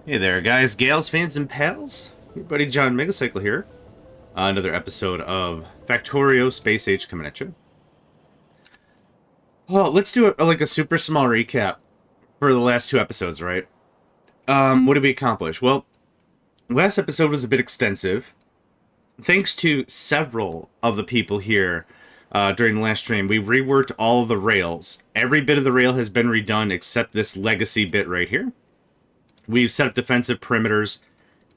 Hey there, guys, gals, fans, and pals. Your buddy JohnMegacycle here. Another episode of Factorio Space Age coming at you. Oh, let's do like a super small recap for the last two episodes, right? What did we accomplish? Well, last episode was a bit extensive. Thanks to several of the people here during the last stream, we reworked all of the rails. Every bit of the rail has been redone except this legacy bit right here. We've set up defensive perimeters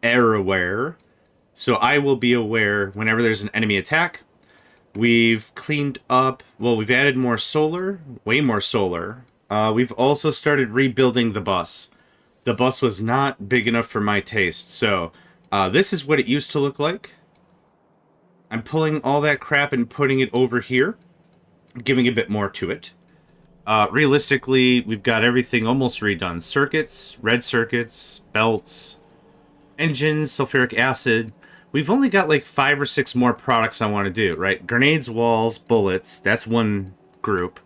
everywhere, so I will be aware whenever there's an enemy attack. We've cleaned up, well, we've added more solar, way more solar. We've also started rebuilding the bus. The bus was not big enough for my taste, so this is what it used to look like. I'm pulling all that crap and putting it over here, giving a bit more to it. Realistically, we've got everything almost redone. Circuits, red circuits, belts, engines, sulfuric acid. We've only got like 5 or 6 more products I want to do, right? Grenades, walls, bullets. That's one group.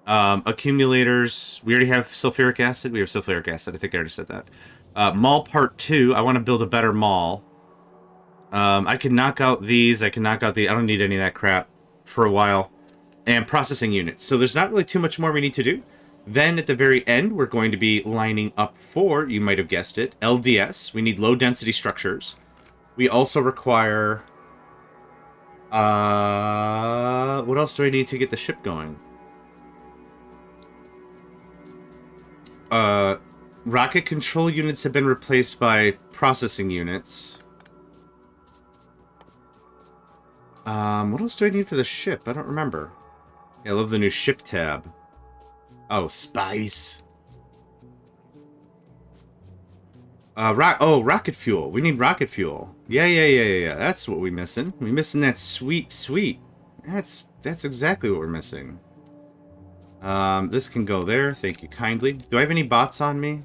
Accumulators. We already have sulfuric acid. We have sulfuric acid. I think I already said that. Mall part 2. I want to build a better mall. I can knock out these. I can knock out the... I don't need any of that crap for a while. And processing units. So there's not really too much more we need to do. Then at the very end, we're going to be lining up for, you might have guessed it, LDS. We need low density structures. We also require... what else do I need to get the ship going? Rocket control units have been replaced by processing units. What else do I need for the ship? I don't remember. Yeah, I love the new ship tab. Oh, spice. Rocket fuel. We need rocket fuel. Yeah. That's what we're missing. We're missing that sweet. That's exactly what we're missing. This can go there. Thank you kindly. Do I have any bots on me?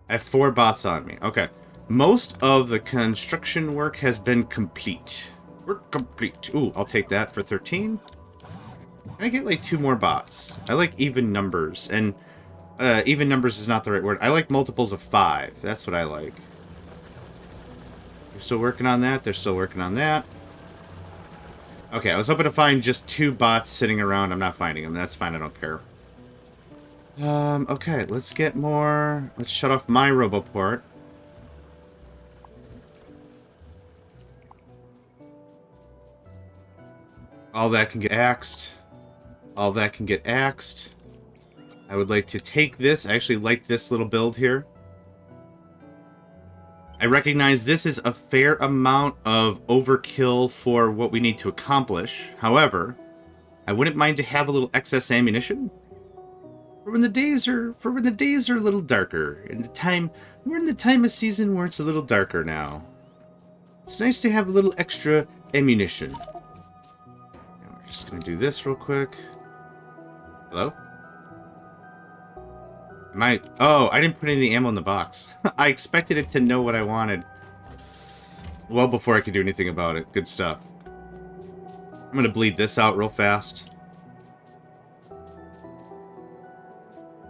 I have 4 bots on me. Okay. Most of the construction work has been complete. We're complete. Ooh, I'll take that for 13. Can I get like 2 more bots? I like even numbers, and even numbers is not the right word. I like multiples of 5. That's what I like. They're still working on that. They're still working on that. Okay, I was hoping to find just 2 bots sitting around. I'm not finding them. That's fine. I don't care. Okay, let's get more. Let's shut off my roboport. All that can get axed. All that can get axed. I would like to take this. I actually like this little build here. I recognize this is a fair amount of overkill for what we need to accomplish. However, I wouldn't mind to have a little excess ammunition. For when the days are a little darker. We're in the time of season where it's a little darker now. It's nice to have a little extra ammunition. Now we're just gonna do this real quick. Hello? Oh, I didn't put any ammo in the box. I expected it to know what I wanted. Well, before I could do anything about it. Good stuff. I'm gonna bleed this out real fast.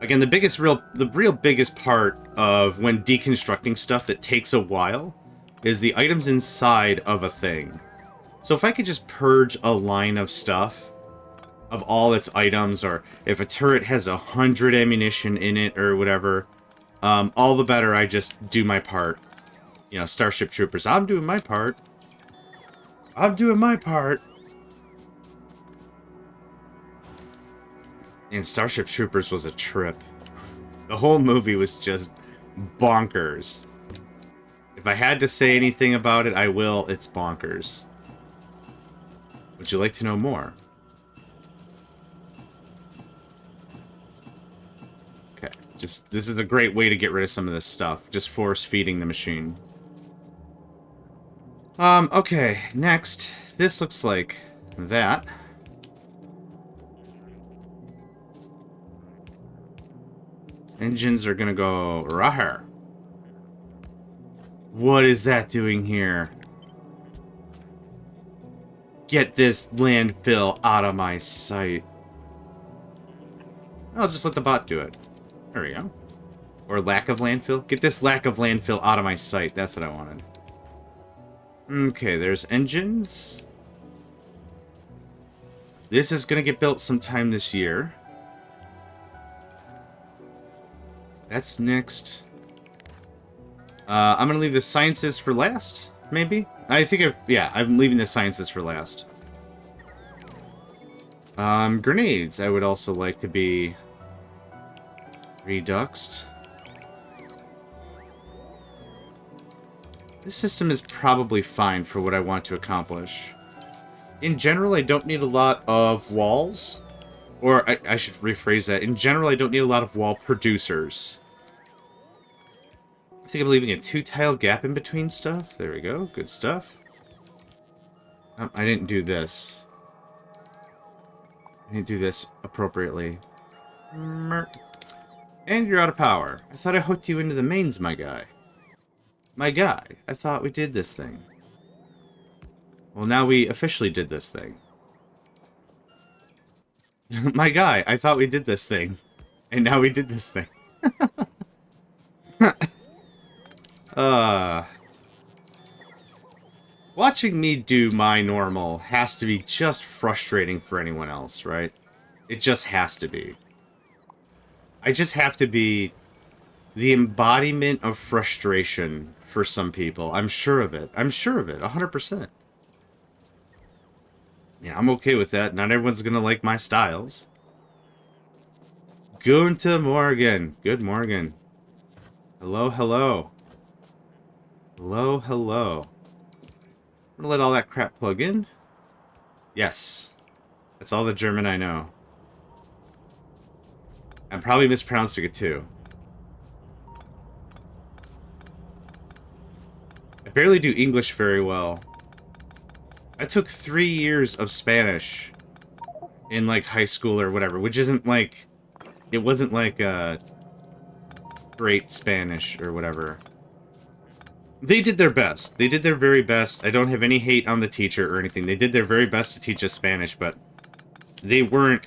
Again, the real biggest part of when deconstructing stuff that takes a while is the items inside of a thing. So if I could just purge a line of stuff, of all its items, or if a turret has 100 ammunition in it or whatever, all the better. I just do my part. You know, Starship Troopers, I'm doing my part. I'm doing my part. And Starship Troopers was a trip. The whole movie was just bonkers. If I had to say anything about it, I will. It's bonkers. Would you like to know more? This is a great way to get rid of some of this stuff. Just force feeding the machine. Okay, next. This looks like that. Engines are gonna go raher. What is that doing here? Get this landfill out of my sight. I'll just let the bot do it. There we go. Or lack of landfill? Get this lack of landfill out of my sight. That's what I wanted. Okay, there's engines. This is going to get built sometime this year. That's next. I'm going to leave the sciences for last, maybe? I think I'm leaving the sciences for last. Grenades, I would also like to be reduxed. This system is probably fine for what I want to accomplish. In general, I don't need a lot of walls. Or, I should rephrase that. In general, I don't need a lot of wall producers. I think I'm leaving a 2-tile gap in between stuff. There we go. Good stuff. Oh, I didn't do this. I didn't do this appropriately. And you're out of power. I thought I hooked you into the mains, my guy. My guy, I thought we did this thing. Well, now we officially did this thing. My guy, I thought we did this thing. And now we did this thing. Watching me do my normal has to be just frustrating for anyone else, right? It just has to be. I just have to be the embodiment of frustration for some people. I'm sure of it. I'm sure of it, 100%. Yeah, I'm okay with that. Not everyone's gonna like my styles. Guten Morgen. Good morning. Hello, hello. Hello, hello. I'm gonna let all that crap plug in. Yes. That's all the German I know. I'm probably mispronouncing it too. I barely do English very well. I took 3 years of Spanish in, like, high school or whatever, which isn't, like... It wasn't, like, great Spanish or whatever. They did their best. They did their very best. I don't have any hate on the teacher or anything. They did their very best to teach us Spanish, but they weren't,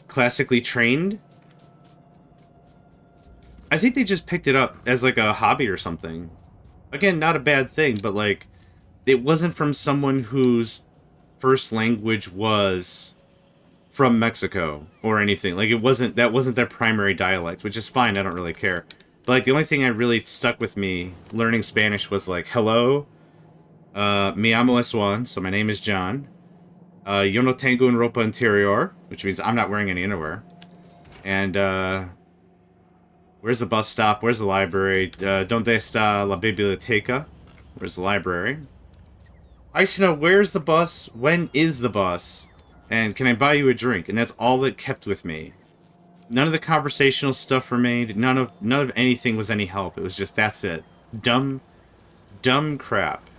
classically trained. I think they just picked it up as, like, a hobby or something. Again, not a bad thing, but, like... It wasn't from someone whose first language was from Mexico or anything. Like, that wasn't their primary dialect, which is fine, I don't really care. But, like, the only thing that really stuck with me learning Spanish was, like, hello, me llamo es Juan, so my name is John. Yo no tengo un ropa interior, which means I'm not wearing any underwear. And, where's the bus stop? Where's the library? Donde está la biblioteca? Where's the library? I just know, where's the bus? When is the bus? And can I buy you a drink? And that's all that kept with me. None of the conversational stuff remained. None of anything was any help. It was just, that's it. Dumb crap.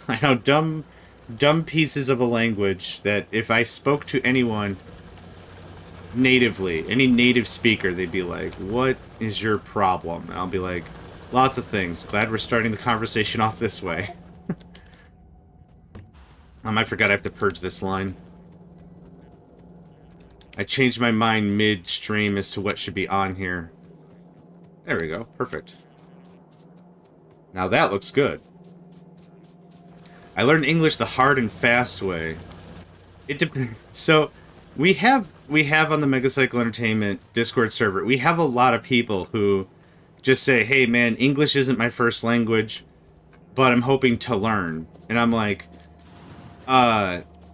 I know, dumb pieces of a language that if I spoke to anyone natively, any native speaker, they'd be like, what is your problem? And I'll be like, lots of things. Glad we're starting the conversation off this way. I forgot I have to purge this line. I changed my mind mid-stream as to what should be on here. There we go. Perfect. Now that looks good. I learned English the hard and fast way. So, we have on the Megacycle Entertainment Discord server, we have a lot of people who just say, hey man, English isn't my first language, but I'm hoping to learn. And I'm like...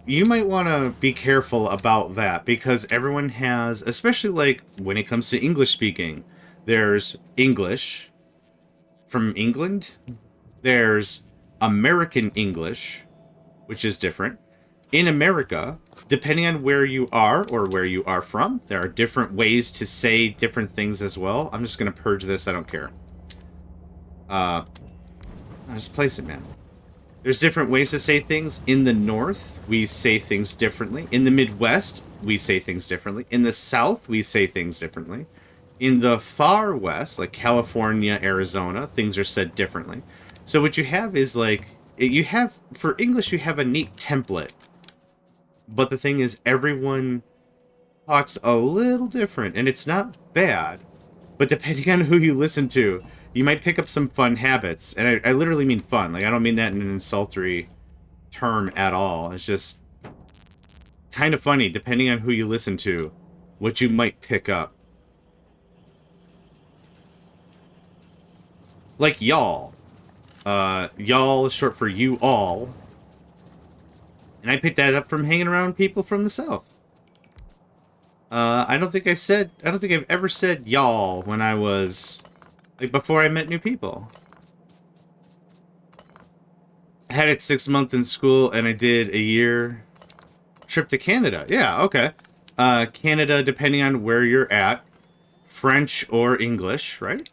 you might want to be careful about that, because everyone has, especially like when it comes to English speaking, there's English from England, there's American English, which is different. In America, depending on where you are or where you are from, there are different ways to say different things as well. I'm just going to purge this, I don't care. I'll just place it, man. There's different ways to say things. In the North, we say things differently. In the Midwest, we say things differently. In the South, we say things differently. In the far West, like California, Arizona, things are said differently. So what you have is like, for English, you have a neat template. But the thing is, everyone talks a little different, and it's not bad. But depending on who you listen to, you might pick up some fun habits. And I literally mean fun. Like, I don't mean that in an insultory term at all. It's just kind of funny, depending on who you listen to, what you might pick up. Like y'all. Y'all is short for you all. And I picked that up from hanging around people from the South. I don't think I've ever said y'all when I was, like, before I met new people. I had it 6 months in school, and I did a year trip to Canada. Yeah, okay. Canada, depending on where you're at, French or English, right?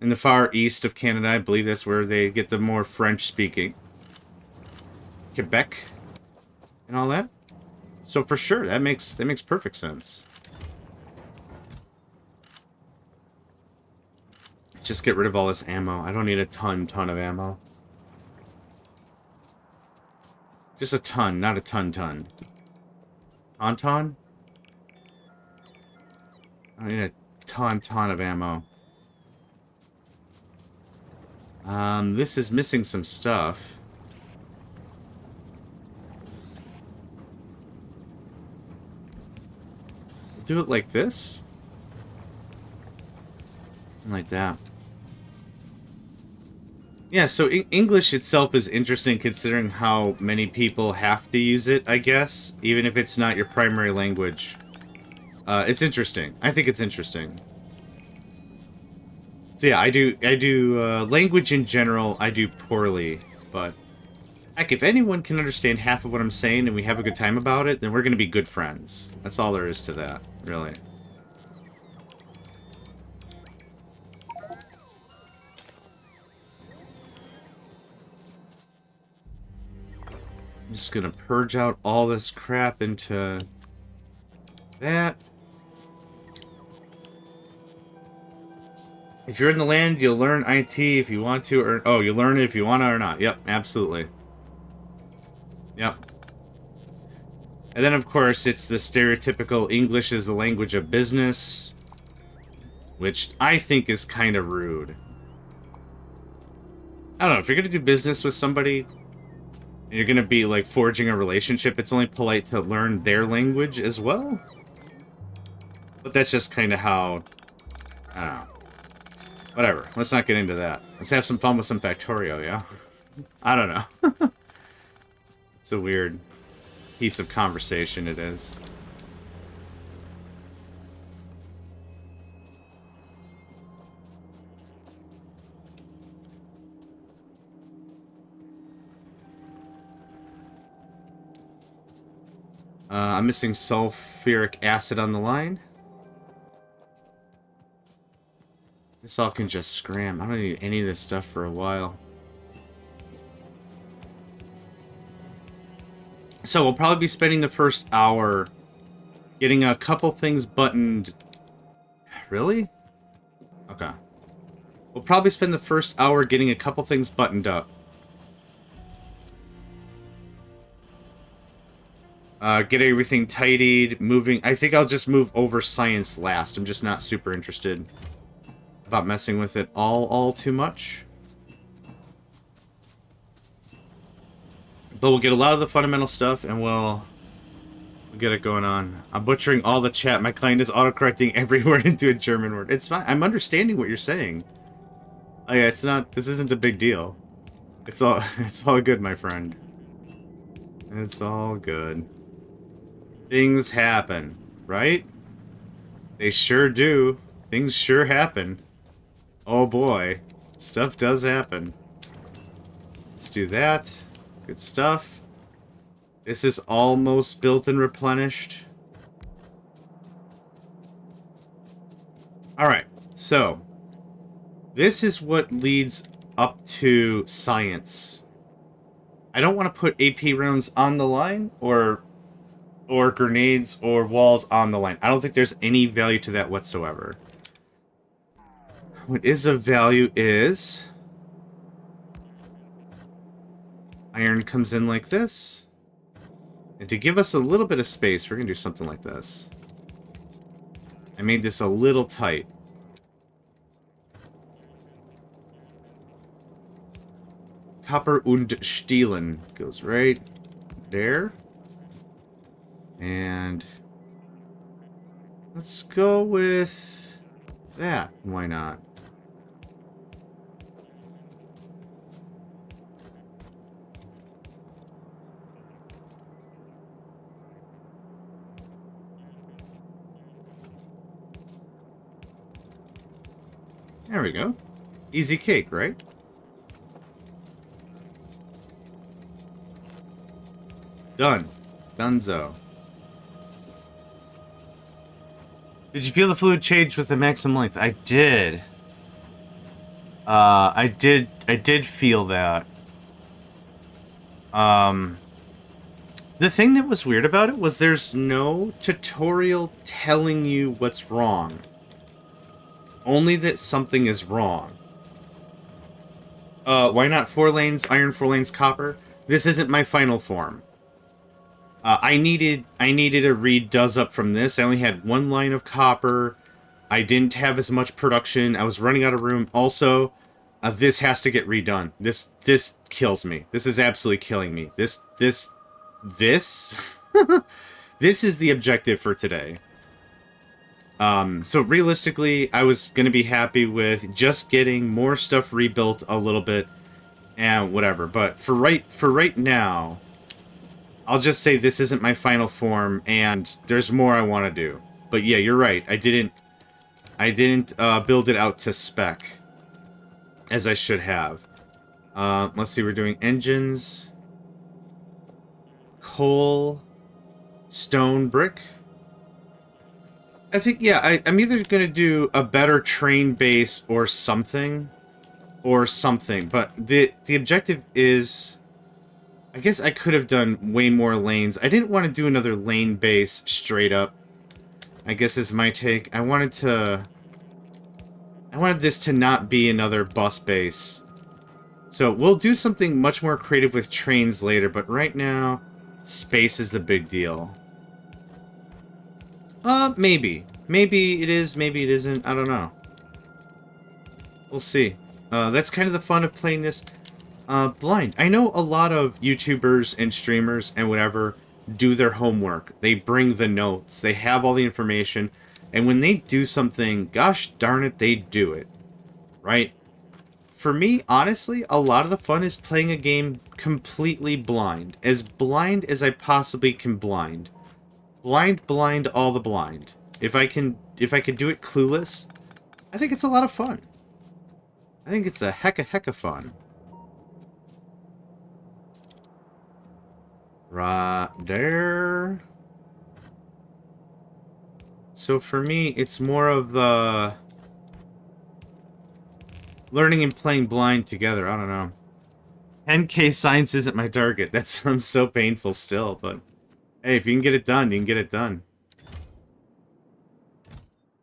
In the far east of Canada, I believe that's where they get the more French-speaking. Quebec and all that. So for sure, that makes perfect sense. Just get rid of all this ammo. I don't need a ton of ammo. Just a ton, not a ton. Tauntaun? I need a ton of ammo. This is missing some stuff. Do it like this? Like that. Yeah, so English itself is interesting considering how many people have to use it, I guess, even if it's not your primary language. It's interesting. I think it's interesting. So yeah, I do language in general, I do poorly, but heck, if anyone can understand half of what I'm saying and we have a good time about it, then we're going to be good friends. That's all there is to that, really. I'm just going to purge out all this crap into that. If you're in the land, you'll learn IT if you want to, or... Oh, you'll learn it if you want to or not. Yep, absolutely. Yep. And then, of course, it's the stereotypical English is the language of business, which I think is kind of rude. I don't know, if you're going to do business with somebody, and you're going to be, like, forging a relationship, it's only polite to learn their language as well. But that's just kind of how... I don't know. Whatever, let's not get into that. Let's have some fun with some Factorio, yeah? I don't know. It's a weird piece of conversation, it is. I'm missing sulfuric acid on the line. This all can just scram. I don't need any of this stuff for a while. So we'll probably be spending the first hour getting a couple things buttoned. Really? Okay. We'll probably spend the first hour getting a couple things buttoned up. Get everything tidied, moving. I think I'll just move over science last. I'm just not super interested about messing with it all too much. But we'll get a lot of the fundamental stuff, and we'll get it going on. I'm butchering all the chat. My client is autocorrecting every word into a German word. It's fine. I'm understanding what you're saying. Oh yeah, it's not. This isn't a big deal. It's all good, my friend. It's all good. Things happen, right? They sure do. Things sure happen. Oh boy. Stuff does happen. Let's do that. Good stuff. This is almost built and replenished. Alright, so this is what leads up to science. I don't want to put AP rounds on the line, or grenades or walls on the line. I don't think there's any value to that whatsoever. What is of value is... iron comes in like this. And to give us a little bit of space, we're going to do something like this. I made this a little tight. Copper und Stehlen goes right there. And let's go with that. Why not? There we go. Easy cake, right? Done. Dunzo. Did you feel the fluid change with the maximum length? I did. I did feel that. The thing that was weird about it was there's no tutorial telling you what's wrong. Only that something is wrong. Why not 4 lanes, iron, 4 lanes, copper? This isn't my final form. I needed a read does up from this. I only had 1 line of copper. I didn't have as much production. I was running out of room. Also, this has to get redone. This kills me. This is absolutely killing me. This this is the objective for today. So realistically, I was gonna be happy with just getting more stuff rebuilt a little bit and whatever. But for right now, I'll just say this isn't my final form, and there's more I want to do. But yeah, you're right. I didn't build it out to spec as I should have. Let's see. We're doing engines, coal, stone, brick. I think, yeah, I'm either going to do a better train base or something. But the objective is... I guess I could have done way more lanes. I didn't want to do another lane base straight up. I guess is my take. I wanted this to not be another bus base. So we'll do something much more creative with trains later, but right now, space is the big deal. Maybe. Maybe it is, maybe it isn't. I don't know. We'll see. That's kind of the fun of playing this blind. I know a lot of YouTubers and streamers and whatever do their homework. They bring the notes. They have all the information. And when they do something, gosh darn it, they do it. Right? For me, honestly, a lot of the fun is playing a game completely blind. As blind as I possibly can blind. Blind, all the blind. If I can do it clueless, I think it's a lot of fun. I think it's a heck of fun. Right there. So for me, it's more of the learning and playing blind together. I don't know. 10k science isn't my target. That sounds so painful still, but hey, if you can get it done, you can get it done.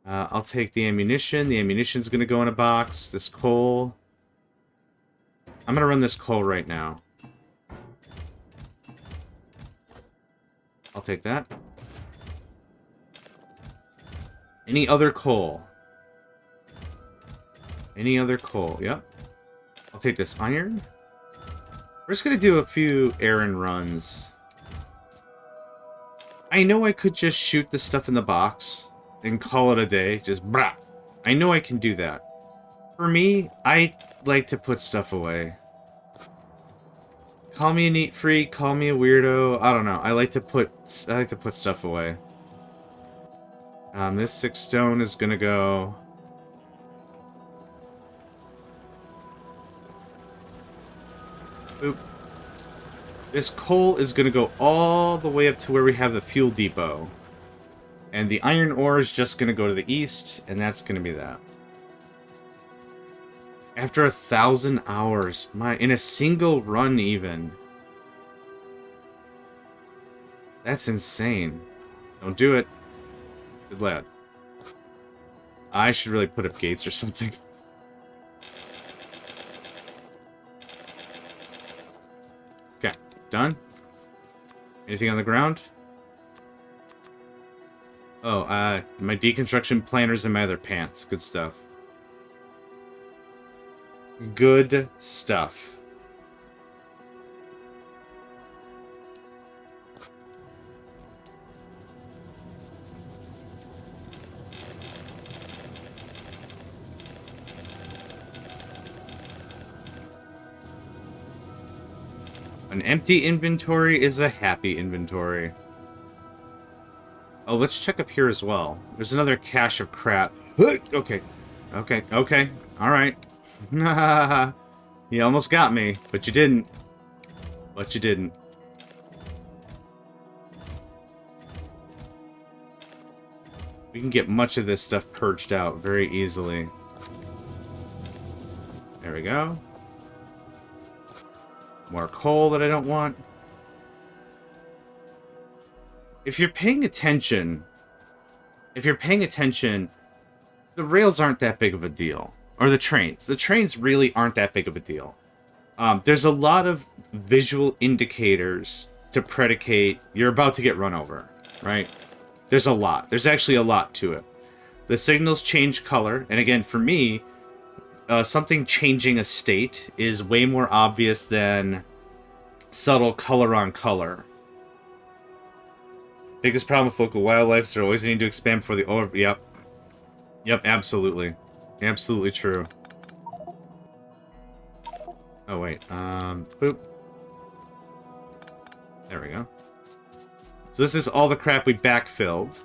I'll take the ammunition. The ammunition's gonna go in a box. This coal. I'm gonna run this coal right now. I'll take that. Any other coal? Any other coal? Yep. I'll take this iron. We're just gonna do a few errand runs. I know I could just shoot the stuff in the box and call it a day. Just brah. I know I can do that. For me, I like to put stuff away. Call me a neat freak, call me a weirdo. I don't know. I like to put stuff away. This 6 stone is gonna go. Oop. This coal is gonna go all the way up to where we have the fuel depot. And the iron ore is just gonna go to the east, and that's gonna be that. After 1,000 hours, in a single run even. That's insane. Don't do it. Good lad. I should really put up gates or something. Okay, done. Anything on the ground? Oh, my deconstruction planners and my other pants. Good stuff. Good stuff. An empty inventory is a happy inventory. Oh, let's check up here as well. There's another cache of crap. Okay. Okay. Okay. Alright. You almost got me, but you didn't. But you didn't. We can get much of this stuff purged out very easily. There we go. More coal that I don't want. If you're paying attention, the rails aren't that big of a deal. Or the trains. The trains really aren't that big of a deal. There's a lot of visual indicators to predicate you're about to get run over, right? There's a lot. There's actually a lot to it. The signals change color, and again, for me, something changing a state is way more obvious than subtle color on color. Biggest problem with local wildlife, they're always needing to expand before the over. Yep. Yep, absolutely. Absolutely true. Oh, wait. Boop. There we go. So this is all the crap we backfilled.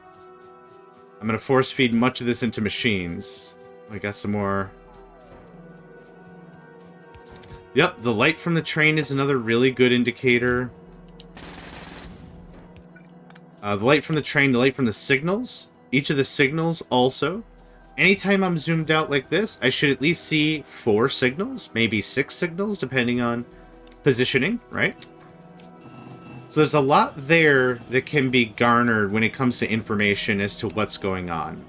I'm going to force feed much of this into machines. We got some more. Yep, the light from the train is another really good indicator. The light from the train, the light from the signals. Each of the signals also. Anytime I'm zoomed out like this, I should at least see 4 signals, maybe 6 signals, depending on positioning, right? So there's a lot there that can be garnered when it comes to information as to what's going on.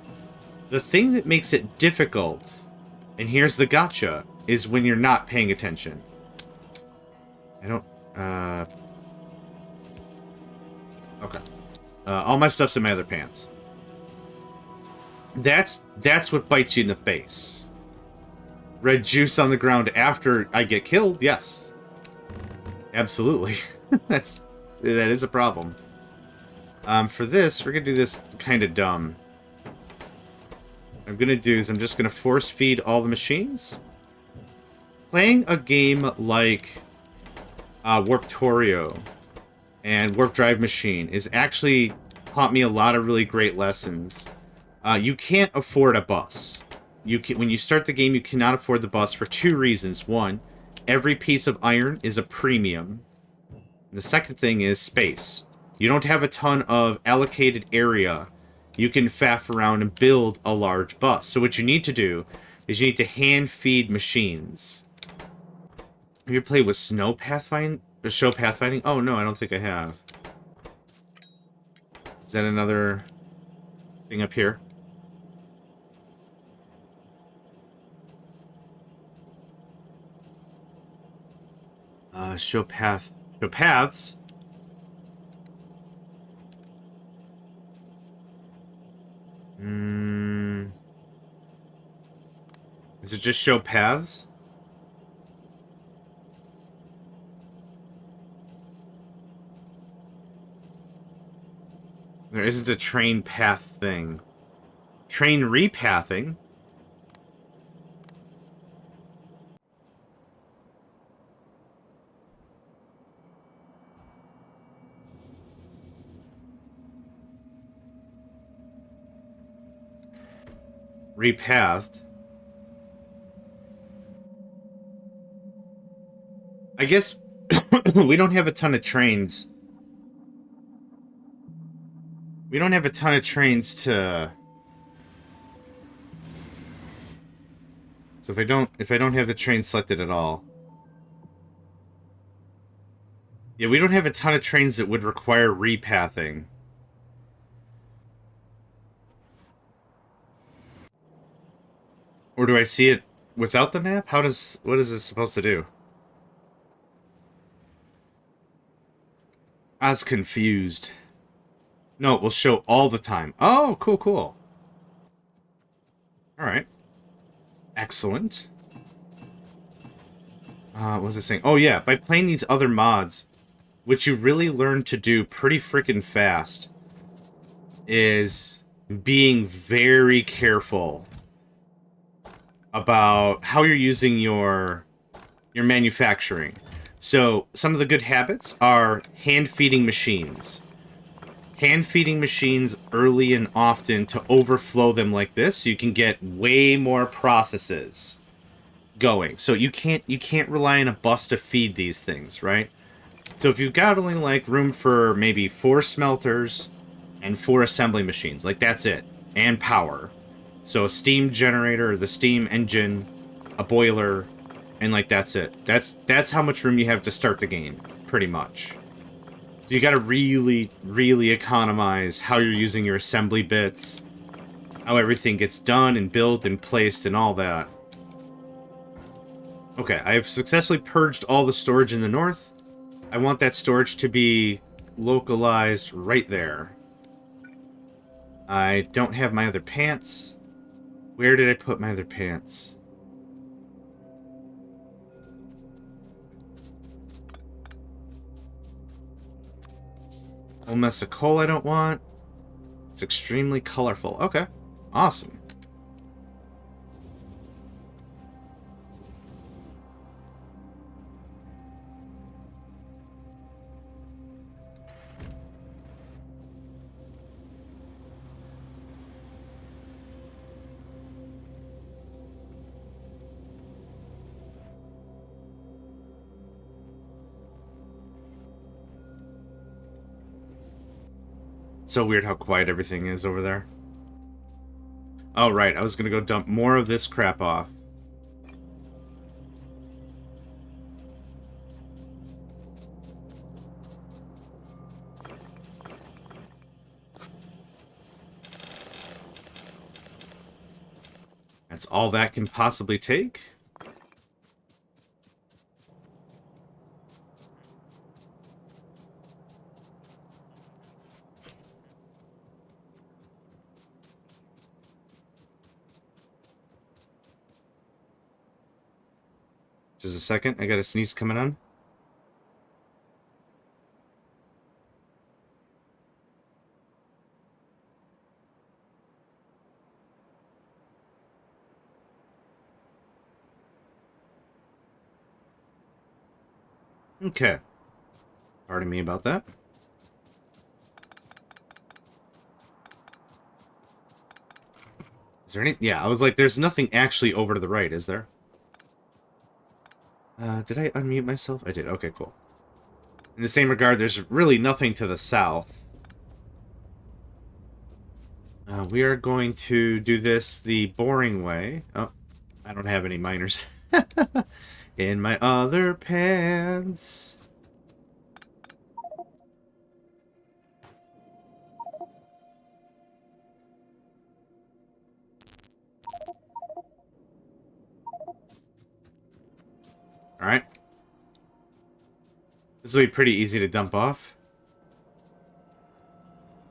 The thing that makes it difficult, and here's the gotcha, is when you're not paying attention. I don't, okay. All my stuff's in my other pants. That's what bites you in the face. Red juice on the ground after I get killed? Yes. Absolutely. That is a problem. For this, we're gonna do this kind of dumb. What I'm gonna do is I'm just gonna force feed all the machines. Playing a game like Warptorio and Warp Drive Machine is actually taught me a lot of really great lessons. You can't afford a bus. When you start the game, you cannot afford the bus for 2 reasons. One, every piece of iron is a premium. And the second thing is space. You don't have a ton of allocated area. You can faff around and build a large bus. So what you need to do is you need to hand feed machines. Have you played with Snow Pathfinding? Show Pathfinding? Oh no, I don't think I have. Is that another thing up here? Show paths. Is it just show paths? There isn't a train path thing. Train repathing? Repathed. I guess we don't have a ton of trains. We don't have a ton of trains to... So if I don't have the train selected at all... Yeah, we don't have a ton of trains that would require repathing. Or do I see it without the map? What is this supposed to do? I was confused. No, it will show all the time. Oh, cool, cool. Alright. Excellent. What was I saying? Oh yeah, by playing these other mods, what you really learn to do pretty freaking fast is being very careful about how you're using your manufacturing. So, some of the good habits are hand-feeding machines. Hand-feeding machines early and often to overflow them like this, so you can get way more processes going. So you can't rely on a bus to feed these things, right? So if you've got only like room for maybe 4 smelters and 4 assembly machines, like that's it, and power. So a steam generator, the steam engine, a boiler, and like that's it. That's how much room you have to start the game, pretty much. So you got to really, really economize how you're using your assembly bits, how everything gets done and built and placed and all that. Okay, I have successfully purged all the storage in the north. I want that storage to be localized right there. I don't have my other pants. Where did I put my other pants? Whole mess of coal I don't want. It's extremely colorful. Okay, awesome. So weird how quiet everything is over there. Oh, right. I was going to go dump more of this crap off. That's all that can possibly take. Just a second. I got a sneeze coming on. Okay. Pardon me about that. Is there any... Yeah, I was like, there's nothing actually over to the right, is there? Did I unmute myself? I did. Okay, cool. In the same regard, there's really nothing to the south. We are going to do this the boring way. Oh, I don't have any miners. In my other pants. Alright. This will be pretty easy to dump off.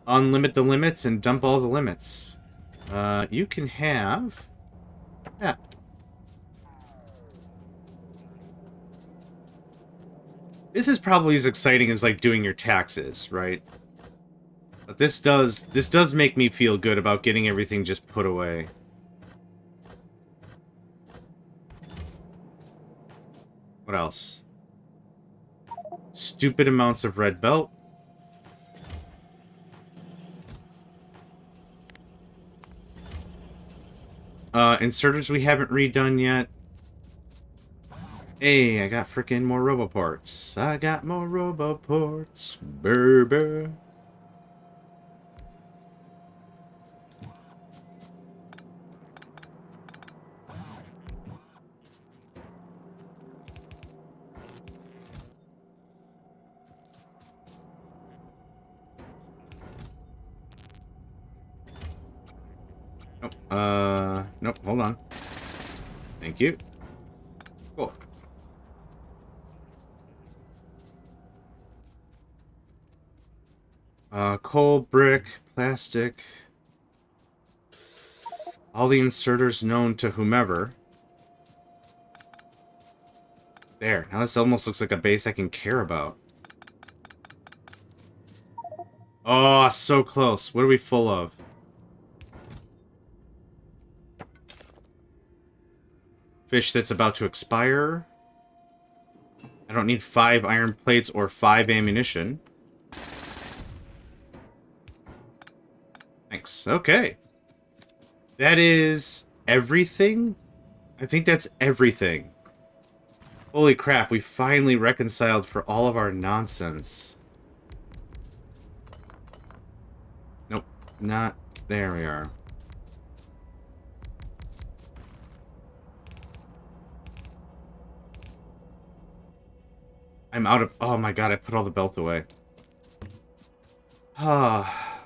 Unlimit the limits and dump all the limits. You can have... Yeah. This is probably as exciting as, like, doing your taxes, right? But this does make me feel good about getting everything just put away. What else? Stupid amounts of red belt. Inserters we haven't redone yet. Hey, I got freaking more roboports. I got more roboports. Burr. Nope, nope, hold on. Thank you. Cool. Coal, brick, plastic. All the inserters known to whomever. There. Now this almost looks like a base I can care about. Oh, so close. What are we full of? Fish that's about to expire. I don't need 5 iron plates or 5 ammunition. Thanks. Okay. That is everything? I think that's everything. Holy crap, we finally reconciled for all of our nonsense. Nope, not... There we are. I'm out of... Oh my god, I put all the belt away. Ah.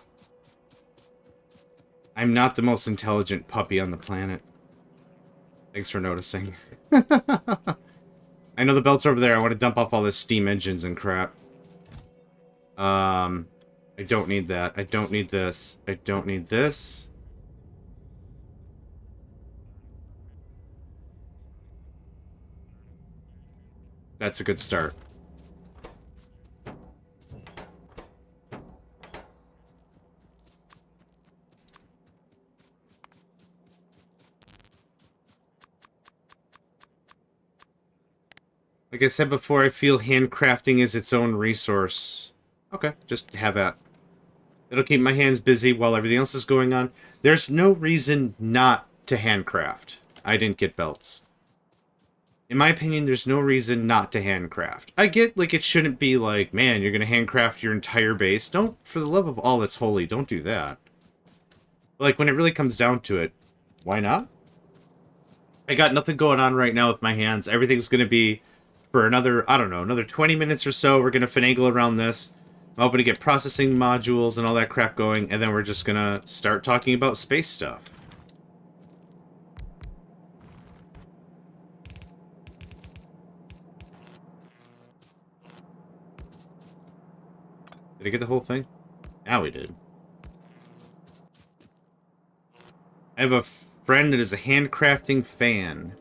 I'm not the most intelligent puppy on the planet. Thanks for noticing. I know the belt's over there. I want to dump off all this steam engines and crap. I don't need that. I don't need this. I don't need this. That's a good start. Like I said before, I feel handcrafting is its own resource. Okay, just have at. It'll keep my hands busy while everything else is going on. There's no reason not to handcraft. I didn't get belts. In my opinion, there's no reason not to handcraft. I get, like, it shouldn't be like, man, you're gonna handcraft your entire base. Don't, for the love of all that's holy, don't do that. But, like, when it really comes down to it, why not? I got nothing going on right now with my hands. Everything's gonna be... For another, I don't know, another 20 minutes or so, we're going to finagle around this. I'm hoping to get processing modules and all that crap going, and then we're just going to start talking about space stuff. Did I get the whole thing? Now we did. I have a friend that is a handcrafting fan.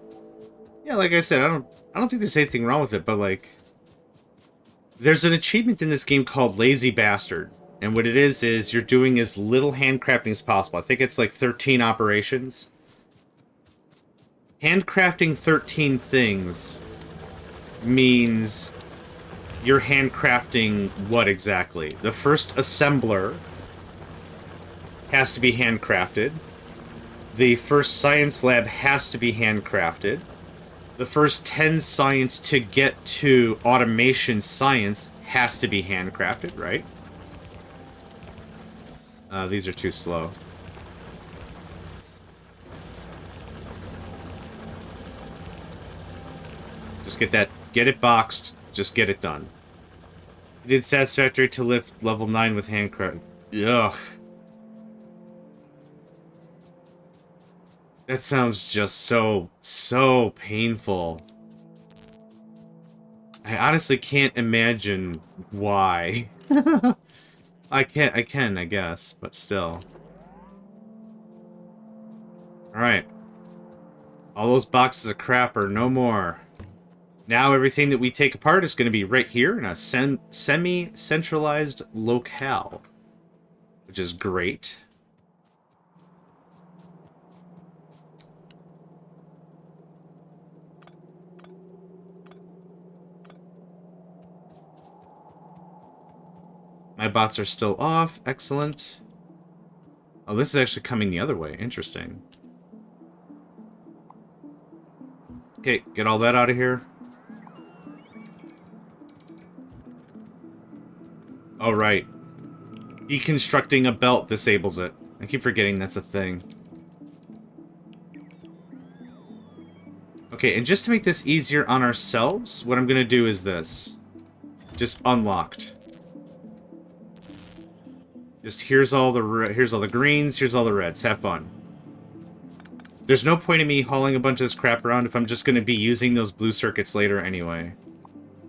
Yeah, like I said, I don't think there's anything wrong with it, but like, there's an achievement in this game called Lazy Bastard, and what it is you're doing as little handcrafting as possible. I think it's like 13 operations. Handcrafting 13 things means you're handcrafting what exactly? The first assembler has to be handcrafted. The first science lab has to be handcrafted. The first 10 science to get to automation science has to be handcrafted, right? These are too slow. Just get it boxed, just get it done. It did satisfactory to lift level 9 with handcraft. Ugh. That sounds just so painful. I honestly can't imagine why. I can, I guess, but still. Alright. All those boxes of crap are no more. Now everything that we take apart is going to be right here in a semi-centralized locale. Which is great. My bots are still off. Excellent. Oh, this is actually coming the other way. Interesting. Okay, get all that out of here. Oh, right. Deconstructing a belt disables it. I keep forgetting that's a thing. Okay, and just to make this easier on ourselves, what I'm going to do is this. Just unlocked. Just here's all the greens, here's all the reds. Have fun. There's no point in me hauling a bunch of this crap around if I'm just going to be using those blue circuits later anyway.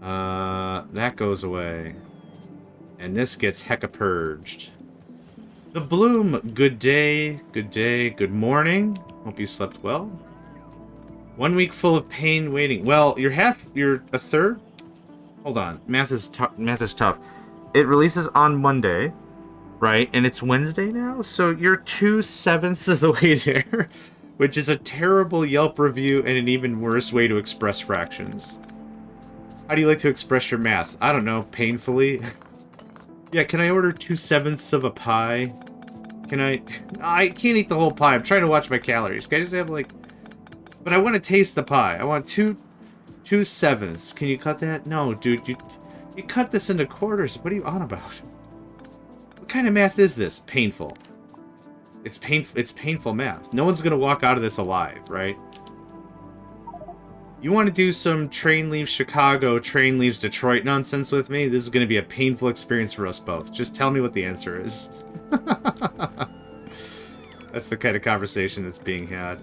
That goes away. And this gets hecka purged. The Bloom, good day, good morning. Hope you slept well. 1 week full of pain waiting. Well, you're a third? Hold on, math is tough. It releases on Monday. Right, and it's Wednesday now, so you're 2/7 of the way there, which is a terrible Yelp review and an even worse way to express fractions. How do you like to express your math? I don't know, painfully. Yeah, can I order 2/7 of a pie? Can I... I can't eat the whole pie. I'm trying to watch my calories. Can I just have, like... But I want to taste the pie. I want 2/7. Can you cut that? No, dude, you cut this into quarters. What are you on about? What kind of math is this? Painful. It's painful math. No one's gonna walk out of this alive, right? You want to do some train leaves Chicago, train leaves Detroit nonsense with me? This is gonna be a painful experience for us both. Just tell me what the answer is. That's the kind of conversation that's being had.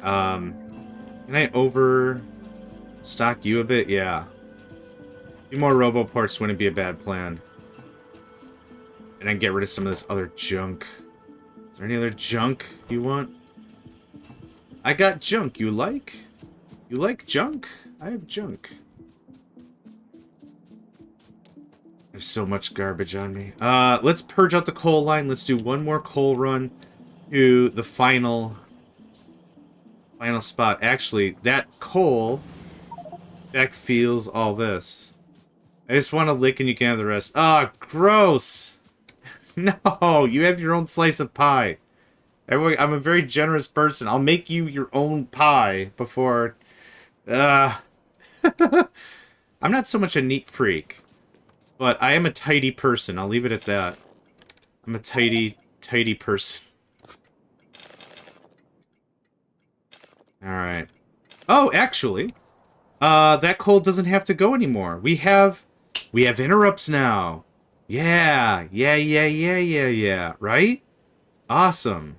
Can I overstock you a bit? Yeah. A few more roboports wouldn't be a bad plan. And I can get rid of some of this other junk. Is there any other junk you want? I got junk. You like? You like junk? I have junk. There's so much garbage on me. Let's purge out the coal line. Let's do one more coal run to the final spot. Actually, that coal back feels all this. I just want to lick and you can have the rest. Ah, gross! No, you have your own slice of pie. Everyone, I'm a very generous person. I'll make you your own pie before... I'm not so much a neat freak, but I am a tidy person. I'll leave it at that. I'm a tidy person. Alright. Oh, actually, that coal doesn't have to go anymore. We have interrupts now. Yeah, right? Awesome.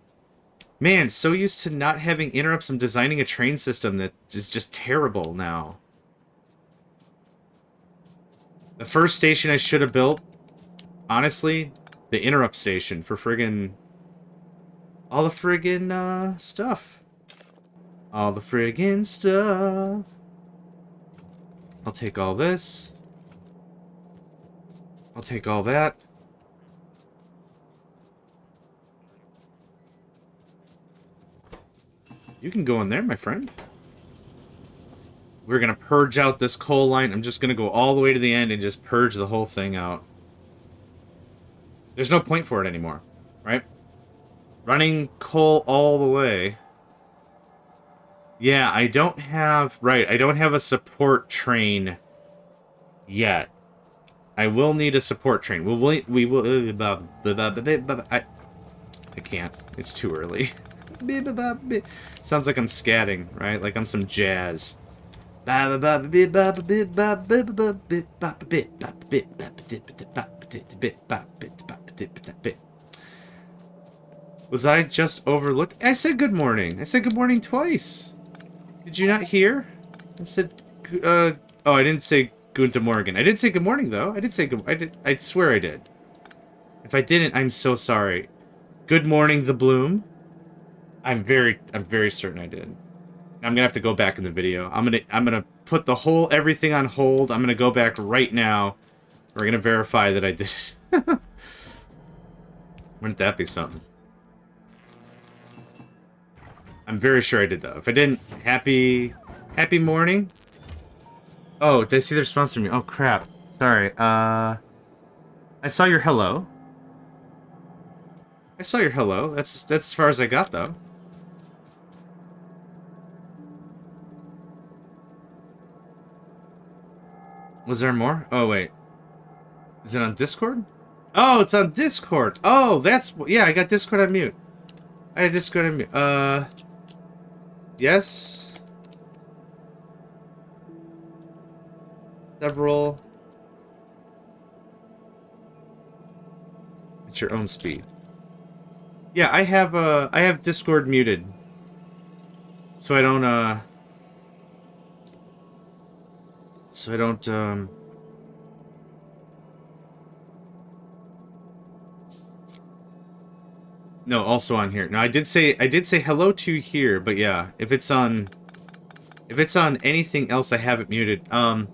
Man, so used to not having interrupts. I'm designing a train system that is just terrible now. The first station I should have built, honestly, the interrupt station for friggin... all the friggin, stuff. All the friggin' stuff. I'll take all this. I'll take all that. You can go in there, my friend. We're gonna purge out this coal line. I'm just gonna go all the way to the end and just purge the whole thing out. There's no point for it anymore, right? Running coal all the way. Yeah, I don't have... Right, I don't have a support train yet. I will need a support train. We will... I can't. It's too early. Sounds like I'm scatting, right? Like I'm some jazz. Was I just overlooked? I said good morning. I said good morning twice. Did you not hear? I said, oh, I didn't say Guten Morgen. I did say good morning, though. I did say good... I swear I did. If I didn't, I'm so sorry. Good morning, the bloom. I'm very certain I did. I'm gonna have to go back in the video. I'm gonna put the whole everything on hold. I'm gonna go back right now. We're gonna verify that I did it. Wouldn't that be something? I'm very sure I did, though. If I didn't, happy morning. Oh, did I see the response from me? Oh, crap. Sorry. I saw your hello. I saw your hello. That's as far as I got, though. Was there more? Oh, wait. Is it on Discord? Oh, it's on Discord. Oh, that's... Yeah, I got Discord on mute. I had Discord on mute. Yes. Several. It's your own speed. Yeah, I have Discord muted. So I don't, No, also on here. No, I did say hello to you here, but yeah, if it's on anything else, I have it muted. I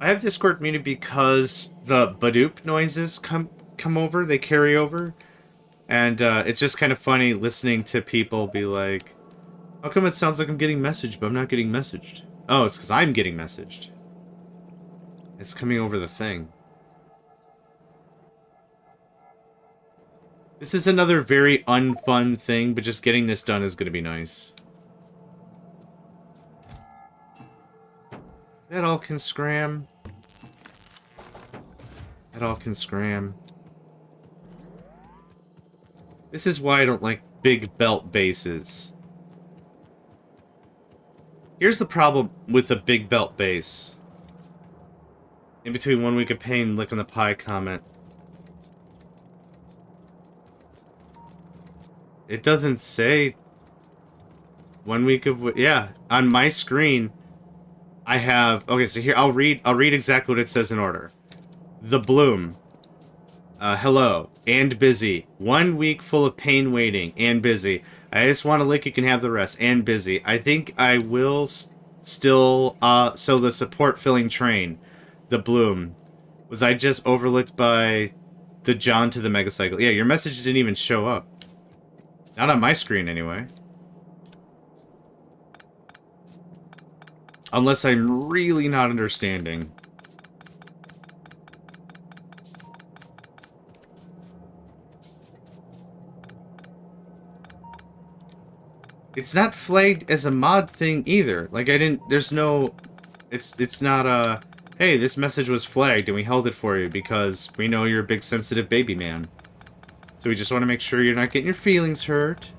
have Discord muted because the Badoop noises come over, they carry over, and it's just kind of funny listening to people be like, "How come it sounds like I'm getting messaged, but I'm not getting messaged?" Oh, it's because I'm getting messaged. It's coming over the thing. This is another very unfun thing, but just getting this done is going to be nice. That all can scram. That all can scram. This is why I don't like big belt bases. Here's the problem with a big belt base. In between 1 week of pain, licking the pie comment. It doesn't say 1 week of... Yeah, on my screen, I have... Okay, so here, I'll read exactly what it says in order. The Bloom. Hello. And busy. 1 week full of pain waiting. And busy. I just want to lick, you can have the rest. And busy. I think I will still... So the support filling train. The Bloom. Was I just overlooked by the John to the Megacycle? Yeah, your message didn't even show up. Not on my screen, anyway. Unless I'm really not understanding. It's not flagged as a mod thing either. Like, I didn't... There's no... It's not a... Hey, this message was flagged and we held it for you because we know you're a big sensitive baby man. So we just want to make sure you're not getting your feelings hurt.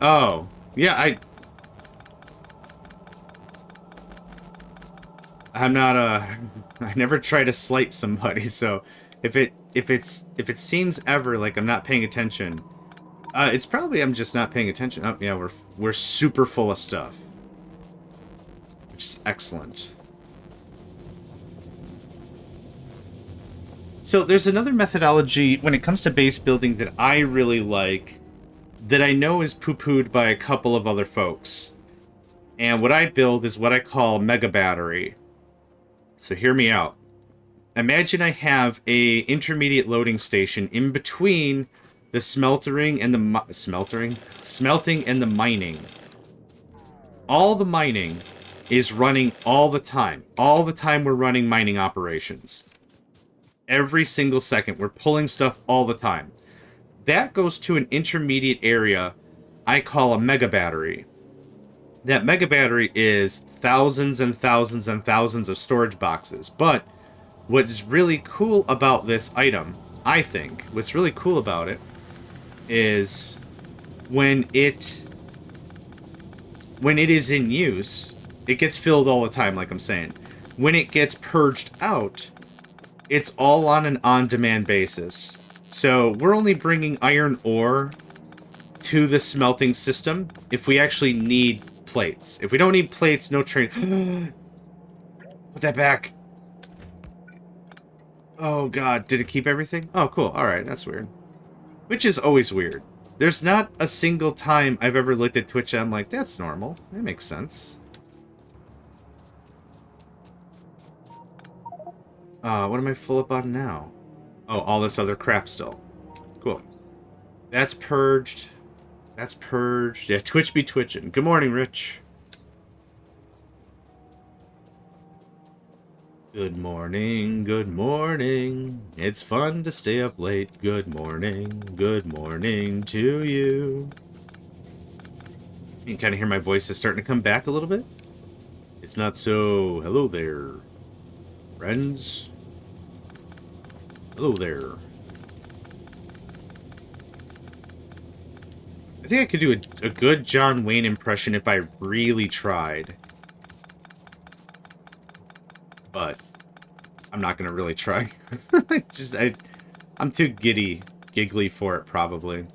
Oh. Yeah, I'm not, I never try to slight somebody, so if it seems ever like I'm not paying attention, it's probably I'm just not paying attention. Oh, yeah, we're super full of stuff. Which is excellent. So there's another methodology when it comes to base building that I really like, that I know is poo-pooed by a couple of other folks. And what I build is what I call mega battery. So hear me out. Imagine I have a intermediate loading station in between the smelting and the mining. All the mining is running all the time. All the time we're running mining operations. Every single second. We're pulling stuff all the time. That goes to an intermediate area I call a mega battery. That mega battery is thousands and thousands and thousands of storage boxes. But what's really cool about this item, I think, what's really cool about it is when it is in use, it gets filled all the time, like I'm saying. When it gets purged out, it's all on an on-demand basis. So we're only bringing iron ore to the smelting system if we actually need plates. If we don't need plates, no train. Put that back. Oh god, did it keep everything? Oh cool, alright, that's weird. Which is always weird. There's not a single time I've ever looked at Twitch and I'm like, that's normal. That makes sense. What am I full up on now? Oh, all this other crap still. Cool. That's purged. That's purged. Yeah, Twitch be twitching. Good morning, Rich. Good morning, good morning. It's fun to stay up late. Good morning to you. You can kind of hear my voice is starting to come back a little bit. It's not so... Hello there, friends. Hello there. I think I could do a good John Wayne impression if I really tried. But I'm not going to really try. I'm too giggly for it, probably.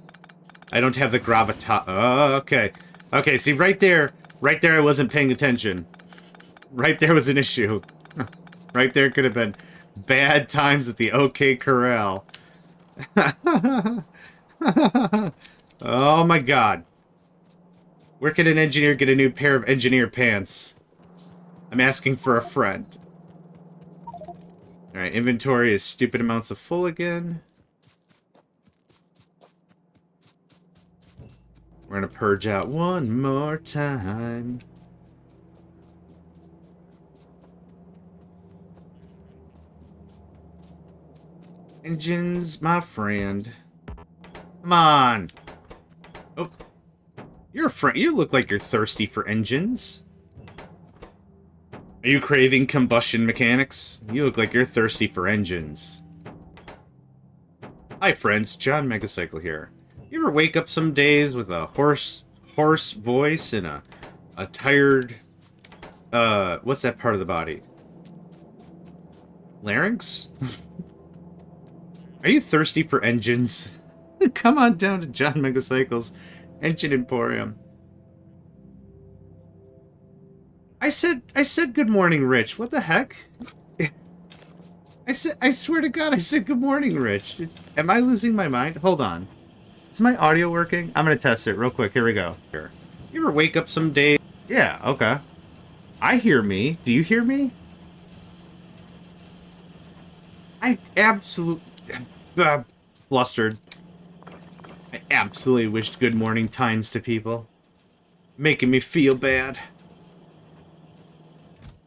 I don't have the gravitas... Oh, okay. Okay, see, right there I wasn't paying attention. Right there was an issue. Right there could have been bad times at the OK Corral. Oh my god. Where can an engineer get a new pair of engineer pants? I'm asking for a friend. Alright, inventory is stupid amounts of full again. We're gonna purge out one more time. Engines, my friend. Come on. Oh, you're a friend. You look like you're thirsty for engines. Are you craving combustion mechanics? You look like you're thirsty for engines. Hi, friends. JohnMegacycle here. You ever wake up some days with a hoarse voice and a tired, what's that part of the body? Larynx? Are you thirsty for engines? Come on down to JohnMegacycle's Engine Emporium. I said good morning, Rich. What the heck? I swear to God, I said good morning, Rich. Am I losing my mind? Hold on. Is my audio working? I'm gonna test it real quick. Here we go. Here. You ever wake up some day? Yeah, okay. I hear me. Do you hear me? I absolutely... flustered. I absolutely wished good morning times to people. Making me feel bad.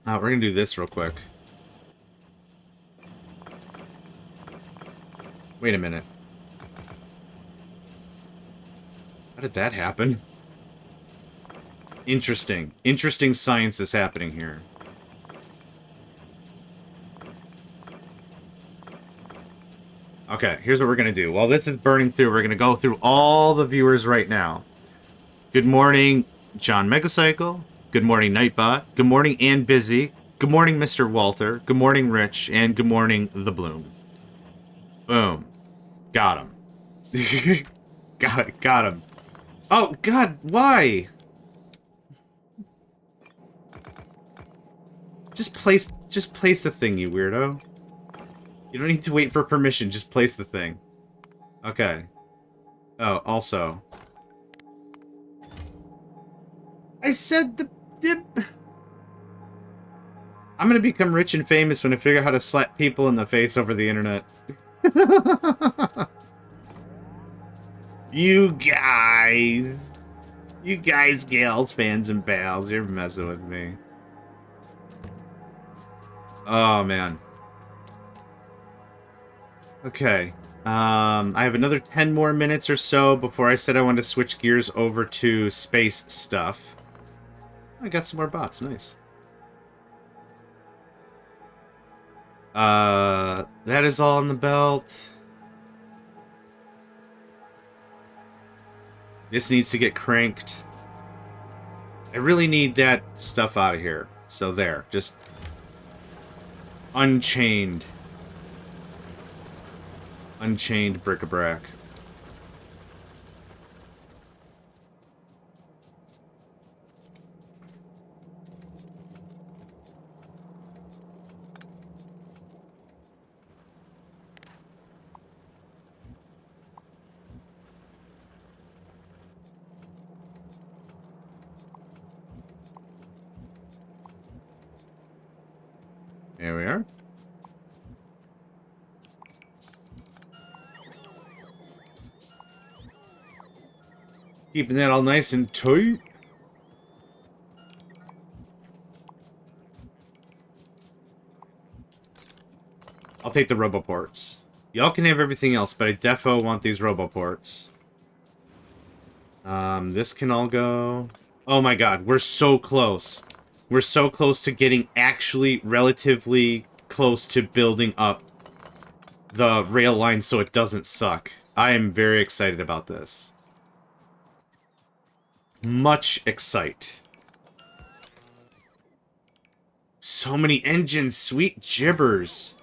We're gonna do this real quick. Wait a minute. How did that happen? Interesting. Interesting science is happening here. Okay, here's what we're gonna do. While this is burning through, we're gonna go through all the viewers right now. Good morning, JohnMegacycle. Good morning, Nightbot. Good morning, Ann Busy. Good morning, Mr. Walter. Good morning, Rich. And good morning, The Bloom. Boom. Got him. Got him. Oh, God, why? Just place the thing, you weirdo. You don't need to wait for permission, just place the thing. Okay. Oh, also. I said the dip. I'm gonna become rich and famous when I figure out how to slap people in the face over the internet. You guys, gals, fans, and pals, you're messing with me. Oh, man. Okay. I have another 10 more minutes or so before I said I wanted to switch gears over to space stuff. I got some more bots. Nice. That is all in the belt. This needs to get cranked. I really need that stuff out of here. So there, just unchained. Unchained bric-a-brac. There we are. Keeping that all nice and tight. I'll take the roboports. Y'all can have everything else, but I defo want these roboports. This can all go... Oh my god, we're so close. We're so close to getting actually relatively close to building up the rail line so it doesn't suck. I am very excited about this. Much excite. So many engines, sweet gibbers.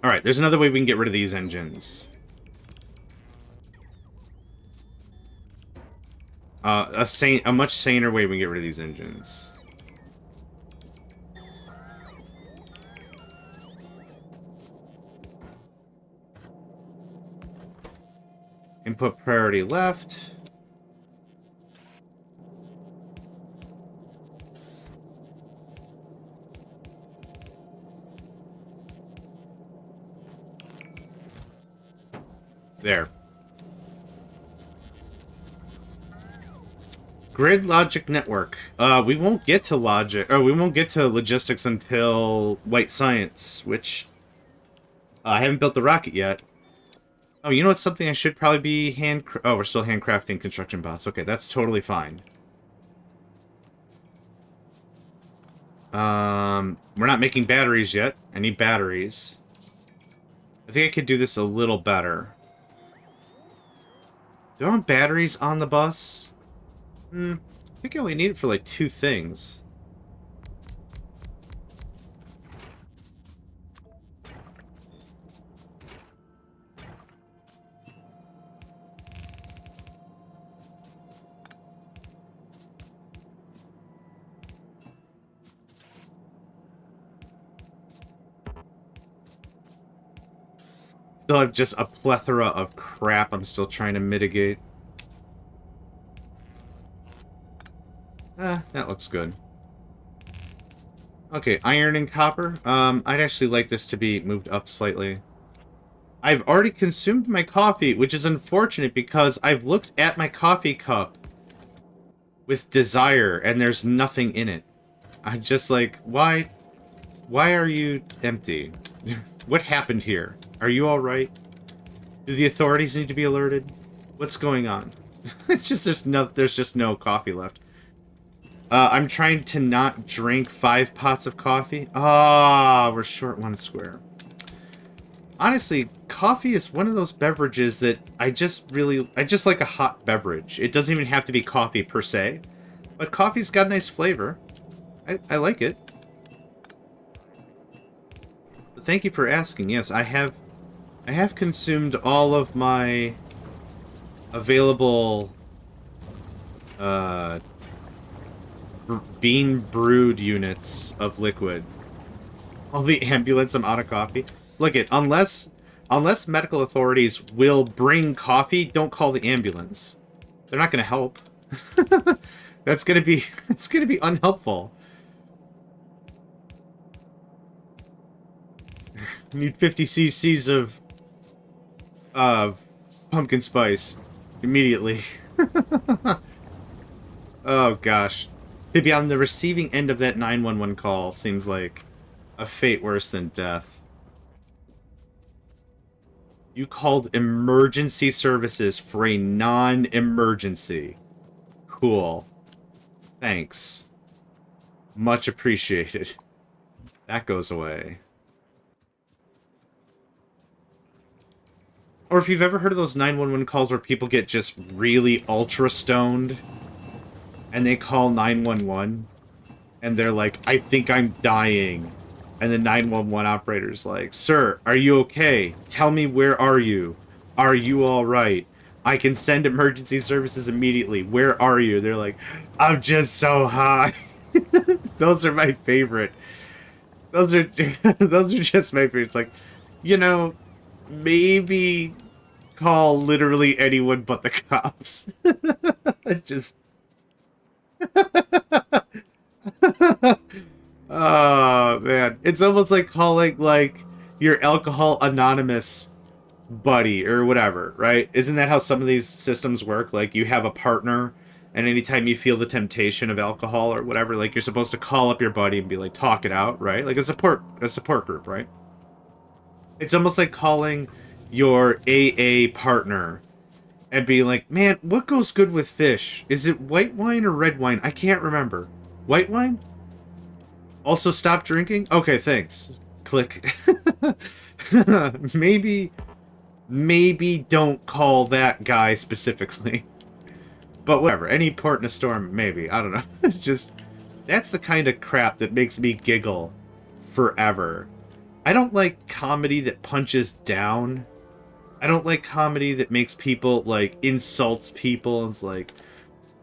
Alright, there's another way we can get rid of these engines. A much saner way we can get rid of these engines. Input priority left. There. Grid logic network. We won't get to logic, or we won't get to logistics until white science, which I haven't built the rocket yet. Oh, you know what's something I should probably be oh, we're still handcrafting construction bots. Okay, that's totally fine. We're not making batteries yet. I need batteries. I think I could do this a little better. Do I want batteries on the bus? I think I only need it for like 2 things. Still have just a plethora of crap I'm still trying to mitigate. That looks good. Okay, iron and copper. I'd actually like this to be moved up slightly. I've already consumed my coffee, which is unfortunate because I've looked at my coffee cup with desire and there's nothing in it. I'm just like, why are you empty? What happened here? Are you alright? Do the authorities need to be alerted? What's going on? It's just there's just no coffee left. I'm trying to not drink 5 pots of coffee. Ah, we're short 1 square. Honestly, coffee is one of those beverages that I just like a hot beverage. It doesn't even have to be coffee per se, but coffee's got a nice flavor. I like it. But thank you for asking. Yes, I have consumed all of my available bean brewed units of liquid. All the ambulance, I'm out of coffee. Look it, unless medical authorities will bring coffee, don't call the ambulance. They're not gonna help. It's gonna be unhelpful. You need 50 cc's of pumpkin spice immediately. Oh gosh. To be on the receiving end of that 911 call seems like a fate worse than death. You called emergency services for a non-emergency. Cool. Thanks. Much appreciated. That goes away. Or if you've ever heard of those 911 calls where people get just really ultra stoned and they call 911 and they're like, I think I'm dying. And the 911 operator's like, sir, are you okay? Tell me, where are you? Are you alright? I can send emergency services immediately. Where are you? They're like, I'm just so high. Those are my favorite. Those are just my favorite. It's like, you know, maybe call literally anyone but the cops. Just... Oh, man. It's almost like calling, like, your Alcohol Anonymous buddy or whatever, right? Isn't that how some of these systems work? Like, you have a partner, and anytime you feel the temptation of alcohol or whatever, like, you're supposed to call up your buddy and be like, talk it out, right? Like a support group, right? It's almost like calling your AA partner and being like, man, what goes good with fish? Is it white wine or red wine? I can't remember. White wine? Also stop drinking? Okay, thanks. Click. Maybe don't call that guy specifically. But whatever. Any port in a storm, maybe. I don't know. It's just... That's the kind of crap that makes me giggle forever. I don't like comedy that punches down. I don't like comedy that makes people, like, insults people. And it's like,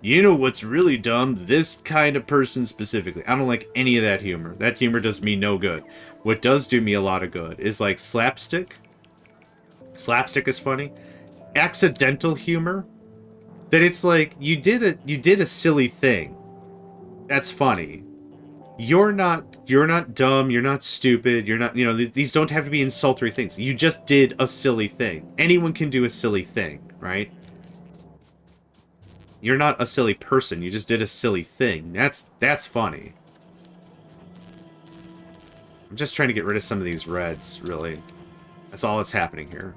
you know what's really dumb? This kind of person specifically. I don't like any of that humor. That humor does me no good. What does do me a lot of good is, like, slapstick. Slapstick is funny. Accidental humor. That it's like, you did a silly thing. That's funny. You're not dumb, you're not stupid, you're not, you know, these don't have to be insultory things. You just did a silly thing. Anyone can do a silly thing, right? You're not a silly person, you just did a silly thing. That's funny. I'm just trying to get rid of some of these reds, really. That's all that's happening here.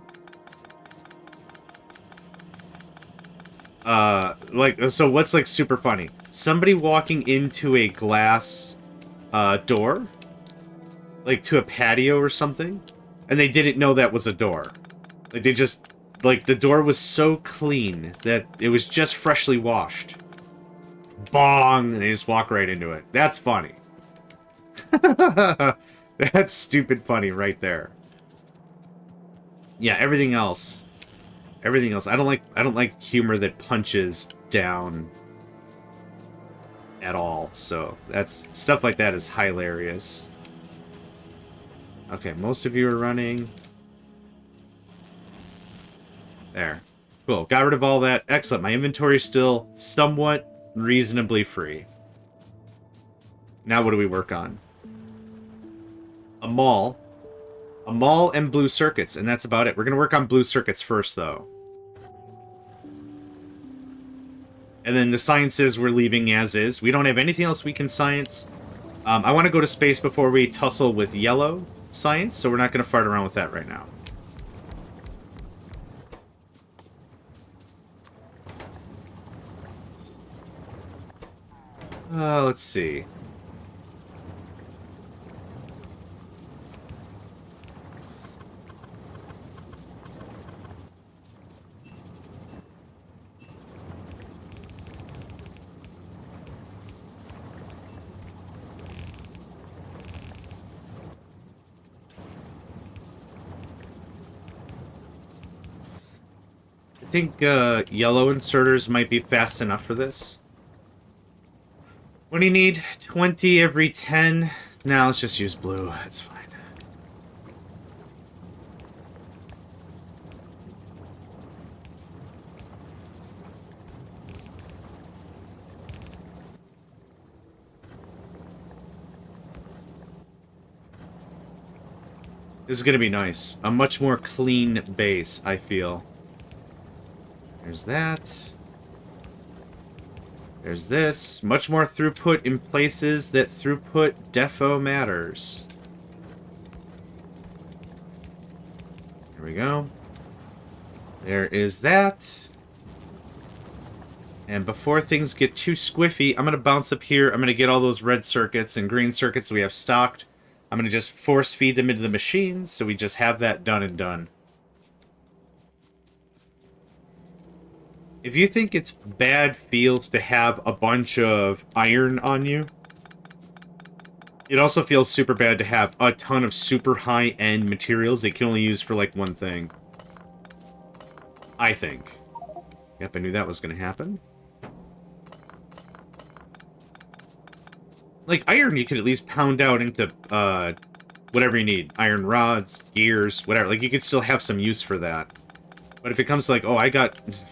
So what's, like, super funny? Somebody walking into a glass, door? Like, to a patio or something? And they didn't know that was a door. Like, they just... Like, the door was so clean that it was just freshly washed. Bong! And they just walk right into it. That's funny. That's stupid funny right there. Yeah, everything else. Everything else. I don't like humor that punches down at all. So that's stuff like that is hilarious. Okay, most of you are running. There. Cool. Got rid of all that. Excellent. My inventory is still somewhat reasonably free. Now what do we work on? A mall. A mall and blue circuits, and that's about it. We're going to work on blue circuits first, though. And then the sciences we're leaving as is. We don't have anything else we can science. I want to go to space before we tussle with yellow science, so we're not going to fart around with that right now. Let's see. I think yellow inserters might be fast enough for this. What do you need? 20 every 10? Now let's just use blue. That's fine. This is going to be nice. A much more clean base, I feel. There's that. There's this. Much more throughput in places that throughput defo matters. There we go. There is that. And before things get too squiffy, I'm going to bounce up here. I'm going to get all those red circuits and green circuits we have stocked. I'm going to just force feed them into the machines, so we just have that done and done. If you think it's bad feels to have a bunch of iron on you, it also feels super bad to have a ton of super high-end materials that you can only use for, like, one thing. I think. Yep, I knew that was going to happen. Like, iron you could at least pound out into, whatever you need. Iron rods, gears, whatever. Like, you could still have some use for that. But if it comes to, like, oh, I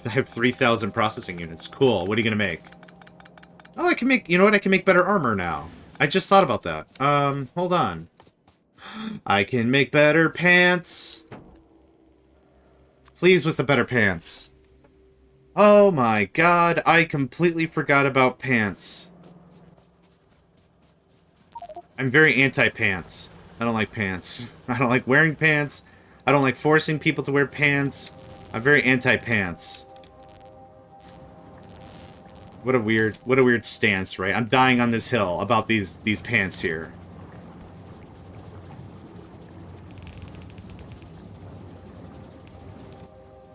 have 3,000 processing units. Cool, what are you gonna make? Oh, I can make, you know what? I can make better armor now. I just thought about that. Hold on. I can make better pants. Please with the better pants. Oh my god, I completely forgot about pants. I'm very anti-pants. I don't like pants. I don't like wearing pants. I don't like forcing people to wear pants. I'm very anti-pants. What a weird stance, right? I'm dying on this hill about these pants here.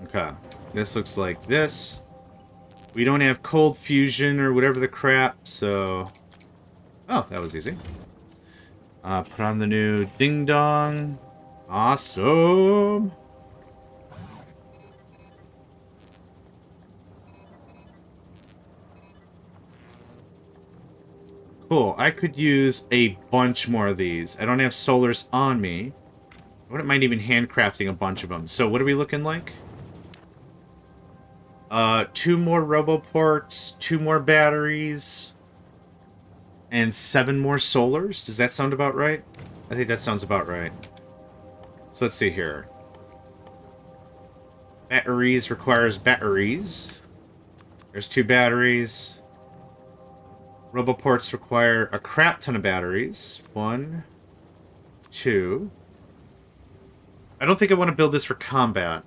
Okay. This looks like this. We don't have cold fusion or whatever the crap, so... Oh, that was easy. Put on the new ding dong. Awesome. Cool. I could use a bunch more of these. I don't have solars on me. I wouldn't mind even handcrafting a bunch of them. So what are we looking like? 2 more roboports, 2 more batteries, and 7 more solars. Does that sound about right? I think that sounds about right. So let's see here. Batteries requires batteries. There's 2 batteries. Roboports require a crap ton of batteries. 1, 2. I don't think I want to build this for combat.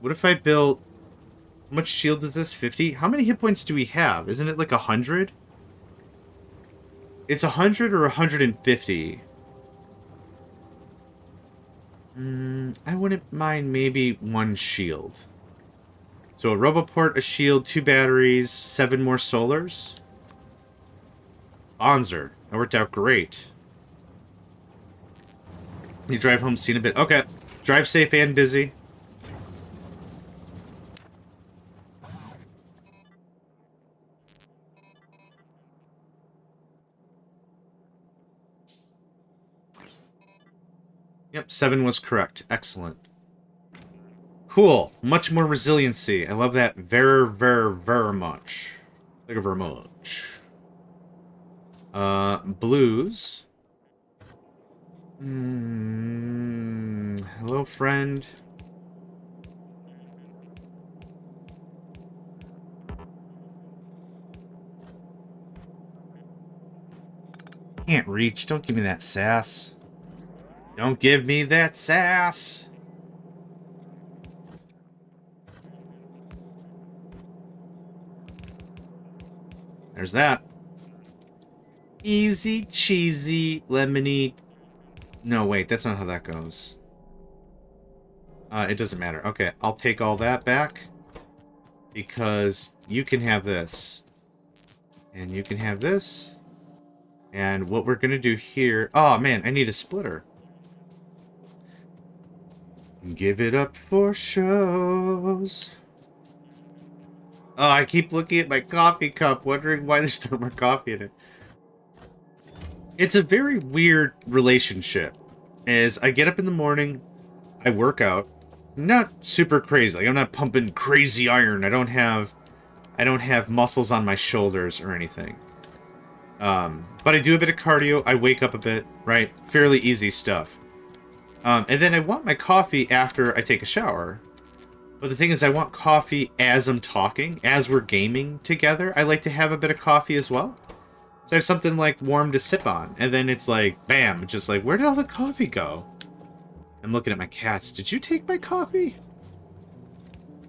What if I built... How much shield is this? 50? How many hit points do we have? Isn't it like 100? It's 100 or 150. I wouldn't mind maybe 1 shield. So a Roboport, a shield, 2 batteries, 7 more solars. Bonzer. That worked out great. You drive home, seen a bit. Okay. Drive safe and busy. Yep, 7 was correct. Excellent. Cool. Much more resiliency. I love that very, very, very much. Thank you very much. Blues. Hello, friend. Can't reach. Don't give me that sass. Don't give me that sass. There's that. Easy, cheesy, lemony. No, wait, that's not how that goes. It doesn't matter. Okay, I'll take all that back. Because you can have this. And you can have this. And what we're going to do here... Oh, man, I need a splitter. Give it up for shows. Oh, I keep looking at my coffee cup, wondering why there's no more coffee in it. It's a very weird relationship. As I get up in the morning, I work out. Not super crazy. Like, I'm not pumping crazy iron. I don't have muscles on my shoulders or anything. But I do a bit of cardio. I wake up a bit, right? Fairly easy stuff. And then I want my coffee after I take a shower. But the thing is, I want coffee as I'm talking, as we're gaming together. I like to have a bit of coffee as well. So I have something, like, warm to sip on. And then it's like, bam, just like, where did all the coffee go? I'm looking at my cats. Did you take my coffee?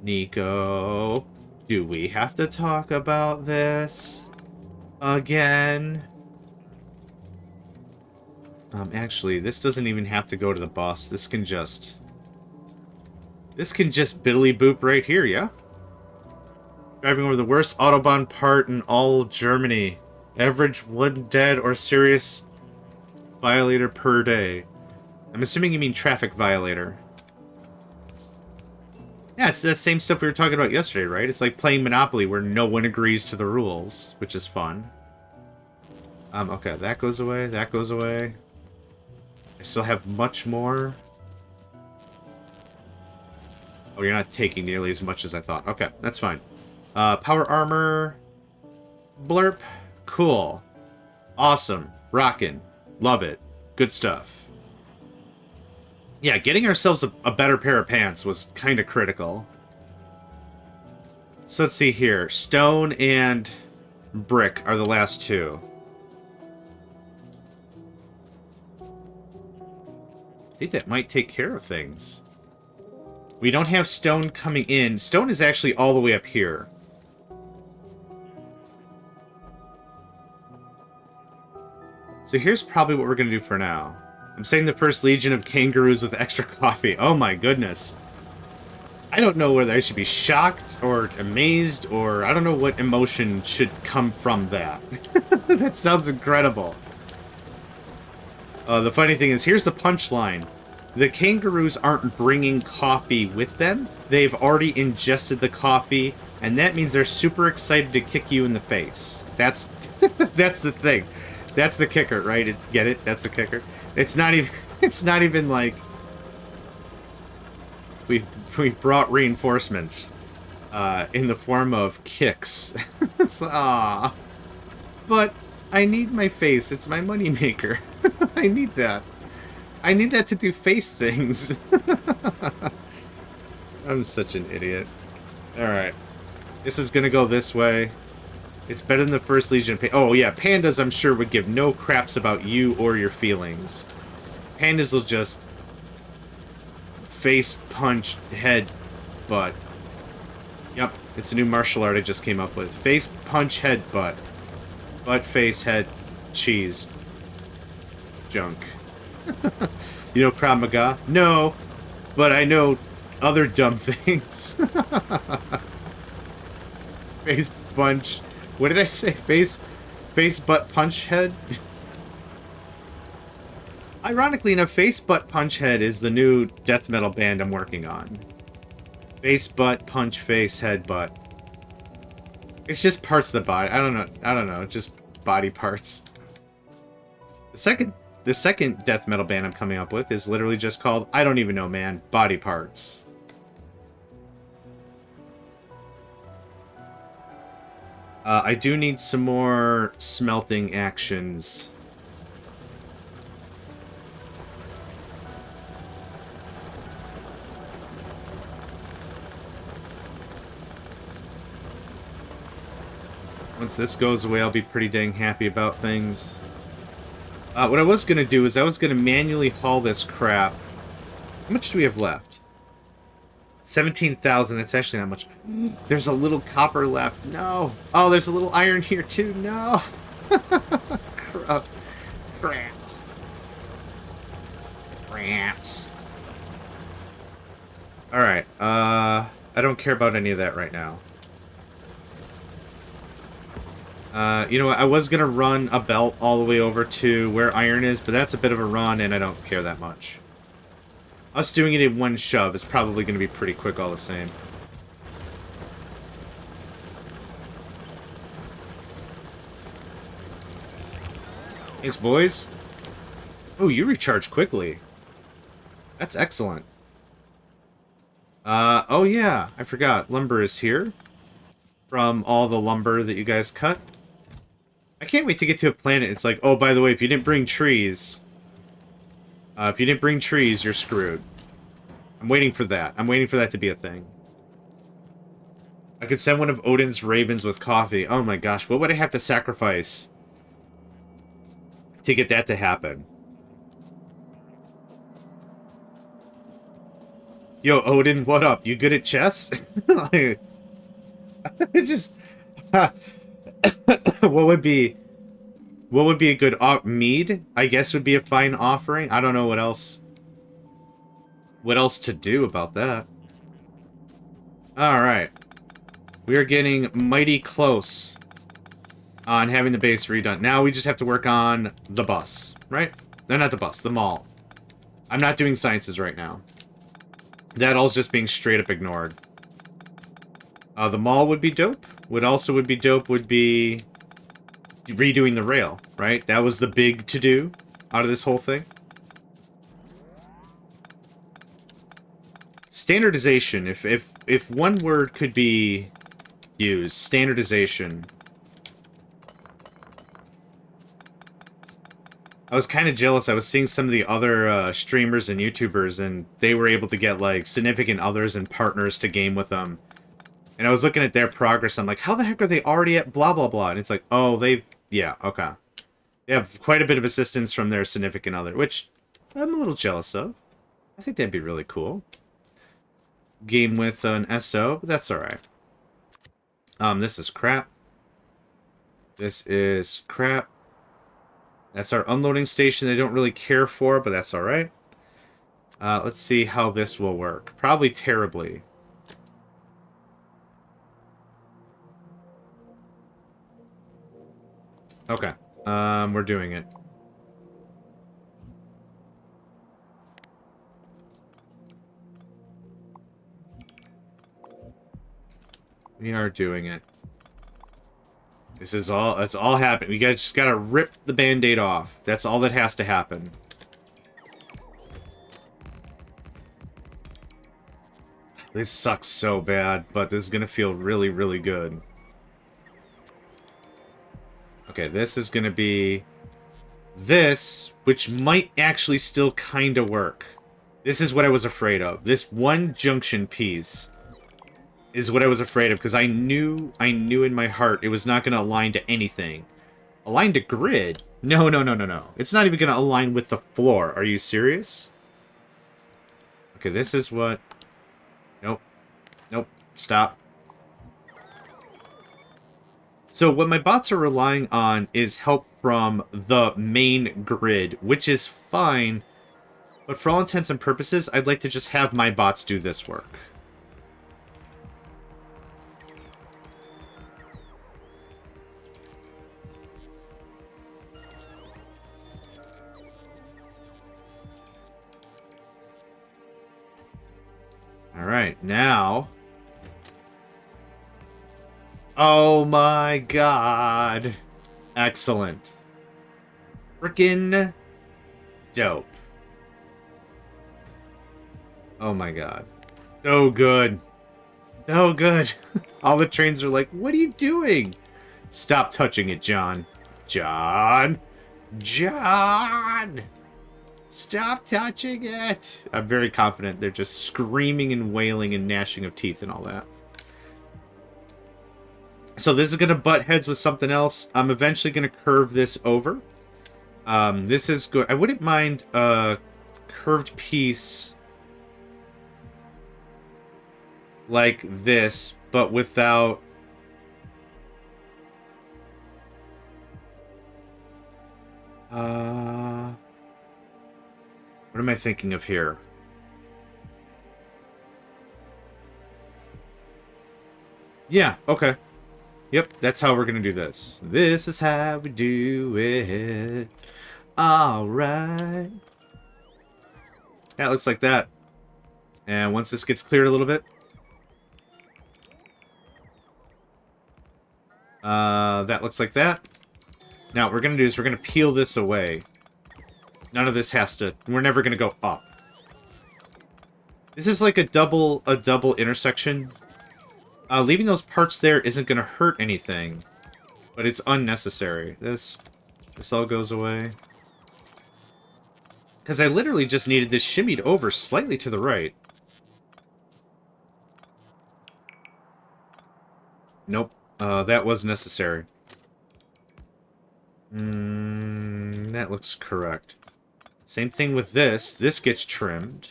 Nico, do we have to talk about this again? Actually, this doesn't even have to go to the bus. This can just biddly boop right here, yeah? Driving over the worst Autobahn part in all Germany. Average 1 dead or serious violator per day. I'm assuming you mean traffic violator. Yeah, it's that same stuff we were talking about yesterday, right? It's like playing Monopoly where no one agrees to the rules, which is fun. Okay, that goes away, that goes away. I still have much more. Oh, you're not taking nearly as much as I thought. Okay, that's fine. Power armor. Blurp. Cool. Awesome. Rockin'. Love it. Good stuff. Yeah, getting ourselves a better pair of pants was kind of critical. So let's see here. Stone and brick are the last two. I think that might take care of things. We don't have stone coming in. Stone is actually all the way up here. So here's probably what we're going to do for now. I'm saying the first legion of kangaroos with extra coffee. Oh my goodness. I don't know whether I should be shocked or amazed or I don't know what emotion should come from that. That sounds incredible. The funny thing is, here's the punchline. The kangaroos aren't bringing coffee with them. They've already ingested the coffee, and that means they're super excited to kick you in the face. That's that's the thing. That's the kicker, right? Get it? That's the kicker. It's not even like we brought reinforcements in the form of kicks. Ah, but I need my face. It's my moneymaker. I need that. I need that to do face things. I'm such an idiot. Alright. This is gonna go this way. It's better than the first Legion. Oh, yeah, pandas, I'm sure, would give no craps about you or your feelings. Pandas will just face, punch, head, butt. Yep, it's a new martial art I just came up with. Face, punch, head, butt. Butt, face, head, cheese. Junk. You know Krav Maga? No, but I know other dumb things. Face, punch. What did I say? Face, butt, punch, head? Ironically enough, face, butt, punch, head is the new death metal band I'm working on. Face, butt, punch, face, head, butt. It's just parts of the body. I don't know. Just body parts. The second death metal band I'm coming up with is literally just called, I don't even know, man, body parts. I do need some more smelting actions. Once this goes away, I'll be pretty dang happy about things. What I was going to do is I was going to manually haul this crap. How much do we have left? 17,000. That's actually not much. There's a little copper left. No. Oh, there's a little iron here too. No. Crap. Craps. Craps. Alright. I don't care about any of that right now. You know what? I was going to run a belt all the way over to where iron is, but that's a bit of a run, and I don't care that much. Us doing it in one shove is probably going to be pretty quick all the same. Thanks, boys. Oh, you recharge quickly. That's excellent. Oh yeah, I forgot. Lumber is here. From all the lumber that you guys cut. I can't wait to get to a planet. It's like, oh, by the way, if you didn't bring trees... you're screwed. I'm waiting for that. I'm waiting for that to be a thing. I could send one of Odin's ravens with coffee. Oh my gosh, what would I have to sacrifice to get that to happen? Yo, Odin, what up? You good at chess? Just... what would be a good mead? I guess would be a fine offering. I don't know what else to do about that. Alright. We are getting mighty close on having the base redone. Now we just have to work on the bus, right? No, not the bus, the mall. I'm not doing sciences right now. That all's just being straight up ignored. The mall would be dope. What also would be dope would be redoing the rail, right? That was the big to-do out of this whole thing. Standardization. If one word could be used, standardization. I was kind of jealous. I was seeing some of the other streamers and YouTubers, and they were able to get, like, significant others and partners to game with them. And I was looking at their progress. I'm like, how the heck are they already at blah, blah, blah? And it's like, oh, yeah, okay. They have quite a bit of assistance from their significant other, which I'm a little jealous of. I think that'd be really cool. Game with an SO, but that's alright. This is crap. This is crap. That's our unloading station they don't really care for, but that's alright. Let's see how this will work. Probably terribly. Okay. We're doing it. We are doing it. This is all, it's all happening. We just gotta rip the band-aid off. That's all that has to happen. This sucks so bad, but this is gonna feel really, really good. Okay, this is gonna be this, which might actually still kinda work. This is what I was afraid of. This one junction piece is what I was afraid of, because I knew in my heart it was not going to align to anything. Align to grid? No, no, no, no, no. It's not even going to align with the floor. Are you serious? Okay, this is what... Nope. Nope. Stop. So what my bots are relying on is help from the main grid, which is fine, but for all intents and purposes, I'd like to just have my bots do this work. Alright, now... Oh my god. Excellent. Frickin' dope. Oh my god. So good. So good. All the trains are like, what are you doing? Stop touching it, John. John! John! Stop touching it! I'm very confident they're just screaming and wailing and gnashing of teeth and all that. So this is going to butt heads with something else. I'm eventually going to curve this over. This is good. I wouldn't mind a curved piece like this, but without... What am I thinking of here? Yeah, okay. Yep, that's how we're gonna do this. This is how we do it. Alright. Yeah, it looks like that. And once this gets cleared a little bit... that looks like that. Now, what we're gonna do is we're gonna peel this away. None of this has to... We're never gonna go up. This is like a double intersection. Leaving those parts there isn't gonna hurt anything. But it's unnecessary. This all goes away. Because I literally just needed this shimmied over slightly to the right. Nope. That was necessary. That looks correct. Same thing with this. This gets trimmed.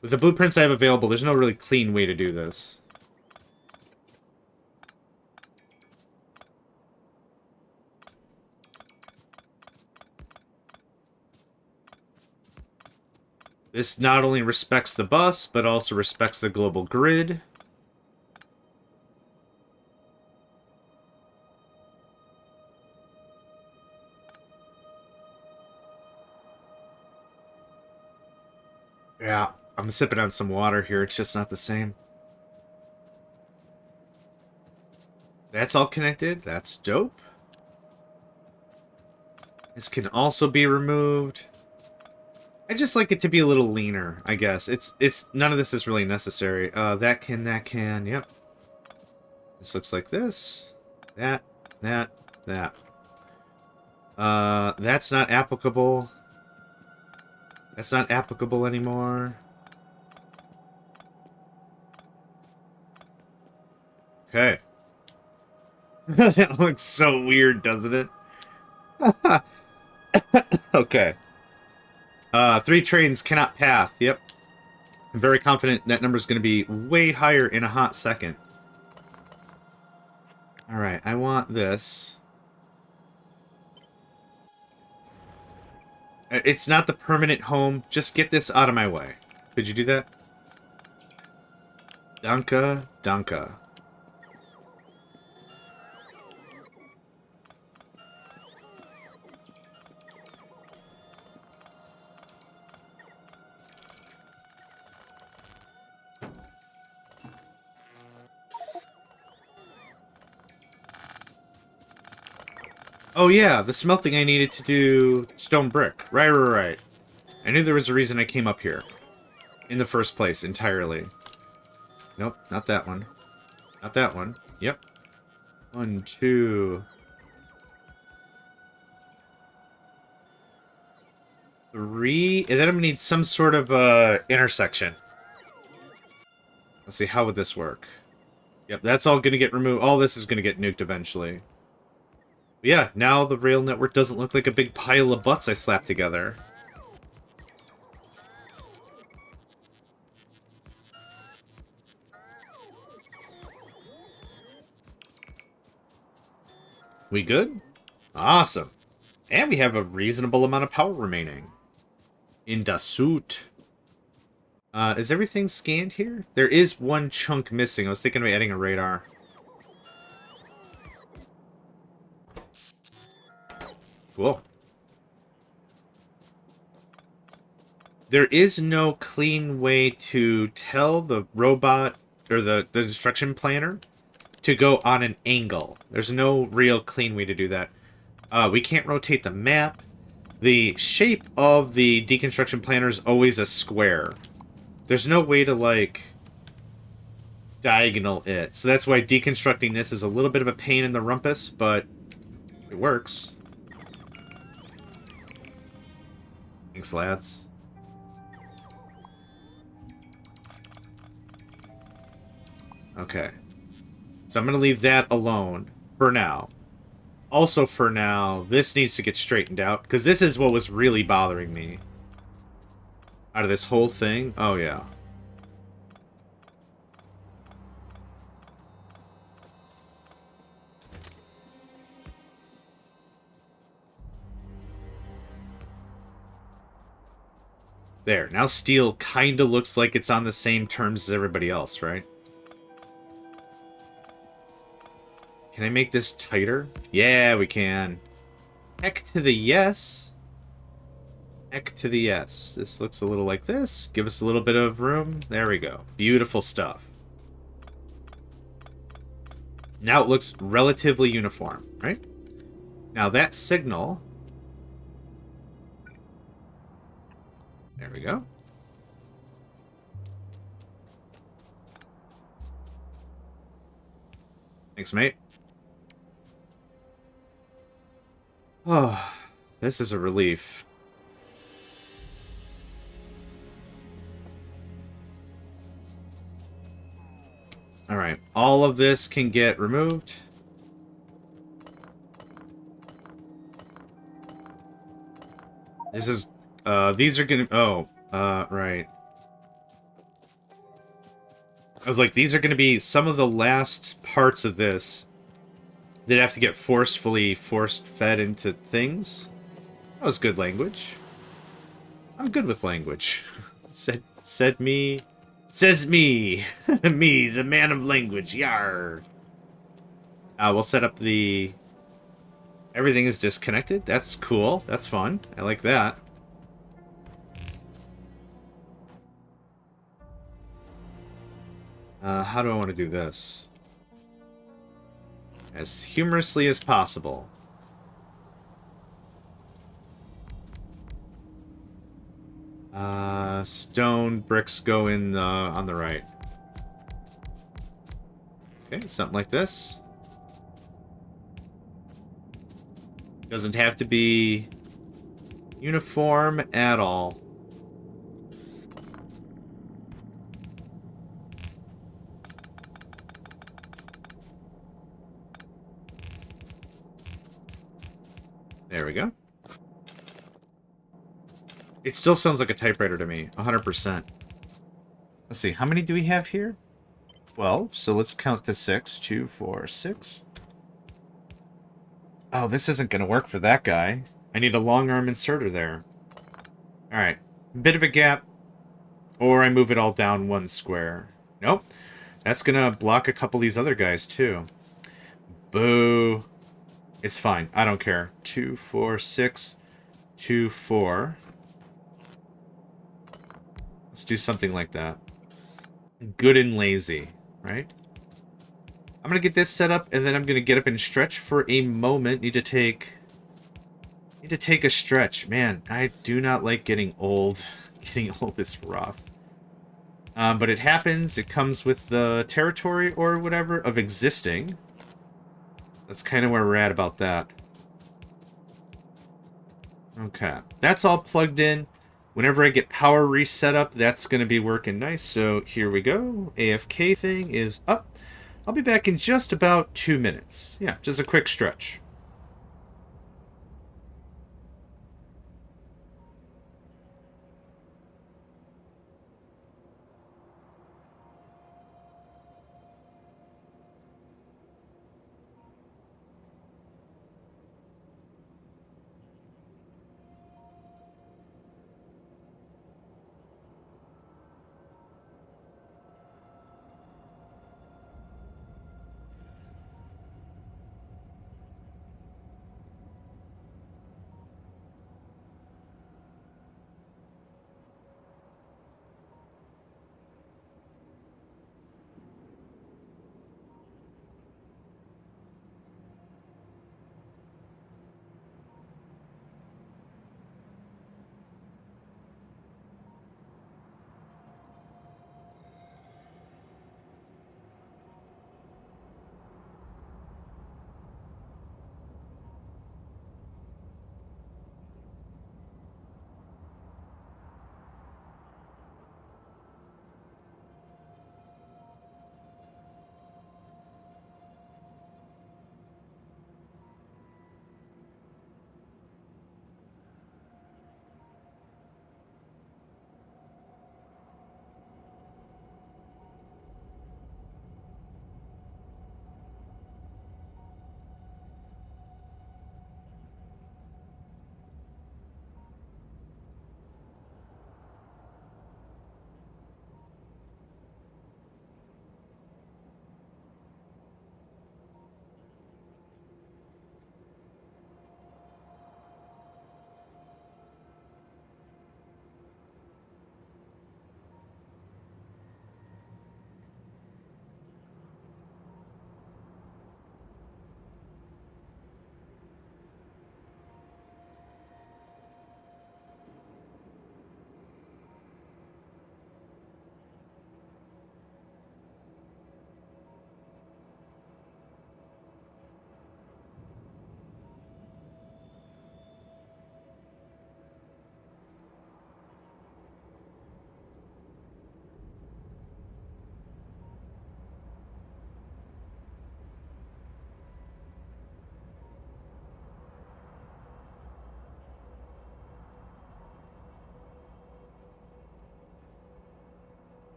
With the blueprints I have available, there's no really clean way to do this. This not only respects the bus, but also respects the global grid. Yeah, I'm sipping on some water here. It's just not the same. That's all connected. That's dope. This can also be removed. I just like it to be a little leaner, I guess. It's none of this is really necessary. That can, yep. This looks like this. That. That's not applicable. That's not applicable anymore. Okay. That looks so weird, doesn't it? Okay. 3 trains cannot path. Yep. I'm very confident that number's going to be way higher in a hot second. Alright, I want this. It's not the permanent home. Just get this out of my way. Could you do that? Danke, danke. Oh yeah, the smelting I needed to do stone brick. Right. I knew there was a reason I came up here. In the first place, entirely. Nope, not that one. Not that one. Yep. 1, 2... 3... And then I'm gonna need some sort of, intersection. Let's see, how would this work? Yep, that's all gonna get removed. All this is gonna get nuked eventually. But yeah, now the rail network doesn't look like a big pile of butts I slapped together. We good? Awesome. And we have a reasonable amount of power remaining. In the suit. Is everything scanned here? There is one chunk missing. I was thinking of adding a radar. Cool. There is no clean way to tell the robot, or the destruction planner, to go on an angle. There's no real clean way to do that. We can't rotate the map. The shape of the deconstruction planner is always a square. There's no way to, like, diagonal it. So that's why deconstructing this is a little bit of a pain in the rumpus, but it works. Thanks, lads. Okay. So I'm going to leave that alone for now. Also, for now, this needs to get straightened out, because this is what was really bothering me. Out of this whole thing? Oh, yeah. There. Now steel kind of looks like it's on the same terms as everybody else, right? Can I make this tighter? Yeah, we can. Heck to the yes. Heck to the yes. This looks a little like this. Give us a little bit of room. There we go. Beautiful stuff. Now it looks relatively uniform, right? Now that signal... There we go. Thanks, mate. Oh, this is a relief. Alright, all of this can get removed. This is, these are gonna, right. I was like, these are gonna be some of the last parts of this that have to get force-fed into things. That was good language. I'm good with language. Says me, me, the man of language, yar. We'll set up the... Everything is disconnected. That's cool. That's fun. I like that. How do I want to do this? As humorously as possible. Stone bricks go in on the right. Okay, something like this. Doesn't have to be uniform at all. There we go. It still sounds like a typewriter to me, 100%. Let's see, how many do we have here? 12, so let's count to 6. 2, 4, 6. Oh, this isn't going to work for that guy. I need a long arm inserter there. Alright, bit of a gap, or I move it all down one square. Nope, that's going to block a couple of these other guys too. Boo. It's fine, I don't care. 2, 4, 6, 2, 4. Let's do something like that. Good and lazy, right? I'm going to get this set up, and then I'm going to get up and stretch for a moment. Need to take a stretch. Man, I do not like getting old. Getting old is rough. But it happens. It comes with the territory or whatever of existing. That's kind of where we're at about that. Okay. That's all plugged in. Whenever I get power reset up, that's going to be working nice. So here we go. AFK thing is up. I'll be back in just about 2 minutes. Yeah, just a quick stretch.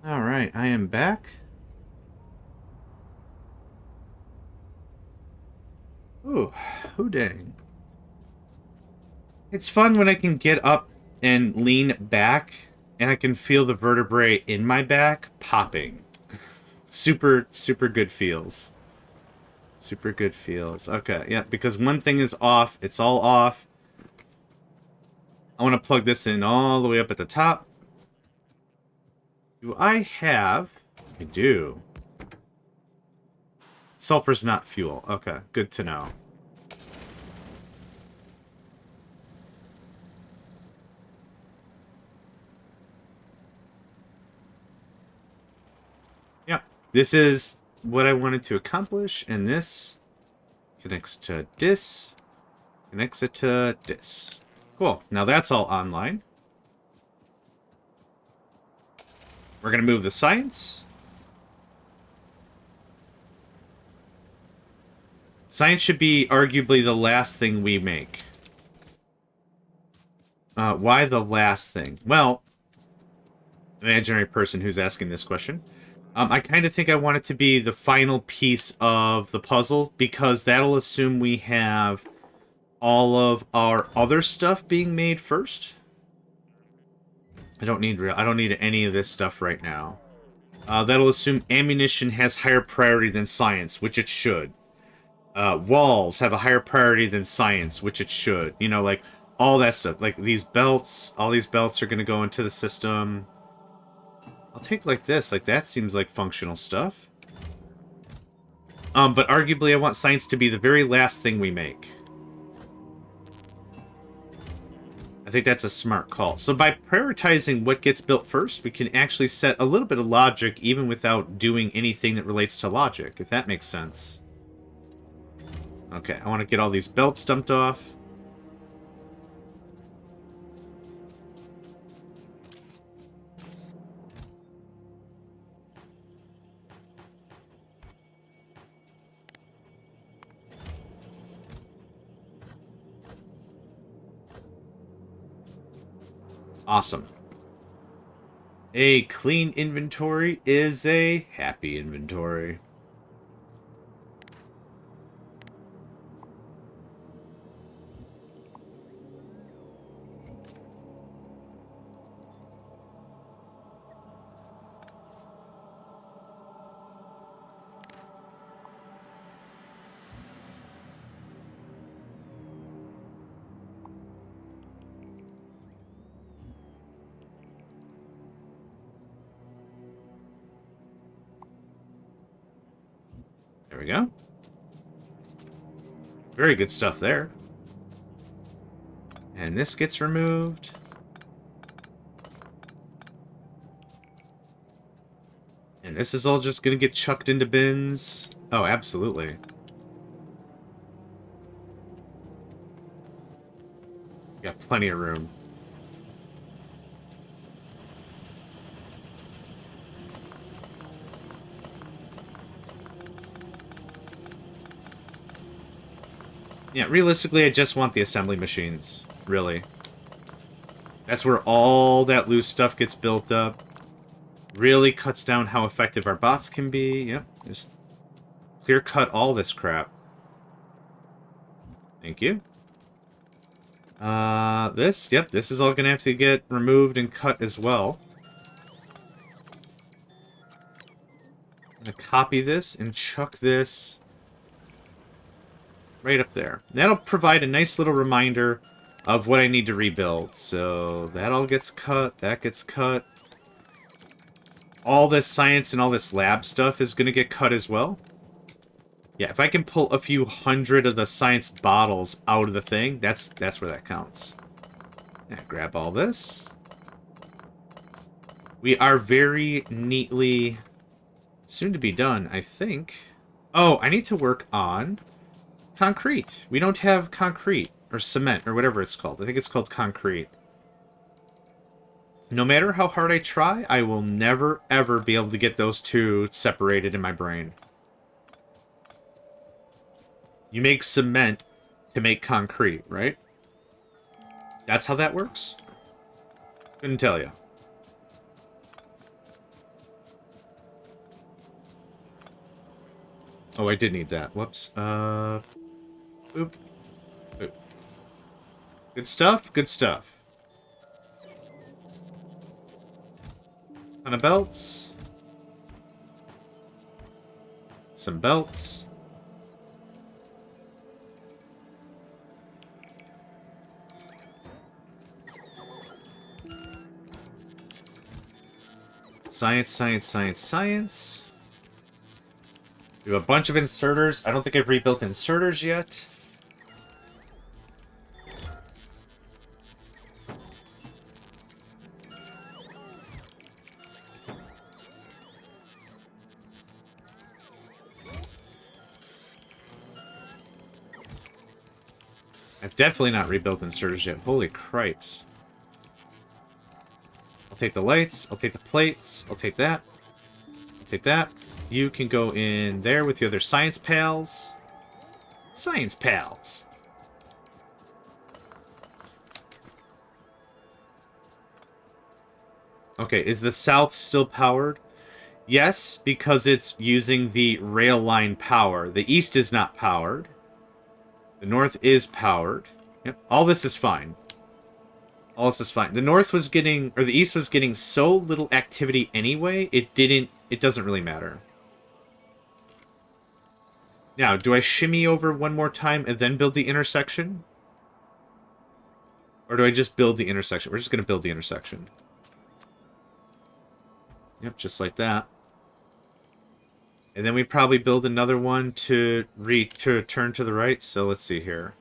All right, I am back. Ooh, who dang. It's fun when I can get up and lean back, and I can feel the vertebrae in my back popping. Super, super good feels. Super good feels. Okay, yeah, because one thing is off. It's all off. I want to plug this in all the way up at the top. Do I have... I do. Sulfur's not fuel. Okay, good to know. Yep, this is what I wanted to accomplish, and this connects to this, connects it to this. Cool, now that's all online. We're going to move the science. Science should be arguably the last thing we make. Why the last thing? Well, imaginary person who's asking this question. I kind of think I want it to be the final piece of the puzzle, because that'll assume we have all of our other stuff being made first. I don't need any of this stuff right now. That'll assume ammunition has higher priority than science, which it should. Walls have a higher priority than science, which it should. You know, like, all that stuff. Like, these belts, all these belts are going to go into the system. I'll take, like, this. Like, that seems like functional stuff. But arguably I want science to be the very last thing we make. I think that's a smart call. So by prioritizing what gets built first, we can actually set a little bit of logic even without doing anything that relates to logic, if that makes sense. Okay, I want to get all these belts dumped off. Awesome. A clean inventory is a happy inventory. There we go. Very good stuff there. And this gets removed. And this is all just going to get chucked into bins. Oh, absolutely. Got plenty of room. Yeah, realistically, I just want the assembly machines, really. That's where all that loose stuff gets built up. Really cuts down how effective our bots can be. Yep, just clear cut all this crap. Thank you. This is all gonna have to get removed and cut as well. I'm gonna copy this and chuck this right up there. That'll provide a nice little reminder of what I need to rebuild. So that all gets cut, that gets cut. All this science and all this lab stuff is gonna get cut as well. Yeah, if I can pull a few hundred of the science bottles out of the thing, that's where that counts. Yeah, grab all this. We are very neatly soon to be done, I think. Oh, I need to work on concrete. We don't have concrete or cement or whatever it's called. I think it's called concrete. No matter how hard I try, I will never, ever be able to get those two separated in my brain. You make cement to make concrete, right? That's how that works? Couldn't tell you. Oh, I did need that. Whoops. Boop. Boop. Good stuff, good stuff. Ton of belts. Some belts. Science, science, science, science. We have a bunch of inserters. I don't think I've rebuilt inserters yet. I've definitely not rebuilt inserters yet. Holy cripes. I'll take the lights. I'll take the plates. I'll take that. I'll take that. You can go in there with your other science pals. Science pals. Okay, is the south still powered? Yes, because it's using the rail line power. The east is not powered. The north is powered. Yep, all this is fine. All this is fine. The north was getting, or the east was getting so little activity anyway, it doesn't really matter. Now, do I shimmy over one more time and then build the intersection? Or do I just build the intersection? We're just going to build the intersection. Yep, just like that. And then we probably build another one to turn to the right. So let's see here.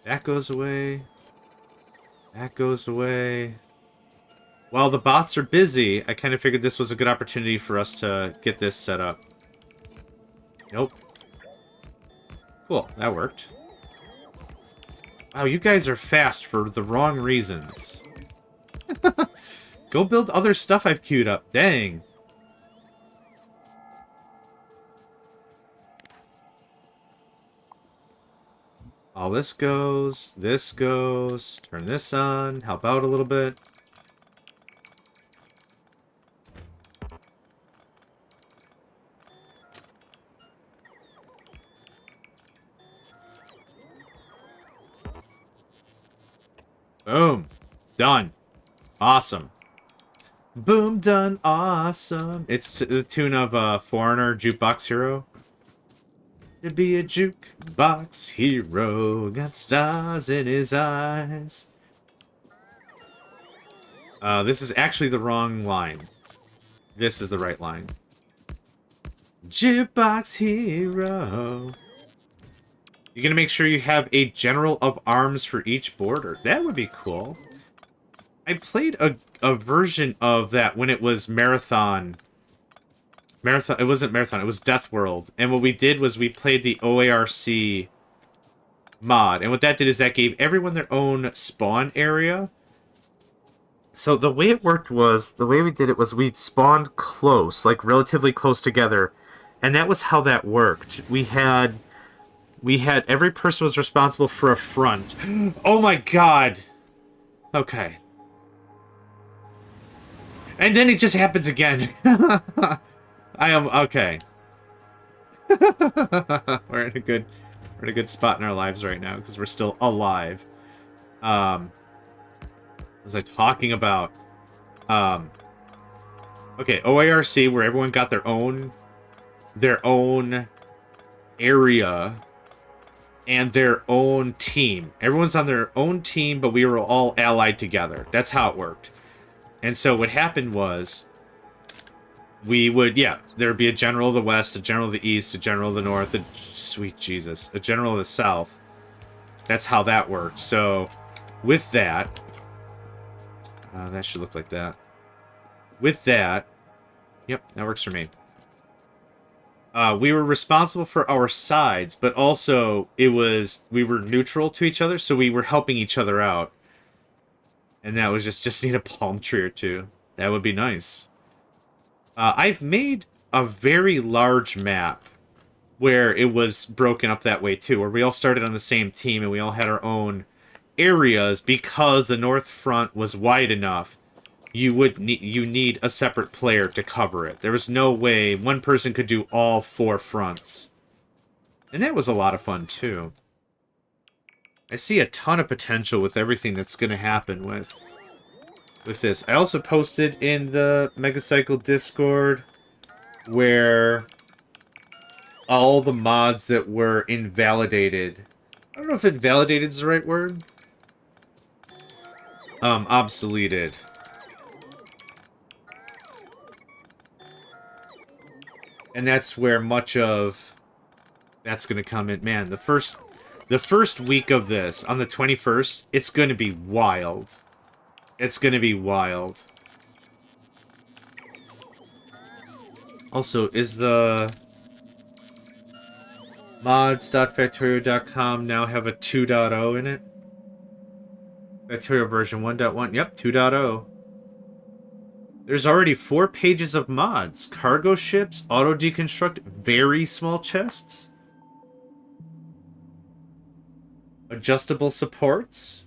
That goes away. That goes away. While the bots are busy, I kind of figured this was a good opportunity for us to get this set up. Nope. Cool, that worked. Wow, you guys are fast for the wrong reasons. Go build other stuff I've queued up. Dang. All this goes, turn this on, help out a little bit. Boom. Done. Awesome. Boom, done, awesome. It's to the tune of Foreigner, Jukebox Hero. To be a jukebox hero, got stars in his eyes. This is actually the wrong line. This is the right line. Jukebox hero. You're gonna make sure you have a general of arms for each border. That would be cool. I played a version of that when it was Marathon. It wasn't Marathon, it was Death World. And what we did was we played the OARC mod. And what that did is that gave everyone their own spawn area. So the way it worked was, the way we did it was we spawned close, like relatively close together. And that was how that worked. We had every person was responsible for a front. Oh my god! Okay. And then it just happens again. I am okay. we're in a good spot in our lives right now because we're still alive. What was I talking about? Okay, OARC, where everyone got their own area and their own team. Everyone's on their own team, but we were all allied together. That's how it worked. And so what happened was, we would, yeah, there would be a general of the west, a general of the east, a general of the north, sweet Jesus, a general of the south. That's how that worked. So, with that, that should look like that. With that, yep, that works for me. We were responsible for our sides, but also we were neutral to each other, so we were helping each other out. And that was just need a palm tree or two. That would be nice. I've made a very large map where it was broken up that way too, where we all started on the same team and we all had our own areas because the north front was wide enough. You need a separate player to cover it. There was no way one person could do all 4 fronts. And that was a lot of fun too. I see a ton of potential with everything that's going to happen with this. I also posted in the Megacycle Discord where all the mods that were invalidated. I don't know if invalidated is the right word. Obsoleted. And that's where much of that's going to come in. Man, the first week of this, on the 21st, it's going to be wild. It's going to be wild. Also, is the mods.factorio.com now have a 2.0 in it? Factorio version 1.1? Yep, 2.0. There's already 4 pages of mods. Cargo ships, auto-deconstruct, very small chests. Adjustable supports.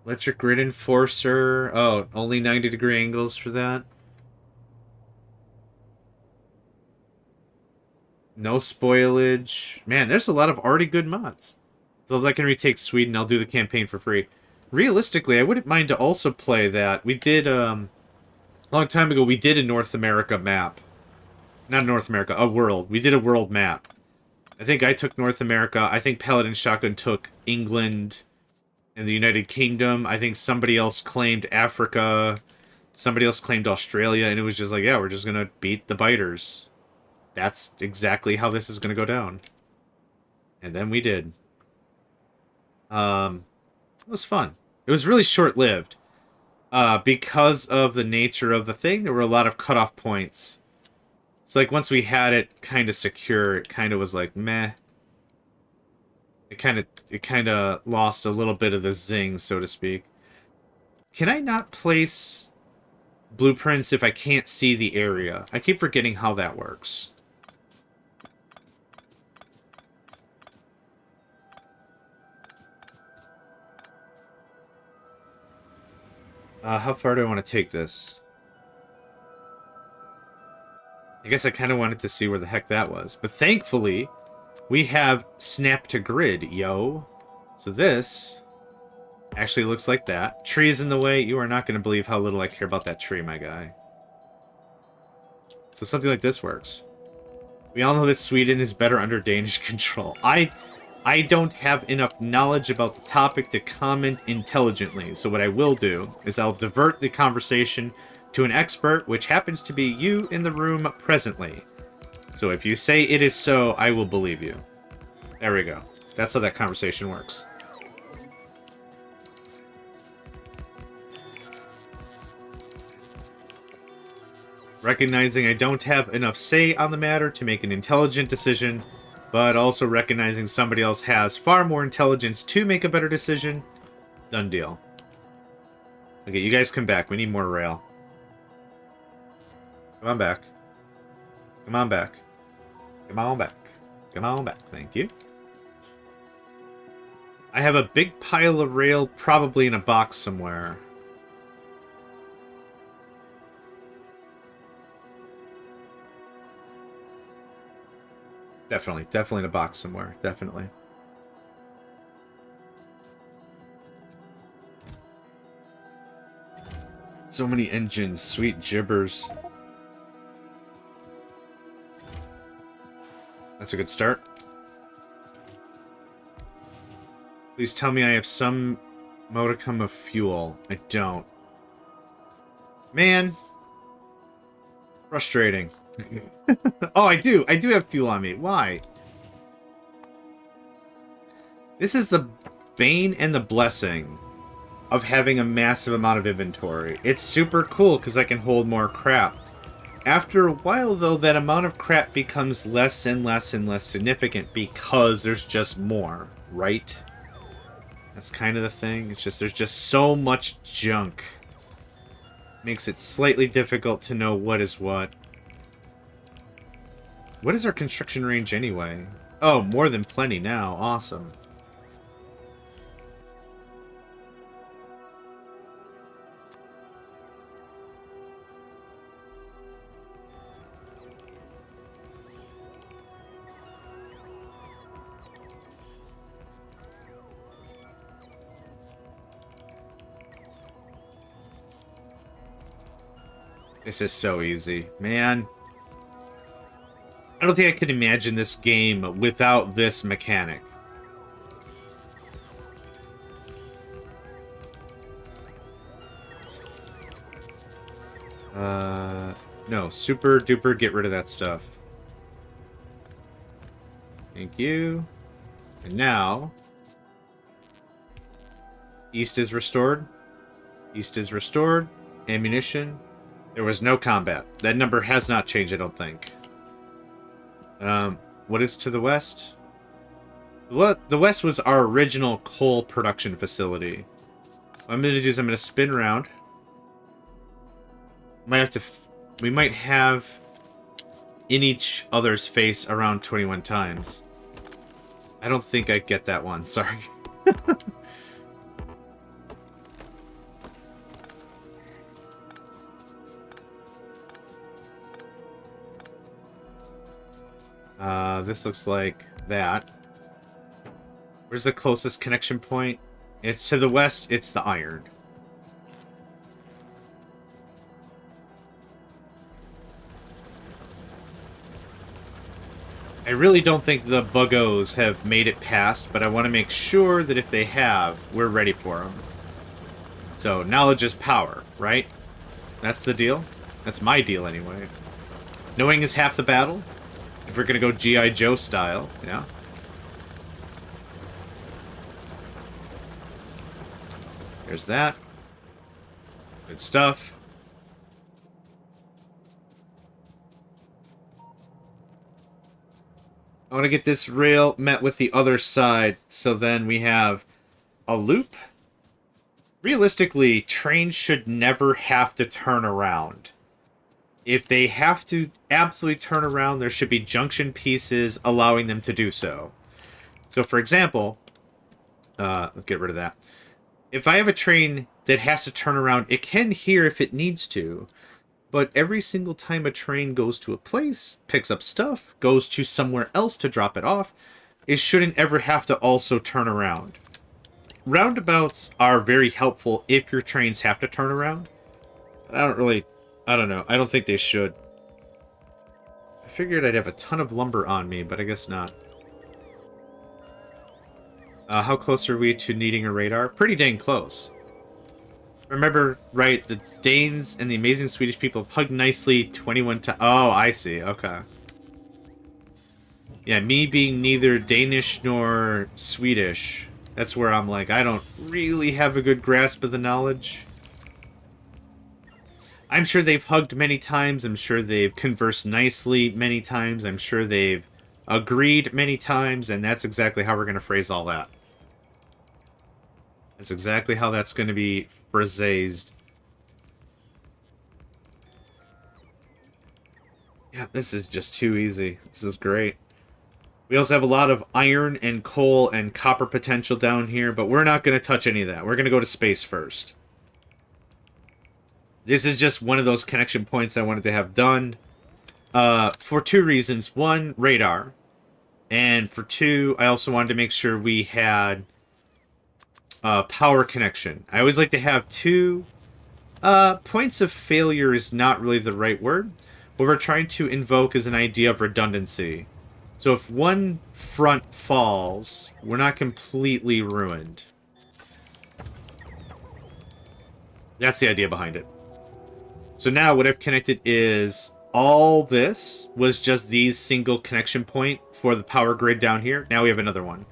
Electric grid enforcer. Oh, only 90-degree angles for that. No spoilage. Man, there's a lot of already good mods. So if I can retake Sweden, I'll do the campaign for free. Realistically, I wouldn't mind to also play that. We did, a long time ago, we did a North America map. Not North America, a world. We did a world map. I think I took North America. I think Paladin Shotgun took England and the United Kingdom. I think somebody else claimed Africa. Somebody else claimed Australia. And it was just like, yeah, we're just going to beat the biters. That's exactly how this is going to go down. And then we did. It was fun. It was really short-lived. Because of the nature of the thing, there were a lot of cutoff points. So, like, once we had it kind of secure, it kind of was like, meh. It kind of lost a little bit of the zing, so to speak. Can I not place blueprints if I can't see the area? I keep forgetting how that works. How far do I want to take this? I guess I kind of wanted to see where the heck that was. But thankfully, we have snap to grid, yo. So this actually looks like that. Tree's in the way. You are not going to believe how little I care about that tree, my guy. So something like this works. We all know that Sweden is better under Danish control. I don't have enough knowledge about the topic to comment intelligently, so what I will do is I'll divert the conversation to an expert, which happens to be you in the room presently. So if you say it is so, I will believe you. There we go. That's how that conversation works. Recognizing I don't have enough say on the matter to make an intelligent decision, but also recognizing somebody else has far more intelligence to make a better decision. Done deal. Okay, you guys come back. We need more rail. Come on back. Come on back. Come on back. Come on back. Thank you. I have a big pile of rail probably in a box somewhere. Definitely in a box somewhere. Definitely. So many engines. Sweet gibbers. That's a good start. Please tell me I have some modicum of fuel. I don't. Man. Frustrating. Oh, I do. I do have fuel on me. Why? This is the bane and the blessing of having a massive amount of inventory. It's super cool because I can hold more crap. After a while, though, that amount of crap becomes less and less and less significant because there's just more, right? That's kind of the thing. It's just, there's just so much junk. Makes it slightly difficult to know what is what. What is our construction range anyway? Oh, more than plenty now. Awesome. This is so easy. Man. I don't think I could imagine this game without this mechanic. No. Super duper get rid of that stuff. Thank you. And now... East is restored. East is restored. Ammunition. There was no combat. That number has not changed, I don't think. What is to the west? The west was our original coal production facility. What I'm going to do is I'm going to spin around. Might have to... we might have in each other's face around 21 times. I don't think I get that one. Sorry. This looks like that. Where's the closest connection point? It's to the west, it's the iron. I really don't think the buggos have made it past, but I want to make sure that if they have, we're ready for them. So, knowledge is power, right? That's the deal? That's my deal, anyway. Knowing is half the battle. If we're gonna go G.I. Joe style, yeah. There's that. Good stuff. I want to get this rail met with the other side, so then we have a loop. Realistically, trains should never have to turn around. If they have to absolutely turn around, there should be junction pieces allowing them to do so. So, for example, let's get rid of that. If I have a train that has to turn around, it can here if it needs to. But every single time a train goes to a place, picks up stuff, goes to somewhere else to drop it off, it shouldn't ever have to also turn around. Roundabouts are very helpful if your trains have to turn around. I don't know. I don't think they should. I figured I'd have a ton of lumber on me, but I guess not. How close are we to needing a radar? Pretty dang close. Remember, right, the Danes and the amazing Swedish people have hugged nicely 21 times. Oh, I see. Okay. Yeah, me being neither Danish nor Swedish, that's where I'm like, I don't really have a good grasp of the knowledge. I'm sure they've hugged many times. I'm sure they've conversed nicely many times. I'm sure they've agreed many times, and that's exactly how we're going to phrase all that. That's exactly how that's going to be phrased. Yeah, this is just too easy. This is great. We also have a lot of iron and coal and copper potential down here, but we're not going to touch any of that. We're going to go to space first. This is just one of those connection points I wanted to have done. For two reasons. One, radar. And for two, I also wanted to make sure we had power connection. I always like to have two points of failure is not really the right word. What we're trying to invoke is an idea of redundancy. So if one front falls, we're not completely ruined. That's the idea behind it. So now what I've connected is all this was just these single connection point for the power grid down here. Now we have another one.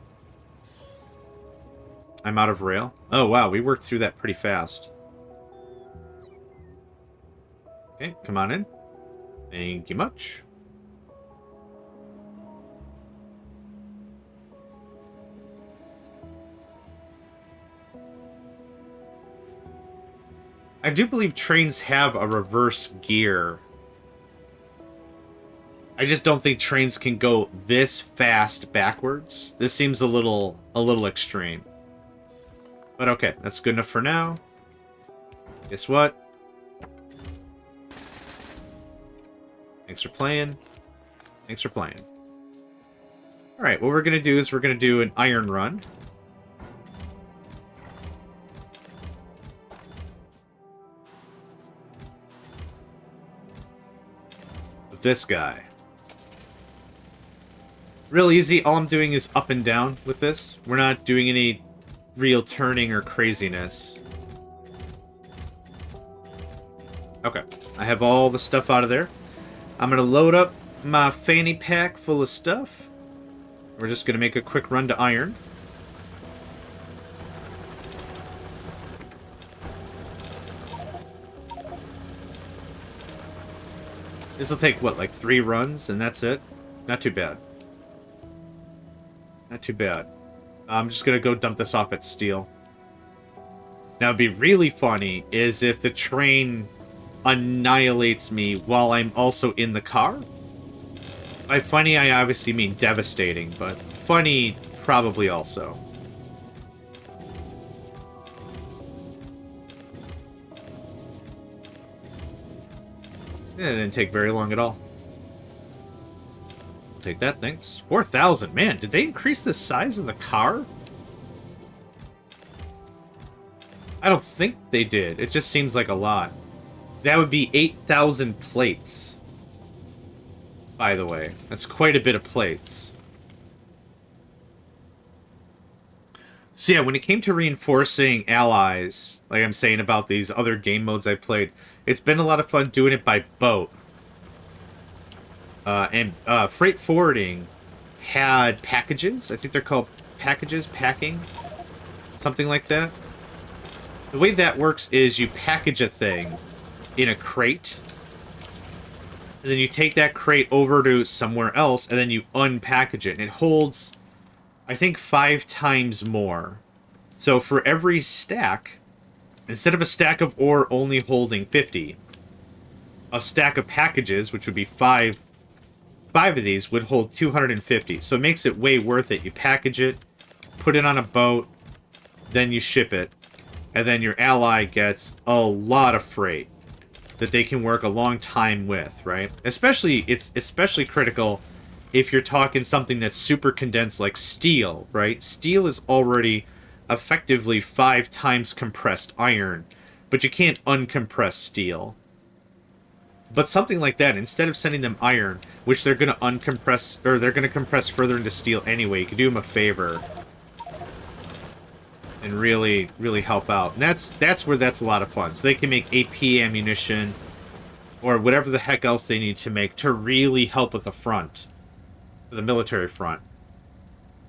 I'm out of rail. Oh, wow. We worked through that pretty fast. Okay, come on in. Thank you much. I do believe trains have a reverse gear. I just don't think trains can go this fast backwards. This seems a little extreme. But okay, that's good enough for now. Guess what? Thanks for playing. Thanks for playing. Alright, what we're going to do is we're going to do an iron run. With this guy. Real easy. All I'm doing is up and down with this. We're not doing any real turning or craziness. Okay. I have all the stuff out of there. I'm going to load up my fanny pack full of stuff. We're just going to make a quick run to iron. This will take, what, like 3 runs, and that's it? Not too bad. Not too bad. I'm just going to go dump this off at steel. Now, it'd be really funny is if the train annihilates me while I'm also in the car. By funny, I obviously mean devastating, but funny probably also. It didn't take very long at all. Take that, thanks. 4,000. Man, did they increase the size of the car? I don't think they did. It just seems like a lot. That would be 8,000 plates. By the way. That's quite a bit of plates. So yeah, when it came to reinforcing allies, like I'm saying about these other game modes I played, it's been a lot of fun doing it by boat. And freight forwarding had packages. I think they're called packages, packing. Something like that. The way that works is you package a thing in a crate, and then you take that crate over to somewhere else, and then you unpackage it, and it holds, I think, 5 times more. So for every stack, instead of a stack of ore only holding 50, a stack of packages, which would be five of these, would hold 250. So it makes it way worth it. You package it, put it on a boat, then you ship it, and then your ally gets a lot of freight that they can work a long time with, right? It's especially critical if you're talking something that's super condensed like steel, right? Steel is already effectively 5 times compressed iron, but you can't uncompress steel. But something like that, instead of sending them iron, which they're going to uncompress, or they're going to compress further into steel anyway, you could do them a favor and really, really help out. And that's where that's a lot of fun. So they can make AP ammunition, or whatever the heck else they need to make to really help with the front, the military front.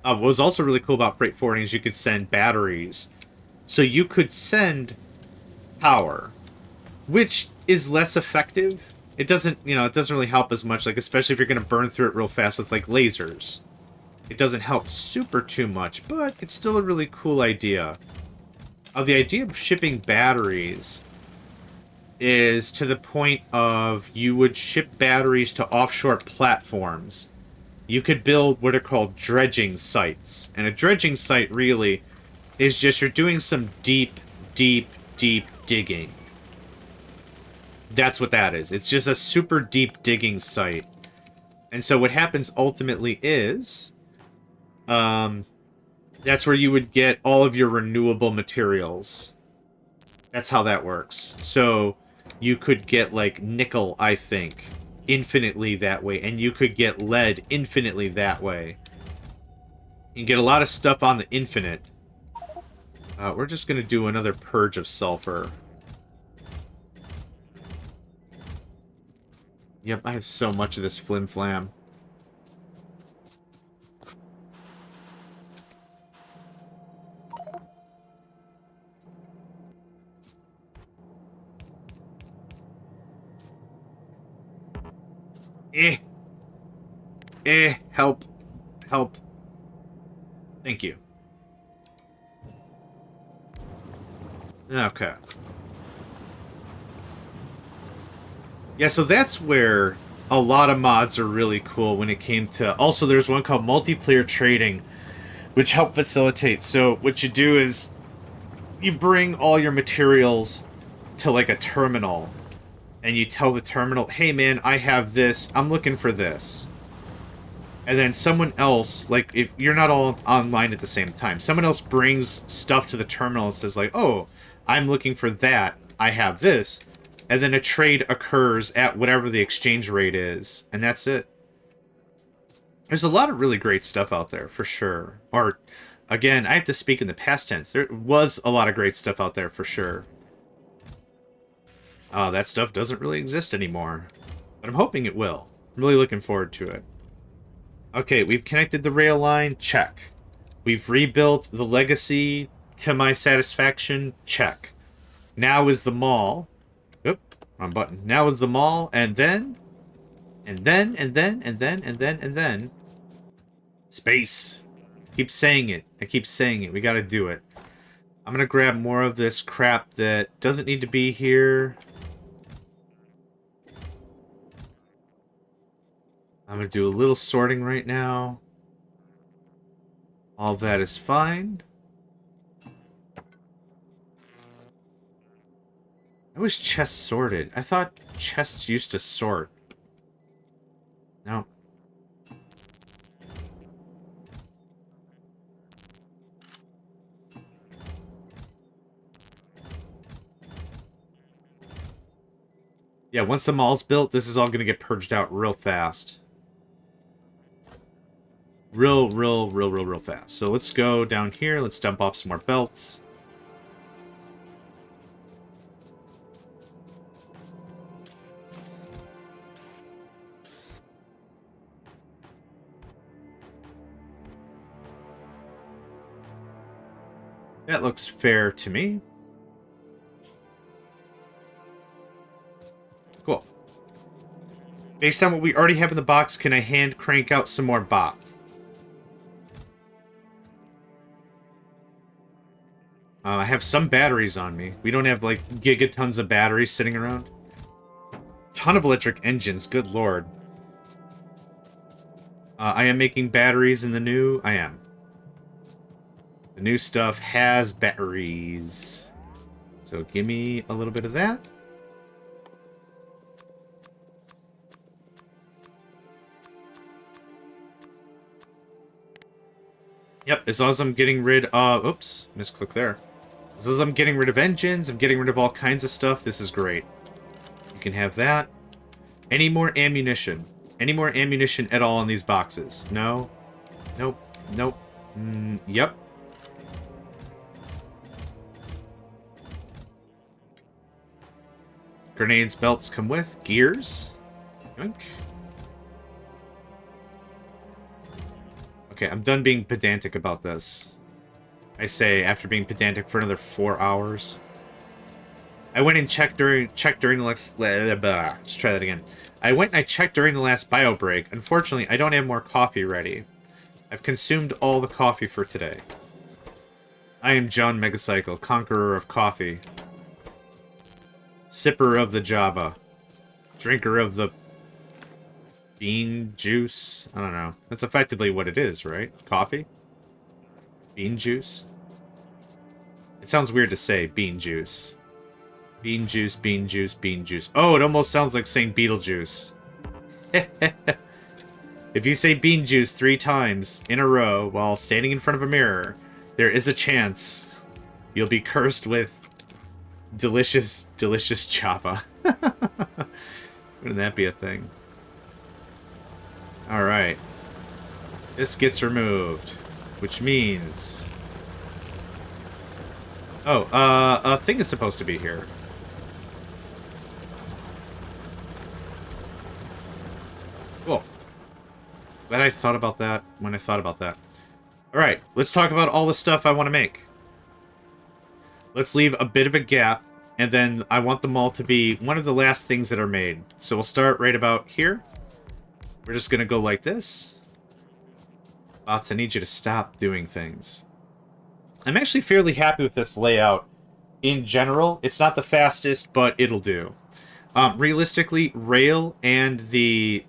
What was also really cool about freight forwarding is you could send batteries. So you could send power, which is less effective. It doesn't, it doesn't really help as much, like, especially if you're going to burn through it real fast with, like, lasers. It doesn't help super too much, but it's still a really cool idea. The idea of shipping batteries is to the point of you would ship batteries to offshore platforms. You could build what are called dredging sites. And a dredging site, really, is just you're doing some deep, deep, deep digging. That's what that is. It's just a super deep digging site. And so what happens ultimately is, that's where you would get all of your renewable materials. That's how that works. So you could get, like, nickel, I think, infinitely that way. And you could get lead infinitely that way. You can get a lot of stuff on the infinite. We're just going to do another purge of sulfur. Yep, I have so much of this flim-flam. Help. Help. Thank you. Okay. Yeah, so that's where a lot of mods are really cool when it came to... Also, there's one called multiplayer trading, which help facilitate. So what you do is you bring all your materials to, like, a terminal, and you tell the terminal, hey, man, I have this. I'm looking for this. And then someone else, like, if you're not all online at the same time, someone else brings stuff to the terminal and says, like, oh, I'm looking for that. I have this. And then a trade occurs at whatever the exchange rate is. And that's it. There's a lot of really great stuff out there, for sure. Or, again, I have to speak in the past tense. There was a lot of great stuff out there, for sure. That stuff doesn't really exist anymore. But I'm hoping it will. I'm really looking forward to it. Okay, we've connected the rail line. Check. We've rebuilt the legacy to my satisfaction. Check. Now is the mall. Oop, wrong button. Now is the mall, and then... And then, and then, and then, and then, and then... Space. Keep saying it. I keep saying it. We gotta do it. I'm gonna grab more of this crap that doesn't need to be here. I'm gonna do a little sorting right now. All that is fine. I wish chests sorted. I thought chests used to sort. No. Yeah, once the mall's built, this is all going to get purged out real fast. Real fast. So let's go down here. Let's dump off some more belts. That looks fair to me. Based on what we already have in the box, can I hand crank out some more bots? I have some batteries on me. We don't have, like, gigatons of batteries sitting around. Ton of electric engines, good lord. I am making batteries in the new... I am. The new stuff has batteries. So give me a little bit of that. Yep, as long as I'm getting rid of... Oops, misclick there. As long as I'm getting rid of engines, I'm getting rid of all kinds of stuff, this is great. You can have that. Any more ammunition? Any more ammunition at all in these boxes? No? Nope. Nope. Yep. Grenades, belts come with. Gears. Yoink. Okay, I'm done being pedantic about this. I say, after being pedantic for another 4 hours. I went and checked during the last... Let's try that again. I went and I checked during the last bio break. Unfortunately, I don't have more coffee ready. I've consumed all the coffee for today. I am JohnMegacycle, conqueror of coffee. Sipper of the Java. Drinker of the... bean juice? I don't know. That's effectively what it is, right? Coffee? Bean juice? It sounds weird to say, bean juice. Bean juice, bean juice, bean juice. Oh, it almost sounds like saying Beetlejuice. If you say bean juice 3 times in a row while standing in front of a mirror, there is a chance you'll be cursed with delicious, delicious Java. Wouldn't that be a thing? Alright. This gets removed, which means... Oh, a thing is supposed to be here. Cool. Glad I thought about that when I thought about that. Alright, let's talk about all the stuff I want to make. Let's leave a bit of a gap, and then I want them all to be one of the last things that are made. So we'll start right about here. We're just going to go like this. Bots, I need you to stop doing things. I'm actually fairly happy with this layout. In general, it's not the fastest, but it'll do. Realistically, rail and the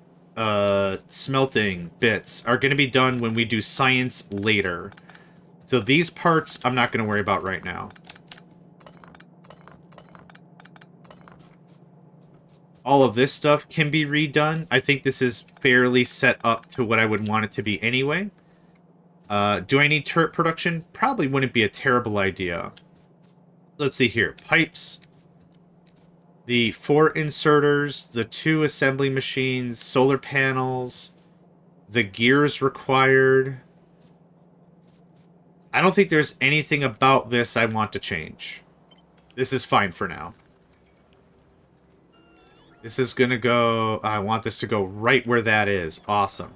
smelting bits are going to be done when we do science later. So these parts I'm not going to worry about right now. All of this stuff can be redone. I think this is fairly set up to what I would want it to be anyway. Do I need turret production? Probably wouldn't be a terrible idea. Let's see here. Pipes. The 4 inserters, the 2 assembly machines, solar panels, the gears required. I don't think there's anything about this I want to change. This is fine for now. This is gonna go... I want this to go right where that is. Awesome.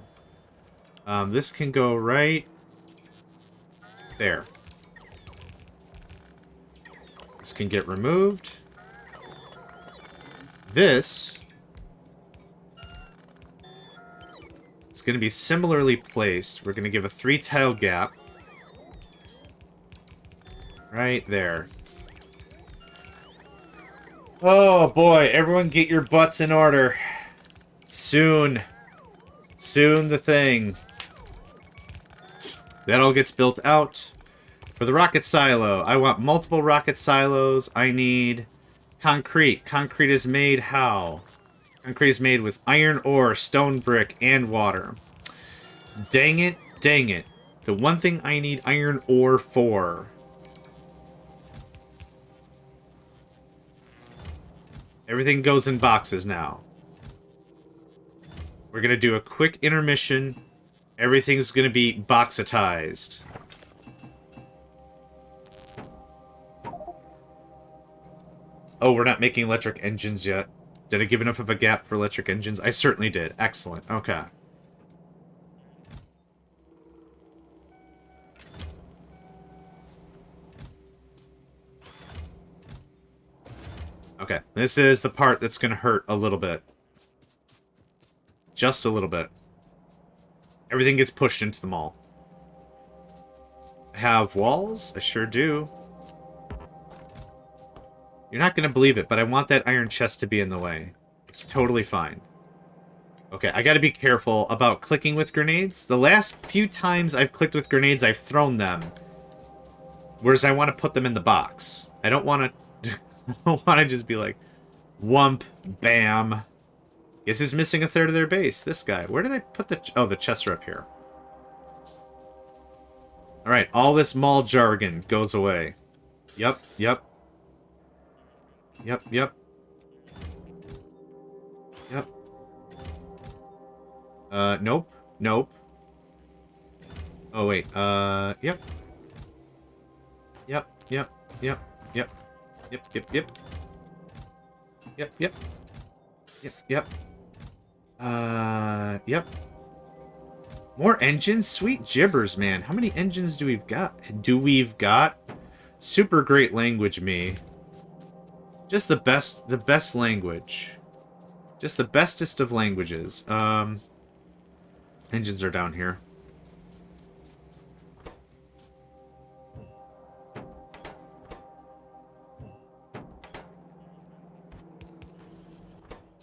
This can go right there. This can get removed. This is going to be similarly placed. We're going to give a 3-tile gap. Right there. Oh boy, everyone get your butts in order. Soon. Soon the thing. That all gets built out. For the rocket silo, I want multiple rocket silos. I need concrete. Concrete is made how? Concrete is made with iron ore, stone brick, and water. Dang it, dang it. The one thing I need iron ore for. Everything goes in boxes now. We're going to do a quick intermission. Everything's going to be boxitized. Oh, we're not making electric engines yet. Did I give enough of a gap for electric engines? I certainly did. Excellent. Okay. Okay. This is the part that's going to hurt a little bit. Just a little bit. Everything gets pushed into the mall. I have walls? I sure do. You're not going to believe it, but I want that iron chest to be in the way. It's totally fine. Okay, I gotta be careful about clicking with grenades. The last few times I've clicked with grenades, I've thrown them. Whereas I want to put them in the box. I don't want to... I don't want to just be like... Whump. Bam. Guess who's missing a third of their base? This guy. Where did I put the... Oh, the chests are up here. Alright, all this mall jargon goes away. Yep, yep. Yep, yep. Yep. Nope. Nope. Oh, wait. Yep. Yep, yep, yep, yep. Yep, yep, yep. Yep, yep. Yep, yep. Yep. More engines? Sweet gibbers, man. How many engines do we've got? Super great language, me. Just the best language. Just the bestest of languages. Engines are down here.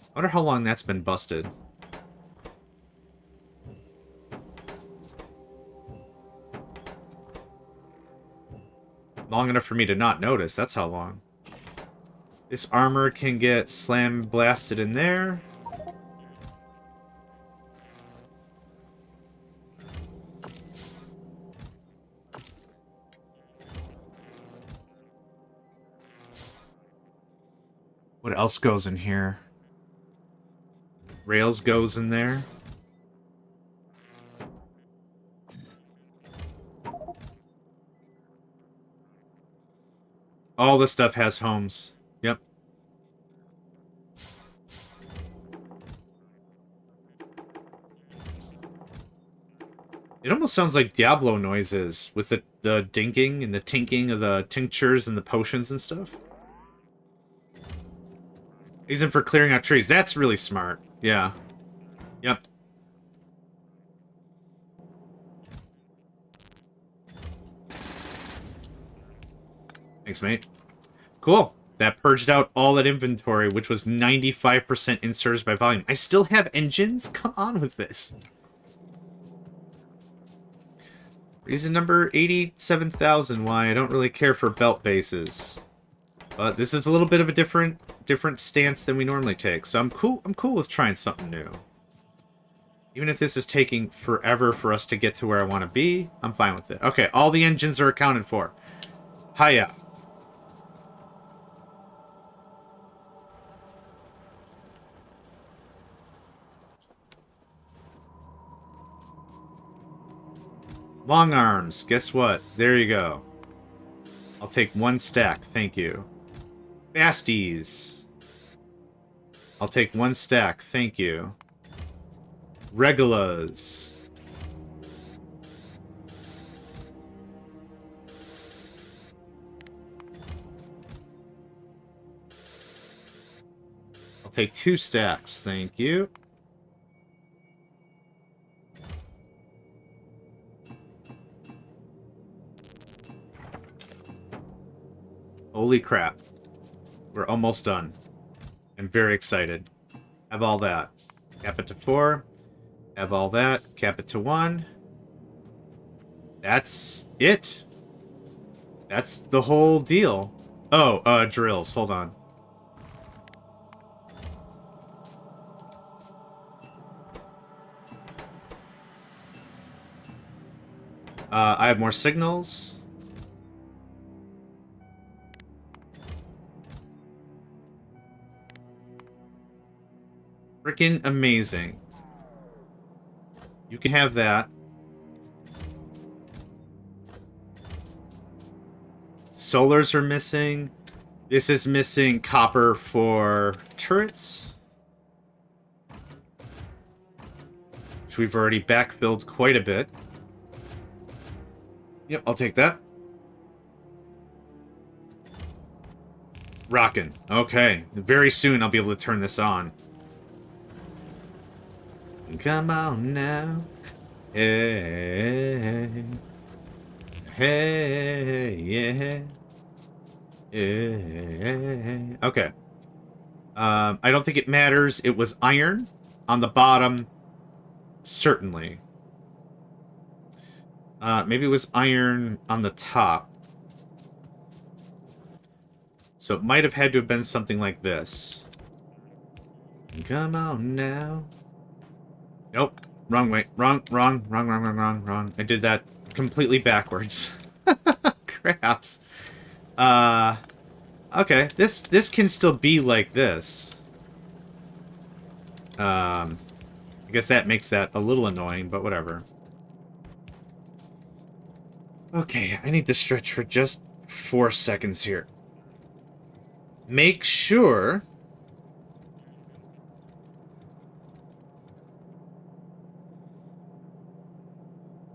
I wonder how long that's been busted. Long enough for me to not notice, that's how long. This armor can get slam blasted in there. What else goes in here? Rails goes in there. All this stuff has homes. Yep. It almost sounds like Diablo noises with the dinking and the tinking of the tinctures and the potions and stuff. Use them for clearing out trees. That's really smart. Yeah. Yep. Thanks, mate. Cool. That purged out all that inventory, which was 95% inserts by volume. I still have engines? Come on with this. Reason number 87,000 why I don't really care for belt bases. But this is a little bit of a different stance than we normally take. So I'm cool with trying something new. Even if this is taking forever for us to get to where I want to be, I'm fine with it. Okay, all the engines are accounted for. Hiya. Long arms. Guess what? There you go. I'll take 1 stack. Thank you. Basties. I'll take 1 stack. Thank you. Regulas. I'll take 2 stacks. Thank you. Holy crap. We're almost done. I'm very excited. Have all that. Cap it to 4. Have all that. Cap it to 1. That's it. That's the whole deal. Oh, drills. Hold on. I have more signals. Freaking amazing. You can have that. Solars are missing. This is missing copper for turrets. Which we've already backfilled quite a bit. Yep, I'll take that. Rockin'. Okay. Very soon I'll be able to turn this on. Come on now. Hey. Hey, yeah. Hey. Okay. I don't think it matters. It was iron on the bottom, certainly. Maybe it was iron on the top. So it might have had to have been something like this. Come on now. Nope. Wrong way. Wrong. I did that completely backwards. Craps. Okay. This can still be like this. I guess that makes that a little annoying, but whatever. Okay, I need to stretch for just 4 seconds here. Make sure...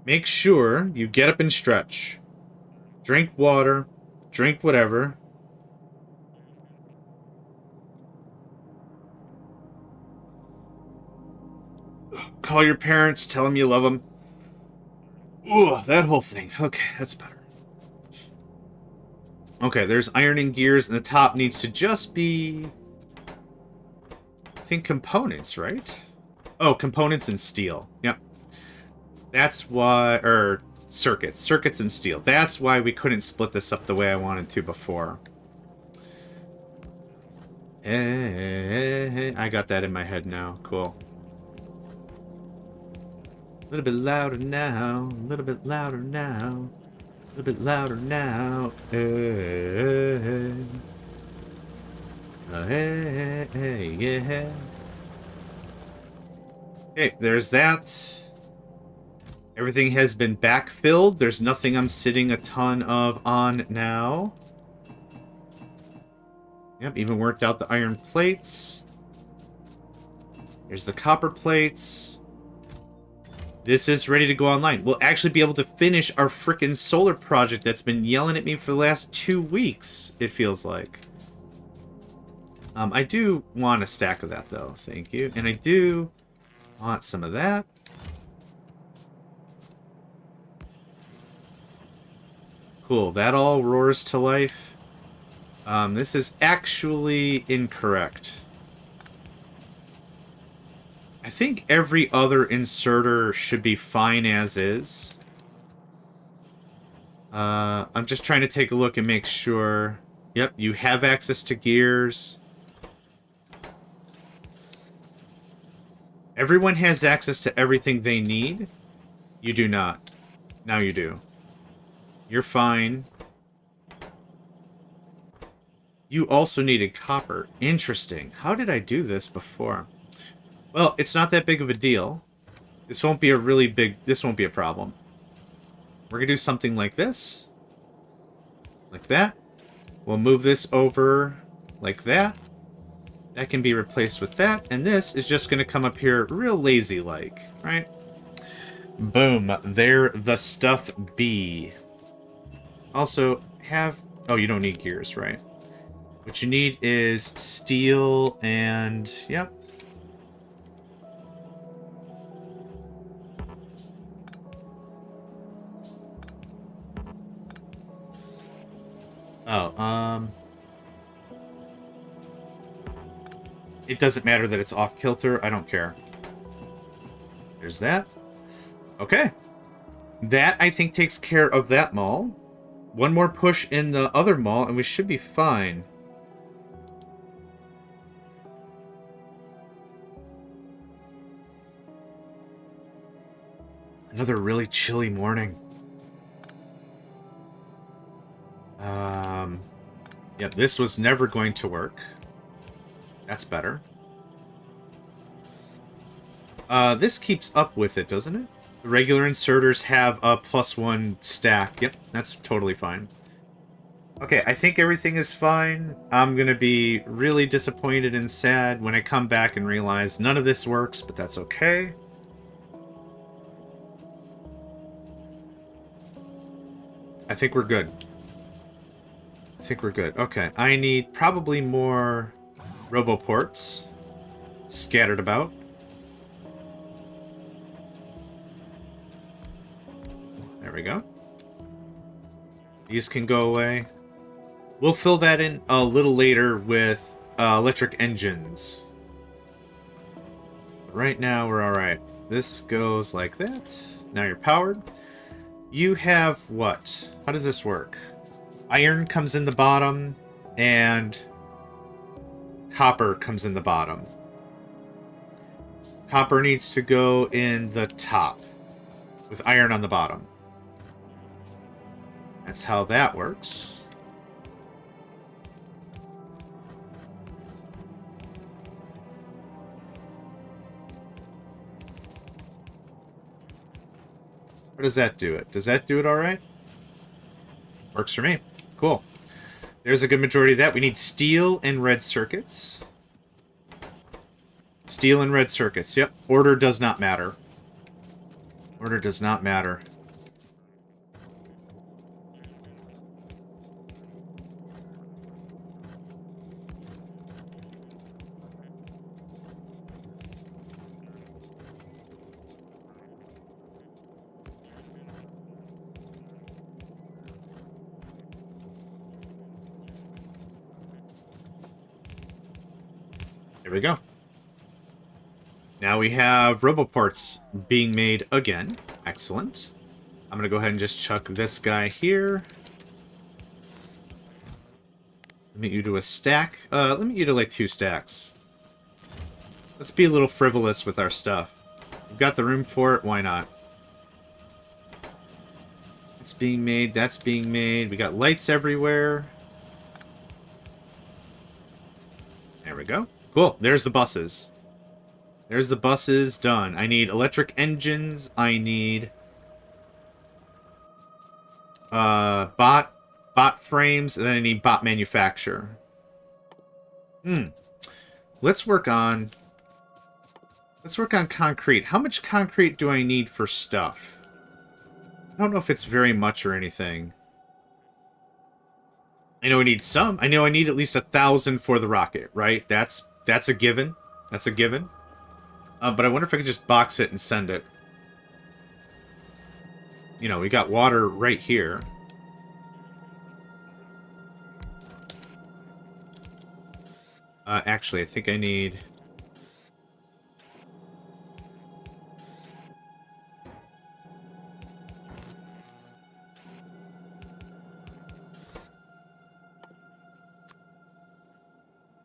Make sure you get up and stretch. Drink water. Drink whatever. Call your parents. Tell them you love them. Ooh, that whole thing. Okay, that's better. Okay, there's ironing gears, and the top needs to just be... I think components, right? Oh, components and steel. Yep. That's why... circuits. Circuits and steel. That's why we couldn't split this up the way I wanted to before. Hey, I got that in my head now. Cool. A little bit louder now. A little bit louder now. A little bit louder now. Hey, yeah. Okay, there's that. Everything has been backfilled. There's nothing I'm sitting a ton of on now. Yep, even worked out the iron plates. Here's the copper plates. This is ready to go online. We'll actually be able to finish our frickin' solar project that's been yelling at me for the last 2 weeks, it feels like. I do want a stack of that, though. Thank you. And I do want some of that. Cool. That all roars to life. This is actually incorrect. I think every other inserter should be fine as is. I'm just trying to take a look and make sure. Yep, you have access to gears. Everyone has access to everything they need. You do not. Now you do. You're fine. You also needed copper. Interesting. How did I do this before? Well, it's not that big of a deal. This won't be a really big... This won't be a problem. We're going to do something like this. Like that. We'll move this over like that. That can be replaced with that. And this is just going to come up here real lazy-like. Right? Boom. There the stuff be. Also, have... Oh, you don't need gears, right? What you need is steel and... Yep. Oh, it doesn't matter that it's off kilter. I don't care. There's that. Okay. That, I think, takes care of that mall. One more push in the other mall, and we should be fine. Another really chilly morning. Yeah, this was never going to work. That's better. This keeps up with it, doesn't it? The regular inserters have a +1 stack. Yep, that's totally fine. Okay, I think everything is fine. I'm gonna be really disappointed and sad when I come back and realize none of this works, but that's okay. I think we're good. I think we're good. Okay, I need probably more roboports scattered about. There we go. These can go away. We'll fill that in a little later with electric engines. But right now, we're alright. This goes like that. Now you're powered. You have what? How does this work? Iron comes in the bottom, and copper comes in the bottom. Copper needs to go in the top, with iron on the bottom. That's how that works. Or does that do it? Does that do it alright? Works for me. Cool. There's a good majority of that. We need steel and red circuits. Steel and red circuits. Yep. Order does not matter. Order does not matter. There we go. Now we have roboports being made again. Excellent. I'm going to go ahead and just chuck this guy here. Limit you to a stack. Limit you to like 2 stacks. Let's be a little frivolous with our stuff. We've got the room for it. Why not? It's being made. That's being made. We got lights everywhere. There we go. Cool. There's the buses. There's the buses done. I need electric engines. I need bot frames, and then I need bot manufacture. Let's work on concrete. How much concrete do I need for stuff? I don't know if it's very much or anything. I know I need some. I know I need at least 1,000 for the rocket, right? That's a given. That's a given. But I wonder if I could just box it and send it. You know, we got water right here. Actually, I think I need...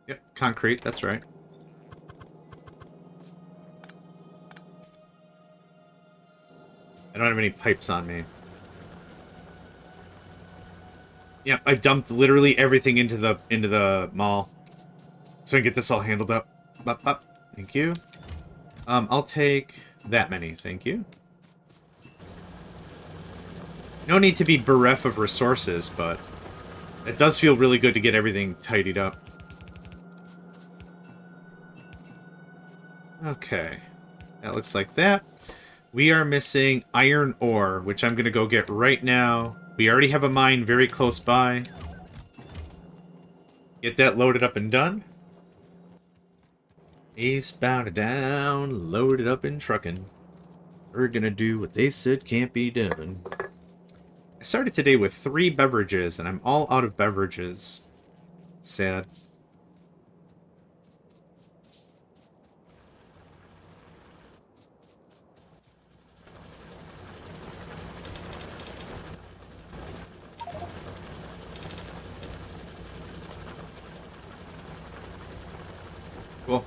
Yep, concrete, that's right. I don't have any pipes on me. Yep, I dumped literally everything into the mall. So I can get this all handled up. Thank you. I'll take that many, thank you. No need to be bereft of resources, but it does feel really good to get everything tidied up. Okay. That looks like that. We are missing iron ore, which I'm going to go get right now. We already have a mine very close by. Get that loaded up and done. Eastbound and down, loaded up and trucking. We're going to do what they said can't be done. I started today with 3 beverages, and I'm all out of beverages. Sad. Cool.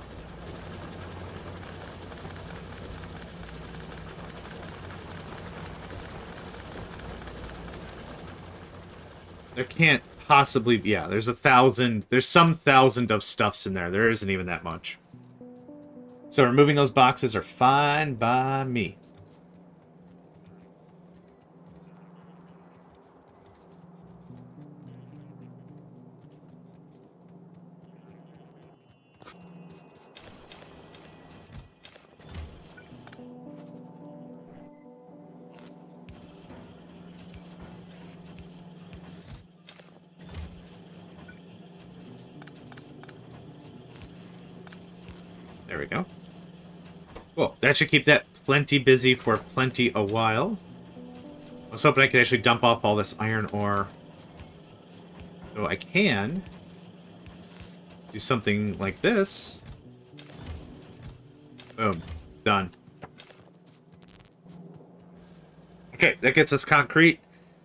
There can't possibly... Yeah, there's 1,000... There's some 1,000 of stuffs in there. There isn't even that much. So removing those boxes are fine by me. There we go. Cool. That should keep that plenty busy for plenty a while. I was hoping I could actually dump off all this iron ore. So I can do something like this. Boom. Done. Okay, that gets us concrete,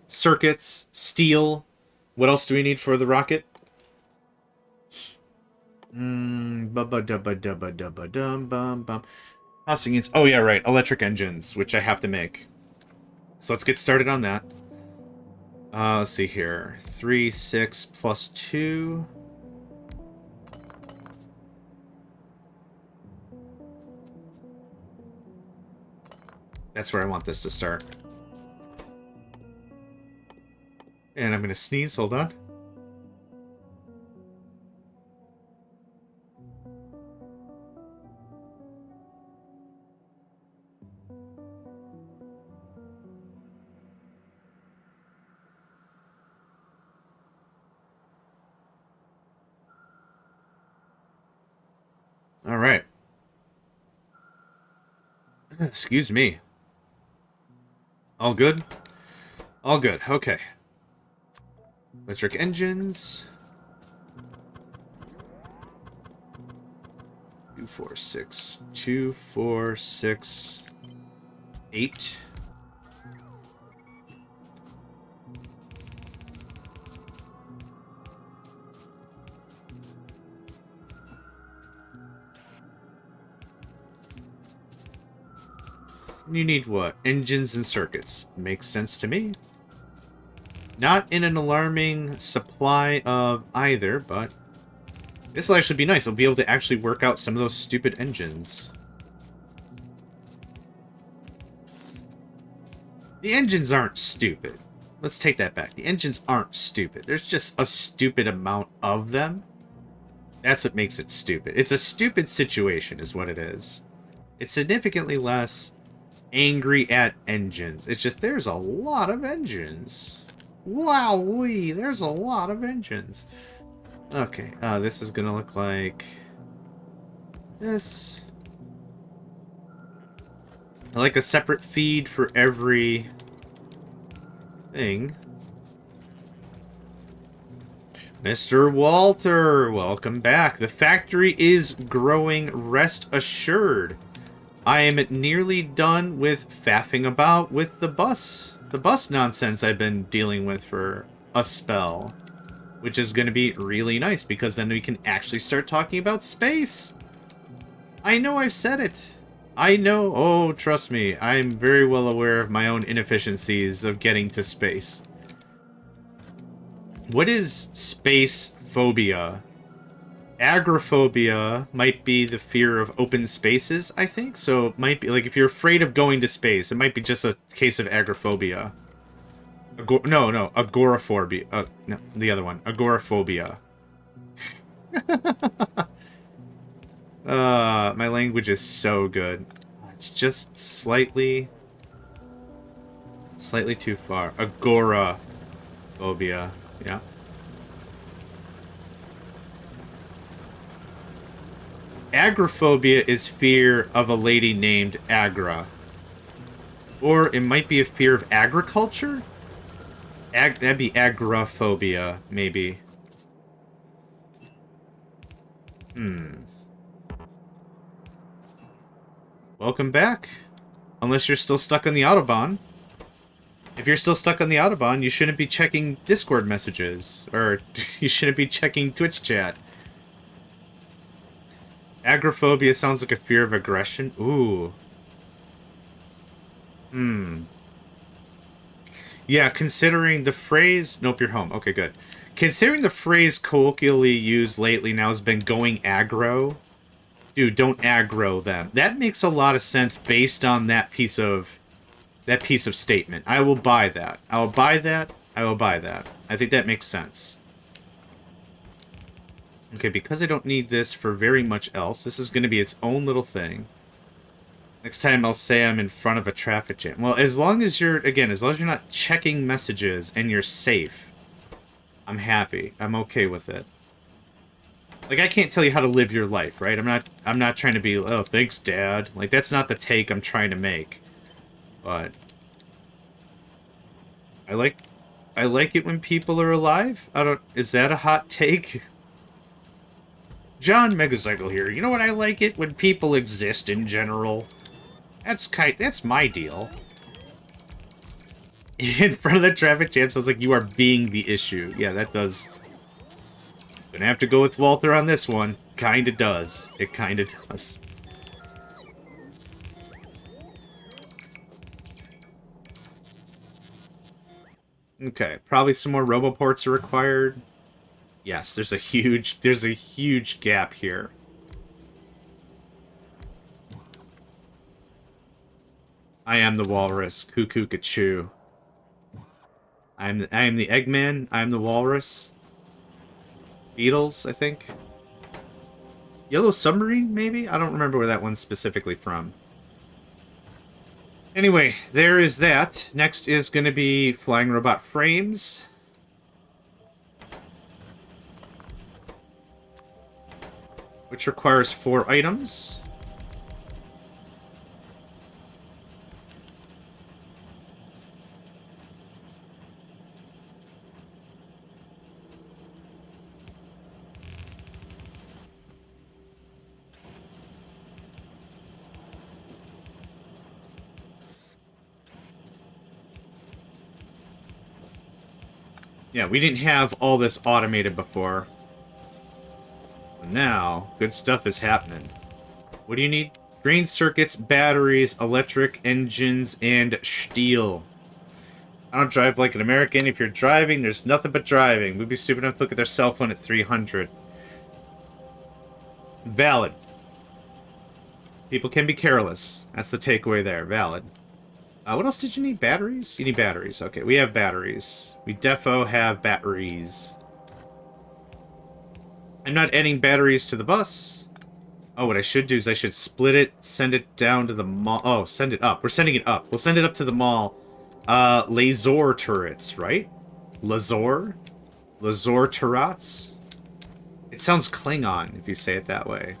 circuits, steel. What else do we need for the rocket? Oh yeah, right. Electric engines, which I have to make. So let's get started on that. Let's see here. 3, 6, plus 2. That's where I want this to start. And I'm going to sneeze. Hold on. All right. Excuse me. All good? All good. Okay. Electric engines. 2, 4, 6. 2, 4, 6, 8. You need what? Engines and circuits. Makes sense to me. Not in an alarming supply of either, but this will actually be nice. I'll be able to actually work out some of those stupid engines. The engines aren't stupid. Let's take that back. The engines aren't stupid. There's just a stupid amount of them. That's what makes it stupid. It's a stupid situation is what it is. It's significantly less angry at engines. It's just there's a lot of engines. Wowee, there's a lot of engines. Okay, this is gonna look like this. I like a separate feed for every thing. Mr. Walter, welcome back. The factory is growing, rest assured. I am nearly done with faffing about with the bus nonsense I've been dealing with for a spell. Which is going to be really nice, because then we can actually start talking about space. I know I've said it. I know. Oh, trust me. I'm very well aware of my own inefficiencies of getting to space. What is space phobia? Agoraphobia might be the fear of open spaces, I think. So it might be, like, if you're afraid of going to space, it might be just a case of agoraphobia. No, agoraphobia. No, the other one. Agoraphobia. My language is so good. It's just slightly too far. Agoraphobia. Yeah. Agoraphobia is fear of a lady named Agra. Or it might be a fear of agriculture? That'd be agoraphobia, maybe. Welcome back. Unless you're still stuck on the Autobahn. If you're still stuck on the Autobahn, you shouldn't be checking Discord messages. Or you shouldn't be checking Twitch chat. Agoraphobia sounds like a fear of aggression. Ooh. Yeah, considering the phrase... Nope, you're home. Okay, good. Considering the phrase colloquially used lately now has been going aggro. Dude, don't aggro them. That makes a lot of sense based on that piece of statement. I will buy that. I will buy that. I will buy that. I think that makes sense. Okay, because I don't need this for very much else, this is going to be its own little thing. Next time I'll say I'm in front of a traffic jam. Well, as long as you're not checking messages and you're safe, I'm happy. I'm okay with it. Like, I can't tell you how to live your life, right? I'm not trying to be, oh, thanks, Dad. Like, that's not the take I'm trying to make. But I like it when people are alive. Is that a hot take? JohnMegacycle here. You know what? I like it when people exist in general. That's my deal. In front of the traffic jam sounds like you are being the issue. Yeah, that does. Gonna have to go with Walter on this one. Kinda does. It kinda does. Okay, probably some more roboports are required. Yes, there's a huge gap here. I am the walrus. Cuckoo Cachoo. I am the Eggman. I am the walrus. Beetles, I think. Yellow Submarine, maybe? I don't remember where that one's specifically from. Anyway, there is that. Next is going to be Flying Robot Frames. Which requires 4 items. Yeah, we didn't have all this automated before. Now, good stuff is happening. What do you need? Green circuits, batteries, electric engines, and steel. I don't drive like an American. If you're driving, there's nothing but driving. We'd be stupid enough to look at their cell phone at 300. Valid. People can be careless. That's the takeaway there. Valid. What else did you need? Batteries? You need batteries. Okay, we have batteries. We defo have batteries. I'm not adding batteries to the bus. Oh, what I should do is I should split it, send it down to the mall. Oh, send it up. We're sending it up. We'll send it up to the mall. Laser turrets, right? Lazor? Lazor turrets? It sounds Klingon if you say it that way.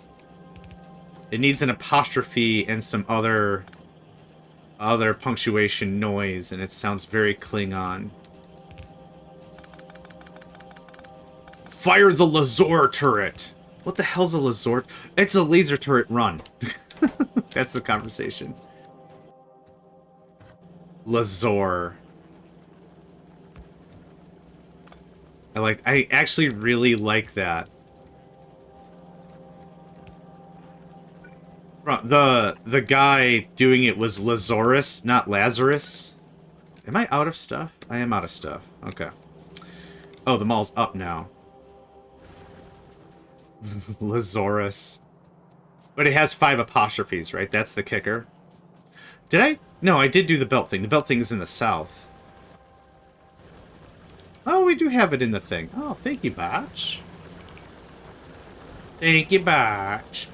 It needs an apostrophe and some other punctuation noise, and it sounds very Klingon. Fire the Lazor turret! What the hell's a Lazor? It's a laser turret, run. That's the conversation. Lazor. I actually really like that. The guy doing it was Lazarus, not Lazarus. Am I out of stuff? I am out of stuff. Okay. Oh, the mall's up now. Lazarus. But it has 5 apostrophes, right? That's the kicker. Did I? No, I did do the belt thing. The belt thing is in the south. Oh, we do have it in the thing. Oh, thank you, Batch. Thank you, Batch.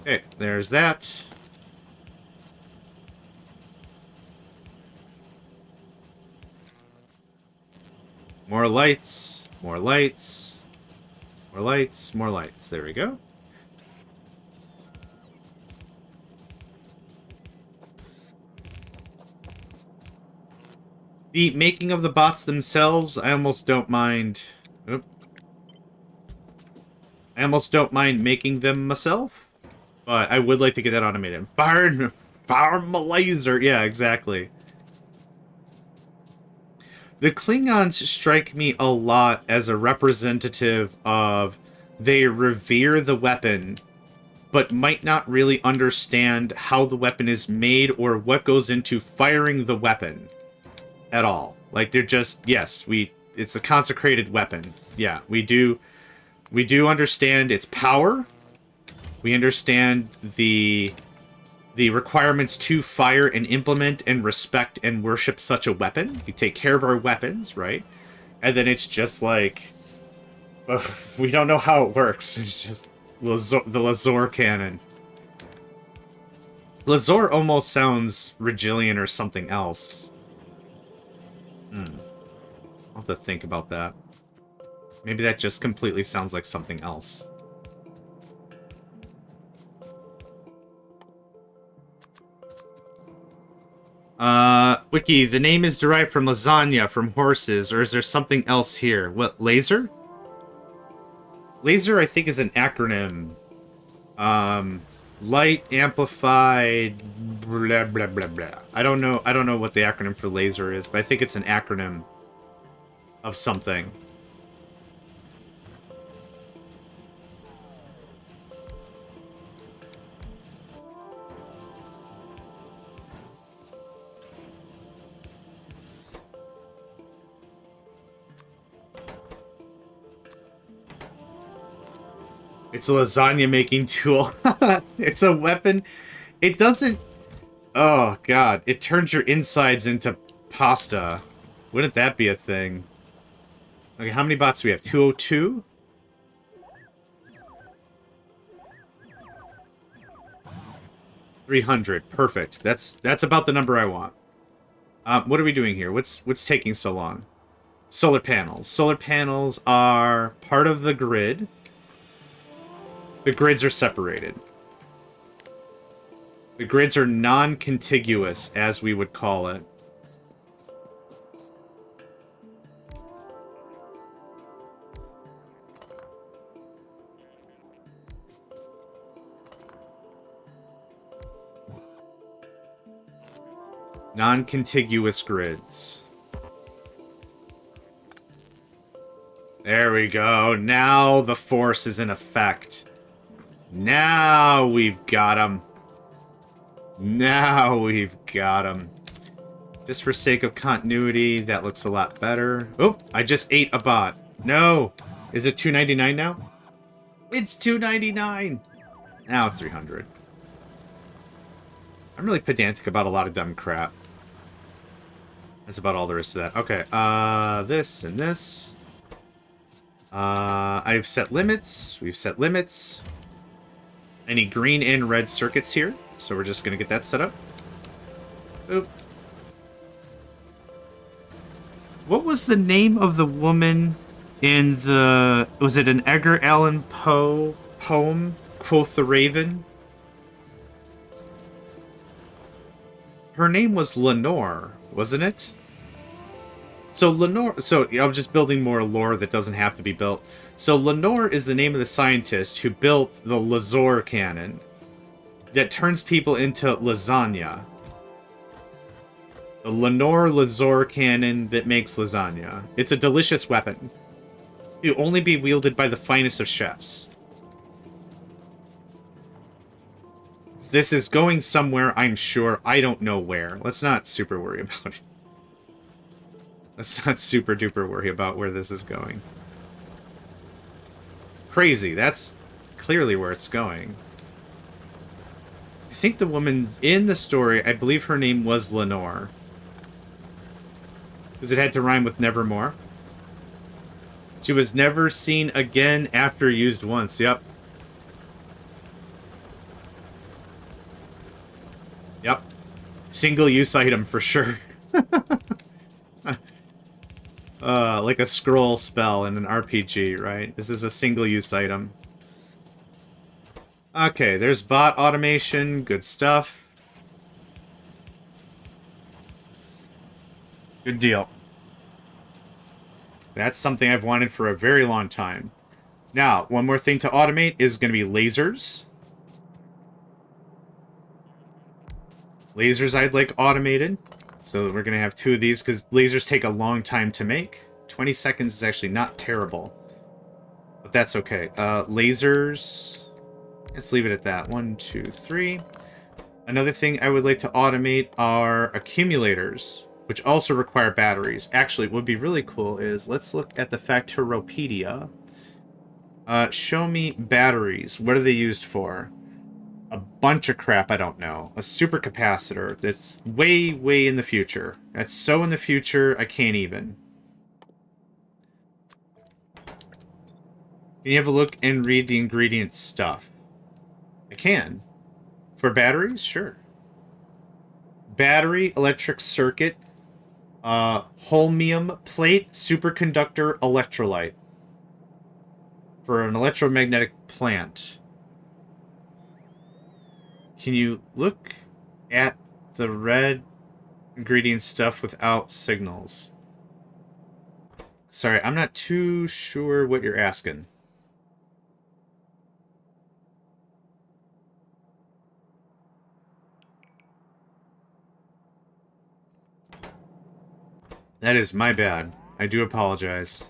Okay, there's that. More lights, more lights, more lights, more lights. There we go. The making of the bots themselves, I almost don't mind. Oop. I almost don't mind making them myself, but I would like to get that automated. Fire my laser. Yeah, exactly. The Klingons strike me a lot as a representative of they revere the weapon, but might not really understand how the weapon is made or what goes into firing the weapon at all. Like, they're just, yes, it's a consecrated weapon. Yeah, we do understand its power. We understand the requirements to fire and implement and respect and worship such a weapon. We take care of our weapons, right? And then it's just like, we don't know how it works. It's just the Lazor cannon. Lazor almost sounds Regillian or something else. I'll have to think about that. Maybe that just completely sounds like something else. Wiki, the name is derived from lasagna from horses, or is there something else here? What, laser? Laser, I think, is an acronym. Light amplified blah blah blah blah. I don't know what the acronym for laser is, but I think it's an acronym of something. It's a lasagna making tool. It's a weapon. It doesn't... Oh, God. It turns your insides into pasta. Wouldn't that be a thing? Okay, how many bots do we have? 202? $300. Perfect. That's about the number I want. What are we doing here? What's taking so long? Solar panels. Solar panels are part of the grid. The grids are separated. The grids are non-contiguous, as we would call it. Non-contiguous grids. There we go. Now the force is in effect. Now we've got him. Now we've got him. Just for sake of continuity, that looks a lot better. Oh, I just ate a bot. No. Is it $2.99 now? It's $2.99. Now it's $300. I'm really pedantic about a lot of dumb crap. That's about all there is to that. Okay, this and this. I've set limits. We've set limits. I need green and red circuits here, so we're just going to get that set up. Oop. What was the name of the woman in the... Was it an Edgar Allan Poe poem? Quoth the Raven? Her name was Lenore, wasn't it? So Lenore... So I'm just building more lore that doesn't have to be built. So Lenore is the name of the scientist who built the laser cannon that turns people into lasagna. The Lenore laser cannon that makes lasagna. It's a delicious weapon. It will only be wielded by the finest of chefs. This is going somewhere, I'm sure. I don't know where. Let's not super worry about it. Let's not super duper worry about where this is going. Crazy. That's clearly where it's going. I think the woman in the story, I believe her name was Lenore. Because it had to rhyme with nevermore. She was never seen again after used once. Yep. Yep. Single-use item for sure. Like a scroll spell in an RPG, right? This is a single-use item. Okay, there's bot automation. Good stuff. Good deal. That's something I've wanted for a very long time. Now, one more thing to automate is going to be lasers. Lasers I'd like automated. So we're going to have 2 of these because lasers take a long time to make. 20 seconds is actually not terrible. But that's okay. Lasers. Let's leave it at that. 1, 2, 3. Another thing I would like to automate are accumulators, which also require batteries. Actually, what would be really cool is, let's look at the Factoropedia. Show me batteries. What are they used for? A bunch of crap I don't know. A supercapacitor that's way, way in the future. That's so in the future, I can't even. Can you have a look and read the ingredient stuff? I can. For batteries? Sure. Battery, electric circuit, holmium plate, superconductor, electrolyte. For an electromagnetic plant. Can you look at the red ingredient stuff without signals. Sorry, I'm not too sure what you're asking. That is my bad. I do apologize.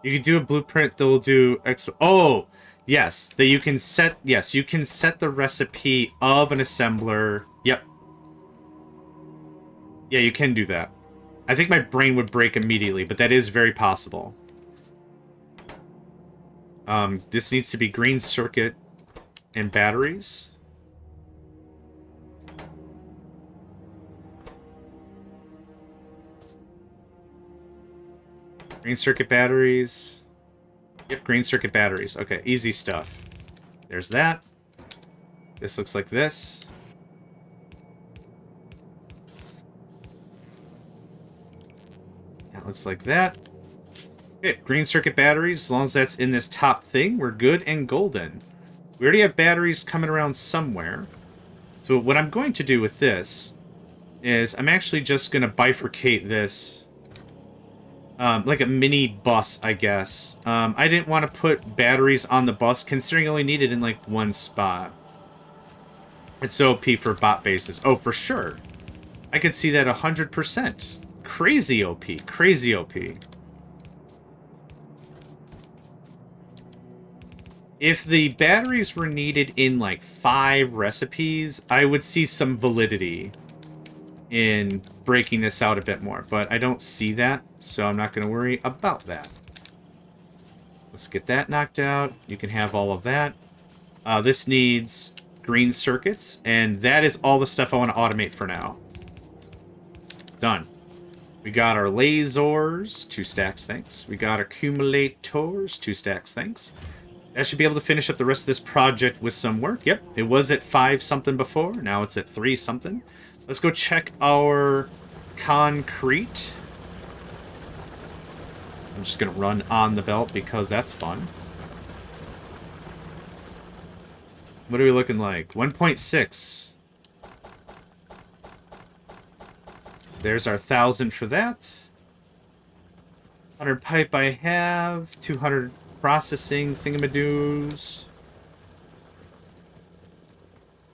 You can do a blueprint that will do oh, yes, that you can set. Yes, you can set the recipe of an assembler. Yep. Yeah, you can do that. I think my brain would break immediately, but that is very possible. This needs to be green circuit and batteries. Green circuit batteries. Yep, green circuit batteries. Okay, easy stuff. There's that. This looks like this. That looks like that. Okay, green circuit batteries. As long as that's in this top thing, we're good and golden. We already have batteries coming around somewhere. So what I'm going to do with this is I'm actually just going to bifurcate this like a mini bus, I guess. I didn't want to put batteries on the bus, considering I only needed in like one spot. It's OP for bot bases. Oh, for sure. I could see that 100%. Crazy OP. Crazy OP. If the batteries were needed in like 5 recipes, I would see some validity in breaking this out a bit more. But I don't see that, so I'm not going to worry about that. Let's get that knocked out. You can have all of that. This needs green circuits, and that is all the stuff I want to automate for now. Done. We got our lasers, 2 stacks, thanks. We got accumulators, 2 stacks, thanks. That should be able to finish up the rest of this project with some work. Yep, it was at 5 something before. Now it's at 3 something. Let's go check our concrete. I'm just going to run on the belt because that's fun. What are we looking like? 1.6. There's our 1,000 for that. 100 pipe I have. 200 processing thingamadoos.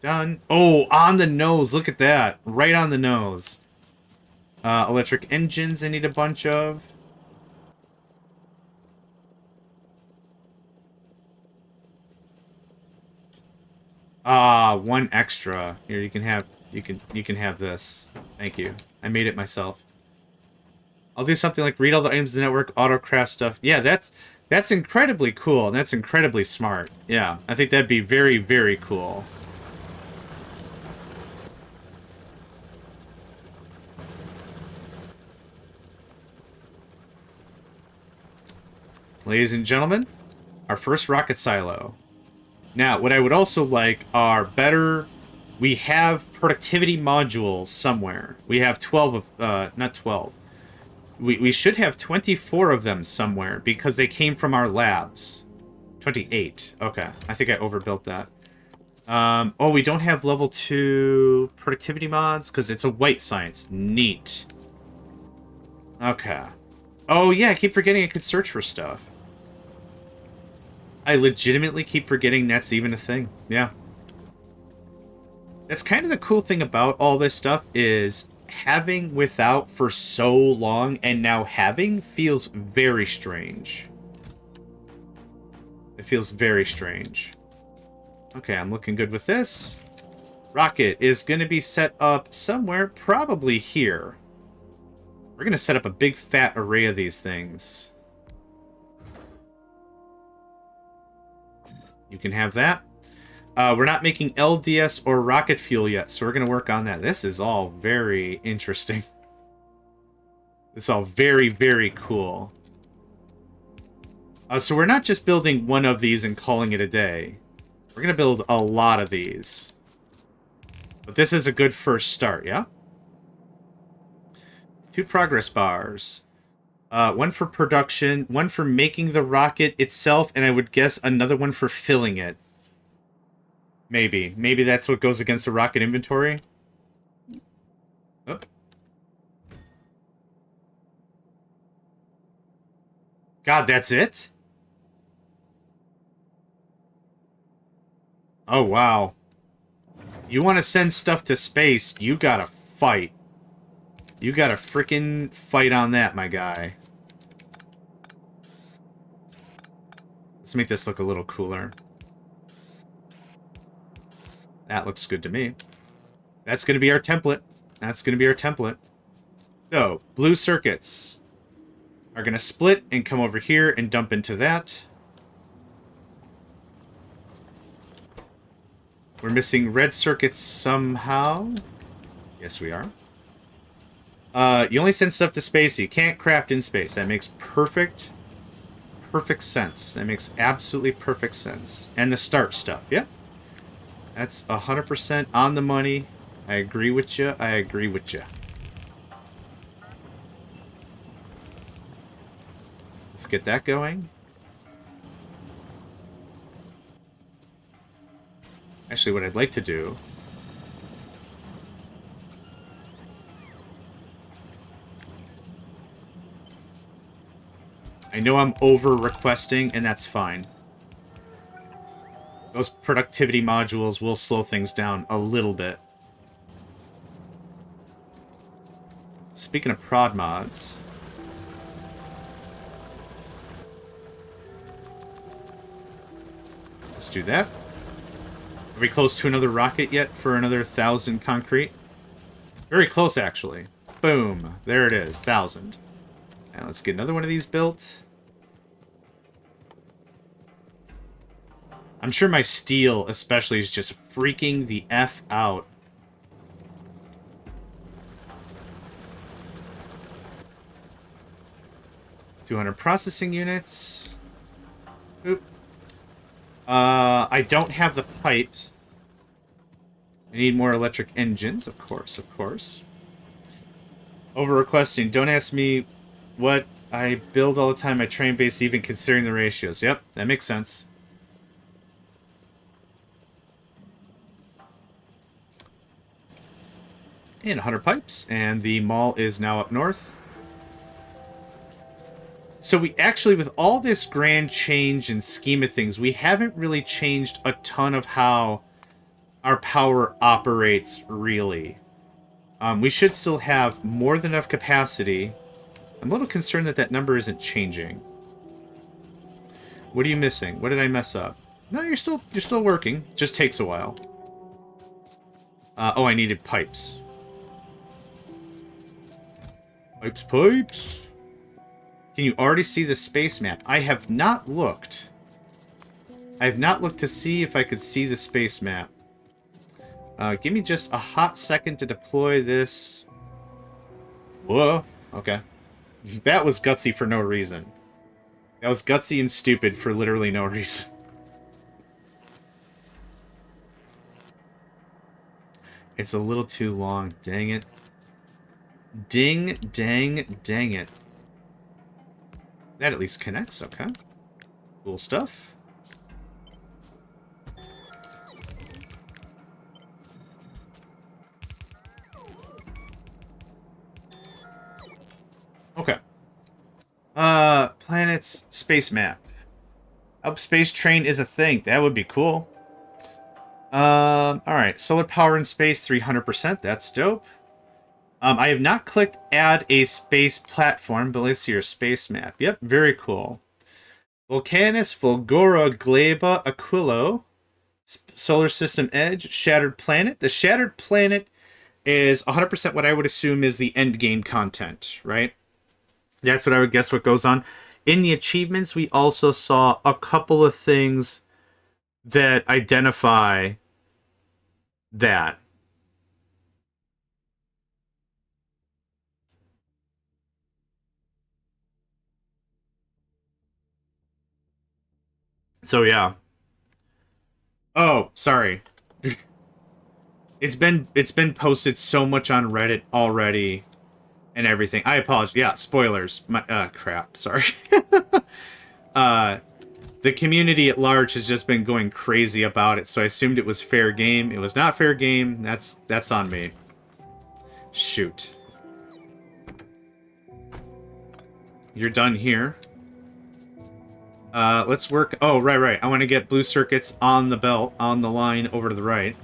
Done. Oh, on the nose. Look at that. Right on the nose. Electric engines I need a bunch of. One extra. Here, you can have this. Thank you. I made it myself. I'll do something like read all the items in the network, autocraft stuff. Yeah, that's incredibly cool, and that's incredibly smart. Yeah, I think that'd be very, very cool. Ladies and gentlemen, our first rocket silo. Now, what I would also like are better... We have productivity modules somewhere. We have 12 of... not 12. We should have 24 of them somewhere, because they came from our labs. 28. Okay, I think I overbuilt that. Oh, we don't have level 2 productivity mods, because it's a white science. Neat. Okay. Oh, yeah, I keep forgetting I could search for stuff. I legitimately keep forgetting that's even a thing. Yeah. That's kind of the cool thing about all this stuff is having without for so long and now having feels very strange. It feels very strange. Okay, I'm looking good with this. Rocket is going to be set up somewhere, probably here. We're going to set up a big fat array of these things. You can have that. We're not making LDS or rocket fuel yet, so we're going to work on that. This is all very interesting. This is all very, very cool. So we're not just building one of these and calling it a day. We're going to build a lot of these. But this is a good first start, yeah? 2 progress bars. One for production, one for making the rocket itself, and I would guess another one for filling it. Maybe. Maybe that's what goes against the rocket inventory. Oh. God, that's it? Oh, wow. You want to send stuff to space, you gotta fight. You gotta frickin' fight on that, my guy. Let's make this look a little cooler. That looks good to me. That's gonna be our template. That's gonna be our template. So, blue circuits are gonna split and come over here and dump into that. We're missing red circuits somehow. Yes, we are. You only send stuff to space, so you can't craft in space. That makes perfect sense. That makes absolutely perfect sense. And the start stuff, yep. That's 100% on the money. I agree with you. I agree with you. Let's get that going. Actually, what I'd like to do... I know I'm over-requesting, and that's fine. Those productivity modules will slow things down a little bit. Speaking of prod mods... let's do that. Are we close to another rocket yet for another 1,000 concrete? Very close, actually. Boom. There it is. 1,000. Now let's get another one of these built. I'm sure my steel, especially, is just freaking the F out. $200 processing units. Oop. I don't have the pipes. I need more electric engines, of course, of course. Over requesting. Don't ask me what I build all the time. I train base, even considering the ratios. Yep, that makes sense. And 100 pipes, and the mall is now up north. So we actually, with all this grand change and scheme of things, we haven't really changed a ton of how our power operates, really. We should still have more than enough capacity. I'm a little concerned that that number isn't changing. What are you missing? What did I mess up? No, you're still working. Just takes a while. Oh, I needed pipes. Pipes. Can you already see the space map? I have not looked. I have not looked to see if I could see the space map. Give me just a hot second to deploy this. Whoa. Okay. That was gutsy for no reason. That was gutsy and stupid for literally no reason. It's a little too long. Dang it. Ding, dang, dang it. That at least connects. Okay. Cool stuff. Okay. Planet's space map. Up space train is a thing. That would be cool. Alright. Solar power in space, 300%. That's dope. I have not clicked add a space platform, but let's see your space map. Yep, very cool. Volcanus, Fulgora, Gleba, Aquilo, Solar System Edge, Shattered Planet. The Shattered Planet is 100% what I would assume is the end game content, right? That's what I would guess what goes on. In the achievements, we also saw a couple of things that identify that. So yeah. Oh, sorry. It's been posted so much on Reddit already and everything. I apologize. Yeah, spoilers. My, crap. Sorry. The community at large has just been going crazy about it, so I assumed it was fair game. It was not fair game. That's on me. Shoot. You're done here. Let's work... Oh, right. I want to get blue circuits on the belt, on the line over to the right.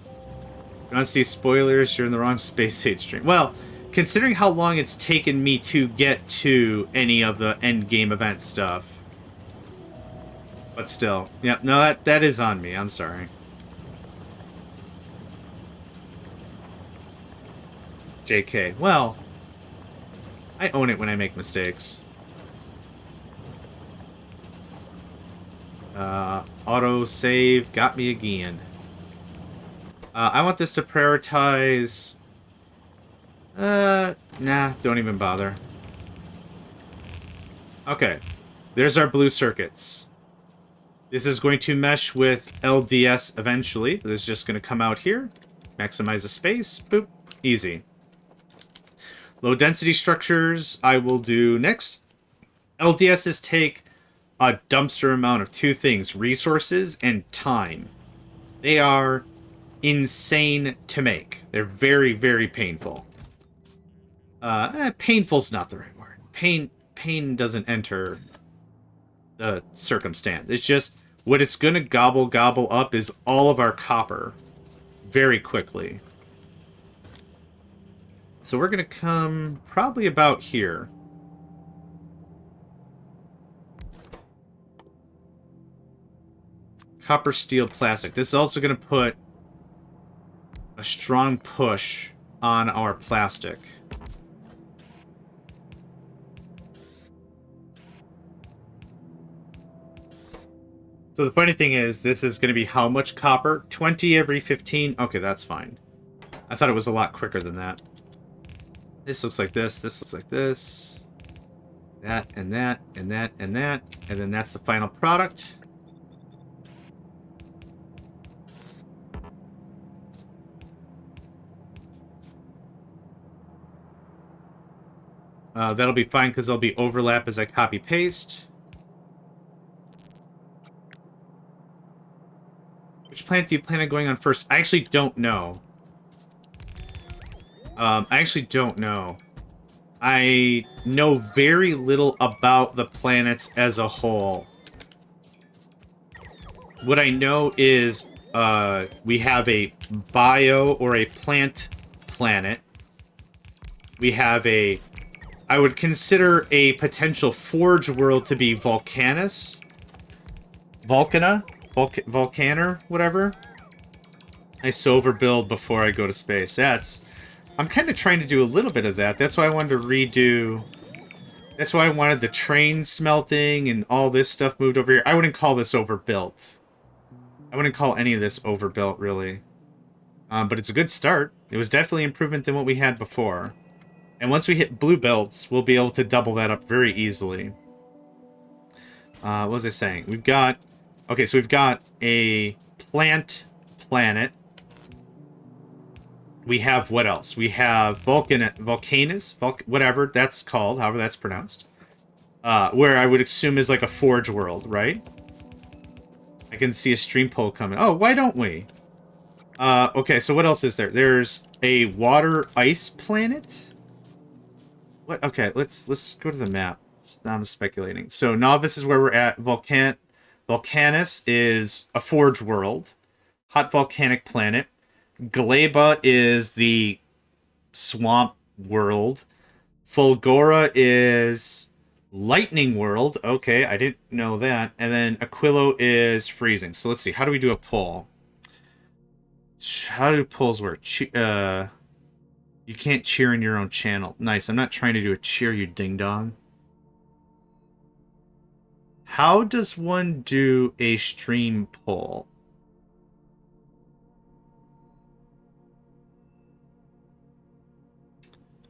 You want to see spoilers? You're in the wrong space age stream. Well, considering how long it's taken me to get to any of the end game event stuff. But still. Yeah, no, that is on me. I'm sorry. JK. Well, I own it when I make mistakes. Auto save got me again. I want this to prioritize... nah, don't even bother. Okay. There's our blue circuits. This is going to mesh with LDS eventually. This is just going to come out here. Maximize the space. Boop. Easy. Low density structures I will do next. LDSs take a dumpster amount of two things. Resources and time. They are insane to make. They're very, very painful. Painful's not the right word. Pain doesn't enter the circumstance. It's just what it's gonna gobble up is all of our copper very quickly. So we're gonna come probably about here. Copper, steel, plastic. This is also gonna put a strong push on our plastic. So the funny thing is, this is going to be how much copper? 20 every 15? Okay, that's fine. I thought it was a lot quicker than that. This looks like this. This looks like this. That, and that, and that, and that. And then that's the final product. That'll be fine because there'll be overlap as I copy-paste. Which plant do you plan on going on first? I actually don't know. I know very little about the planets as a whole. What I know is we have a bio or a plant planet. We have a... I would consider a potential forge world to be Volcaner, whatever. Nice overbuild before I go to space. I'm kind of trying to do a little bit of that. That's why I wanted to redo... That's why I wanted the train smelting and all this stuff moved over here. I wouldn't call this overbuilt. I wouldn't call any of this overbuilt, really. But it's a good start. It was definitely improvement than what we had before. And once we hit blue belts, we'll be able to double that up very easily. What was I saying? We've got... Okay, so we've got a plant planet. We have what else? We have Volcanus, whatever that's called, however that's pronounced. Where I would assume is like a forge world, right? I can see a stream poll coming. Oh, why don't we? Okay, so what else is there? There's a water ice planet. What? Okay, let's go to the map. Now I'm speculating. So Novice is where we're at. Volcanus is a forge world. Hot volcanic planet. Gleba is the swamp world. Fulgora is lightning world. Okay, I didn't know that. And then Aquilo is freezing. So let's see. How do we do a poll? How do polls work? You can't cheer in your own channel. Nice. I'm not trying to do a cheer, you ding-dong. How does one do a stream poll?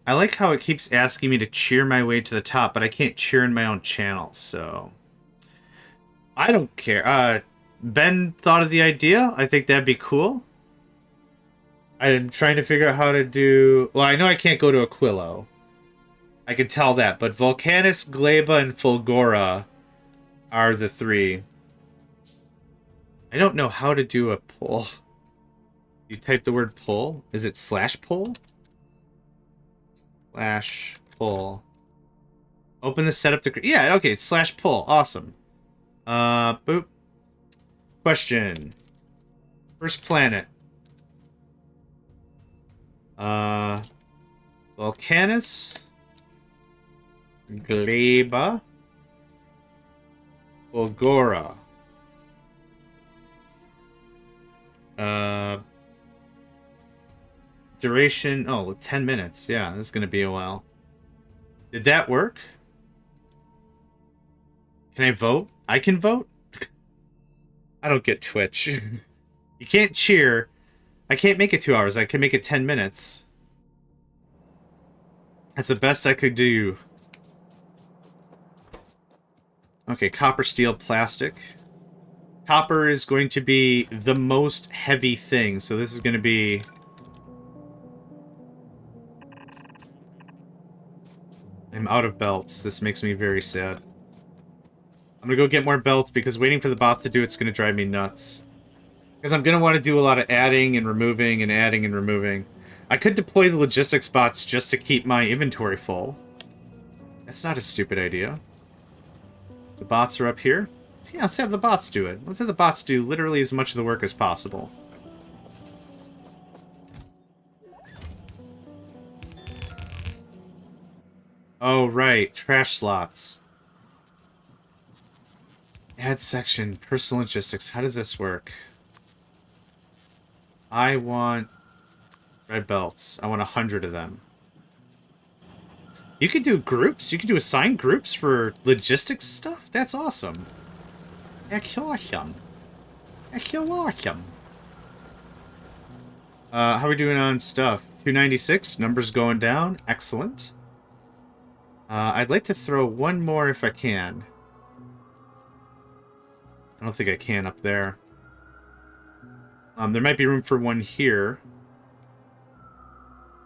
I like how it keeps asking me to cheer my way to the top, but I can't cheer in my own channel, so... I don't care. Ben thought of the idea. I think that'd be cool. I'm trying to figure out how to do... Well, I know I can't go to Aquilo. I can tell that, but Volcanus, Gleba, and Fulgora are the three. I don't know how to do a pull. You type the word pull? Is it slash pull? Slash pull. Open the setup to... Yeah, okay, slash pull. Awesome. Boop. Question. First planet. Volcanus. Gleba. Fulgora. Duration... Oh, 10 minutes. Yeah, this is going to be a while. Did that work? Can I vote? I can vote? I don't get Twitch. You can't cheer. I can't make it 2 hours. I can make it 10 minutes. That's the best I could do. Okay, copper, steel, plastic. Copper is going to be the most heavy thing, so this is going to be... I'm out of belts. This makes me very sad. I'm going to go get more belts because waiting for the bots to do it's going to drive me nuts. Because I'm going to want to do a lot of adding and removing and adding and removing. I could deploy the logistics bots just to keep my inventory full. That's not a stupid idea. The bots are up here. Yeah, let's have the bots do it. Let's have the bots do literally as much of the work as possible. Oh, right. Trash slots. Add section. Personal logistics. How does this work? I want red belts. I want 100 of them. You could do groups. You could do assigned groups for logistics stuff. That's awesome. That's awesome. That's so awesome. How are we doing on stuff? 296. Numbers going down. Excellent. I'd like to throw one more if I can. I don't think I can up there. There might be room for one here.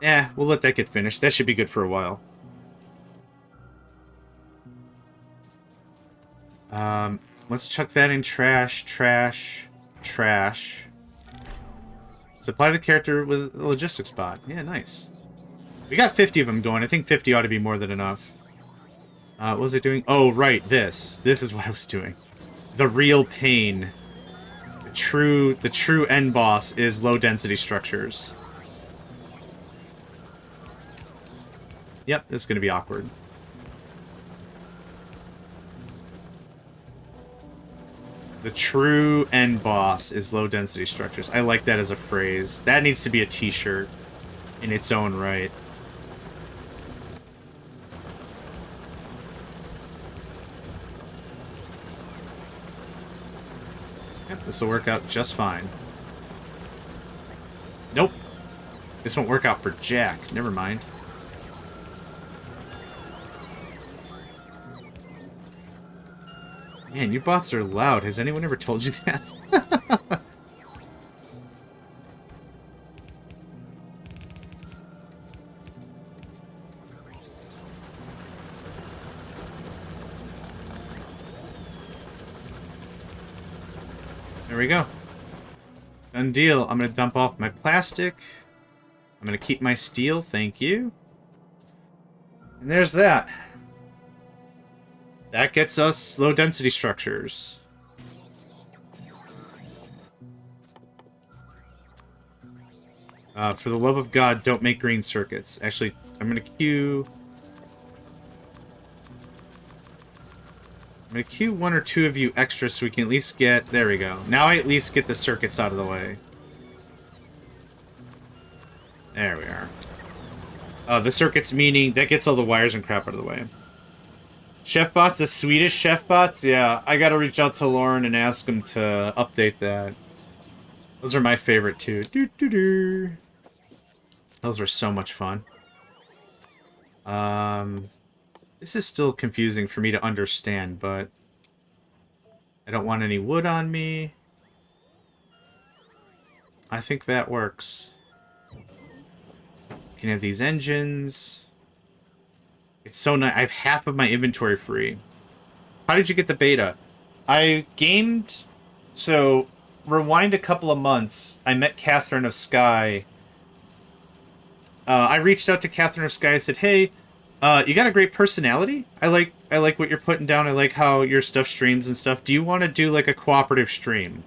Yeah, we'll let that get finished. That should be good for a while. Let's chuck that in trash, trash, trash. Supply the character with a logistics bot. Yeah, nice. We got 50 of them going. I think 50 ought to be more than enough. What was I doing? Oh, right, this. This is what I was doing. The real pain. The true end boss is low-density structures. Yep, this is going to be awkward. The true end boss is low-density structures. I like that as a phrase. That needs to be a t-shirt in its own right. Yep, this will work out just fine. Nope. This won't work out for Jack. Never mind. Man, you bots are loud. Has anyone ever told you that? There we go. Done deal. I'm going to dump off my plastic. I'm going to keep my steel. Thank you. And there's that. That gets us low-density structures. For the love of God, don't make green circuits. Actually, I'm going to queue... I'm going to queue one or two of you extra so we can at least get... There we go. Now I at least get the circuits out of the way. There we are. The circuits meaning that gets all the wires and crap out of the way. Chef bots, the Swedish chef bots? Yeah, I gotta reach out to Lauren and ask him to update that. Those are my favorite too. Those are so much fun. This is still confusing for me to understand, but I don't want any wood on me. I think that works. You can have these engines. It's so nice. I have half of my inventory free. How did you get the beta? I gamed... So, rewind a couple of months. I met Catherine of Sky. I reached out to Catherine of Sky. I said, hey, you got a great personality. I like what you're putting down. I like how your stuff streams and stuff. Do you want to do like a cooperative stream?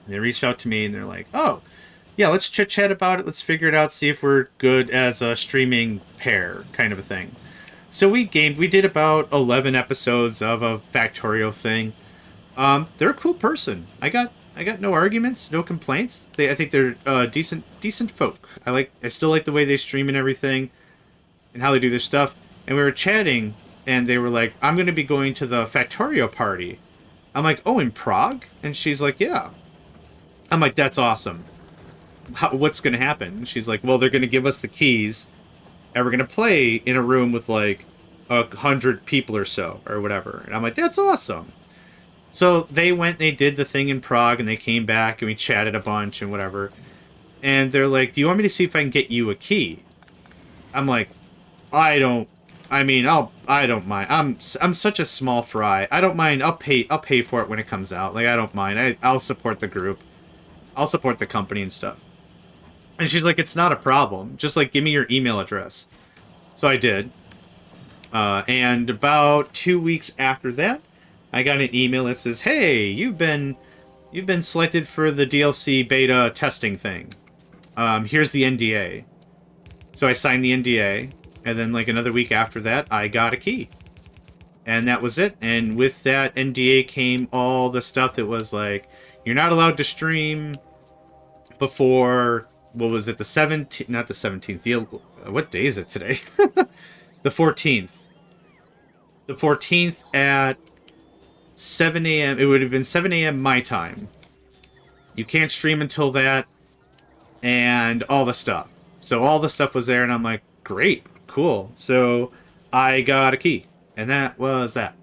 And they reached out to me and they're like, oh, yeah, let's chit chat about it. Let's figure it out. See if we're good as a streaming pair, kind of a thing. So we gamed. We did about 11 episodes of a Factorio thing. They're a cool person. I got no arguments, no complaints. I think they're decent folk. I still like the way they stream and everything, and how they do their stuff. And we were chatting, and they were like, "I'm going to be going to the Factorio party." I'm like, "Oh, in Prague?" And she's like, "Yeah." I'm like, "That's awesome. What's going to happen?" And she's like, "Well, they're going to give us the keys, and we're going to play in a room with like 100 people or so, or whatever." And I'm like, "That's awesome." So they went, they did the thing in Prague, and they came back, and we chatted a bunch and whatever. And they're like, "Do you want me to see if I can get you a key?" I'm like, I don't mind. I'm such a small fry. I don't mind. I'll pay for it when it comes out. Like, I don't mind. I'll support the group. I'll support the company and stuff. And she's like, "It's not a problem. Just like give me your email address." So I did. And about 2 weeks after that, I got an email that says, "Hey, you've been selected for the DLC beta testing thing. Here's the NDA." So I signed the NDA, and then like another week after that, I got a key. And that was it. And with that NDA came all the stuff that was like, you're not allowed to stream before, what was it, the 17th, not the 17th, what day is it today? The 14th. The 14th at 7 a.m. It would have been 7 a.m. my time. You can't stream until that, and all the stuff. So all the stuff was there, and I'm like, great, cool. So I got a key, and that was that.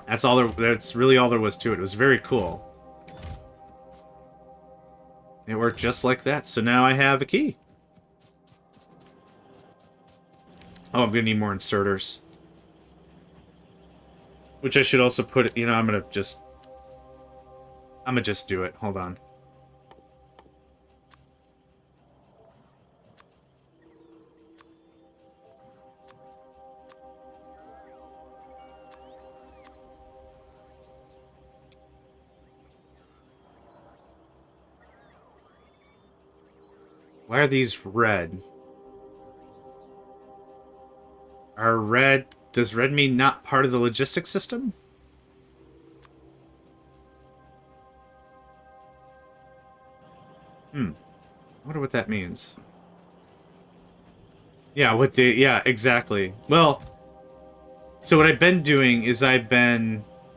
That's really all there was to it. It was very cool. It worked just like that. So now I have a key. Oh, I'm gonna need more inserters. Which I should also put, you know, I'm gonna just do it. Hold on. Why are these red? Does red mean not part of the logistics system? I wonder what that means. Yeah, yeah, exactly. Well, so what I've been doing is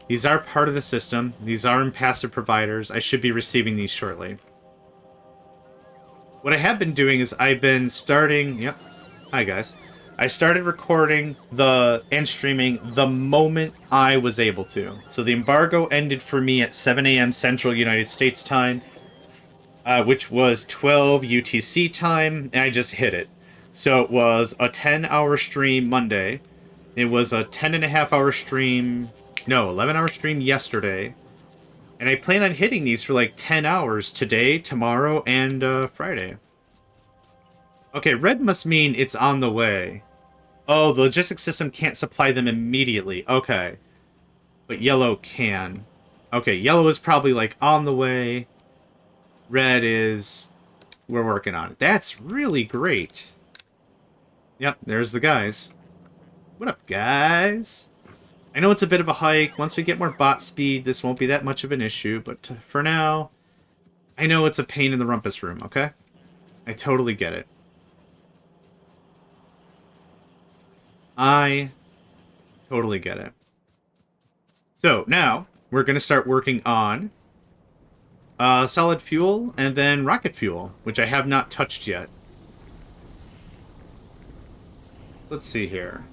these are part of the system. These are impassive providers. I should be receiving these shortly. What I have been doing is I've been starting, yep. Hi guys. I started recording and streaming the moment I was able to. So the embargo ended for me at 7 a.m. Central United States time, which was 12 UTC time, and I just hit it. So it was a 10-hour stream Monday. It was a 10.5-hour stream, no, 11-hour stream yesterday. And I plan on hitting these for like 10 hours today, tomorrow, and Friday. Okay, red must mean it's on the way. Oh, the logistics system can't supply them immediately. Okay. But yellow can. Okay, yellow is probably like on the way. Red is... we're working on it. That's really great. Yep, there's the guys. What up, guys? I know it's a bit of a hike. Once we get more bot speed, this won't be that much of an issue. But for now, I know it's a pain in the rumpus room, okay? I totally get it. I totally get it. So, now, we're going to start working on solid fuel and then rocket fuel, which I have not touched yet. Let's see here.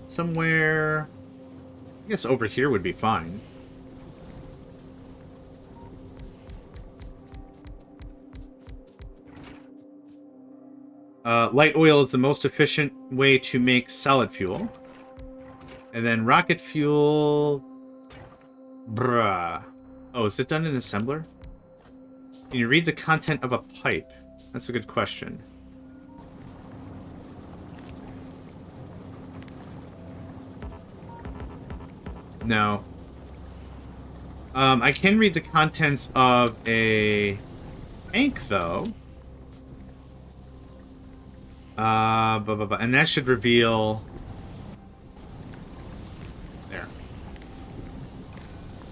Somewhere... I guess over here would be fine. Light oil is the most efficient way to make solid fuel. And then rocket fuel... Bruh. Oh, is it done in assembler? Can you read the content of a pipe? That's a good question. No. I can read the contents of a tank, though. And that should reveal... There.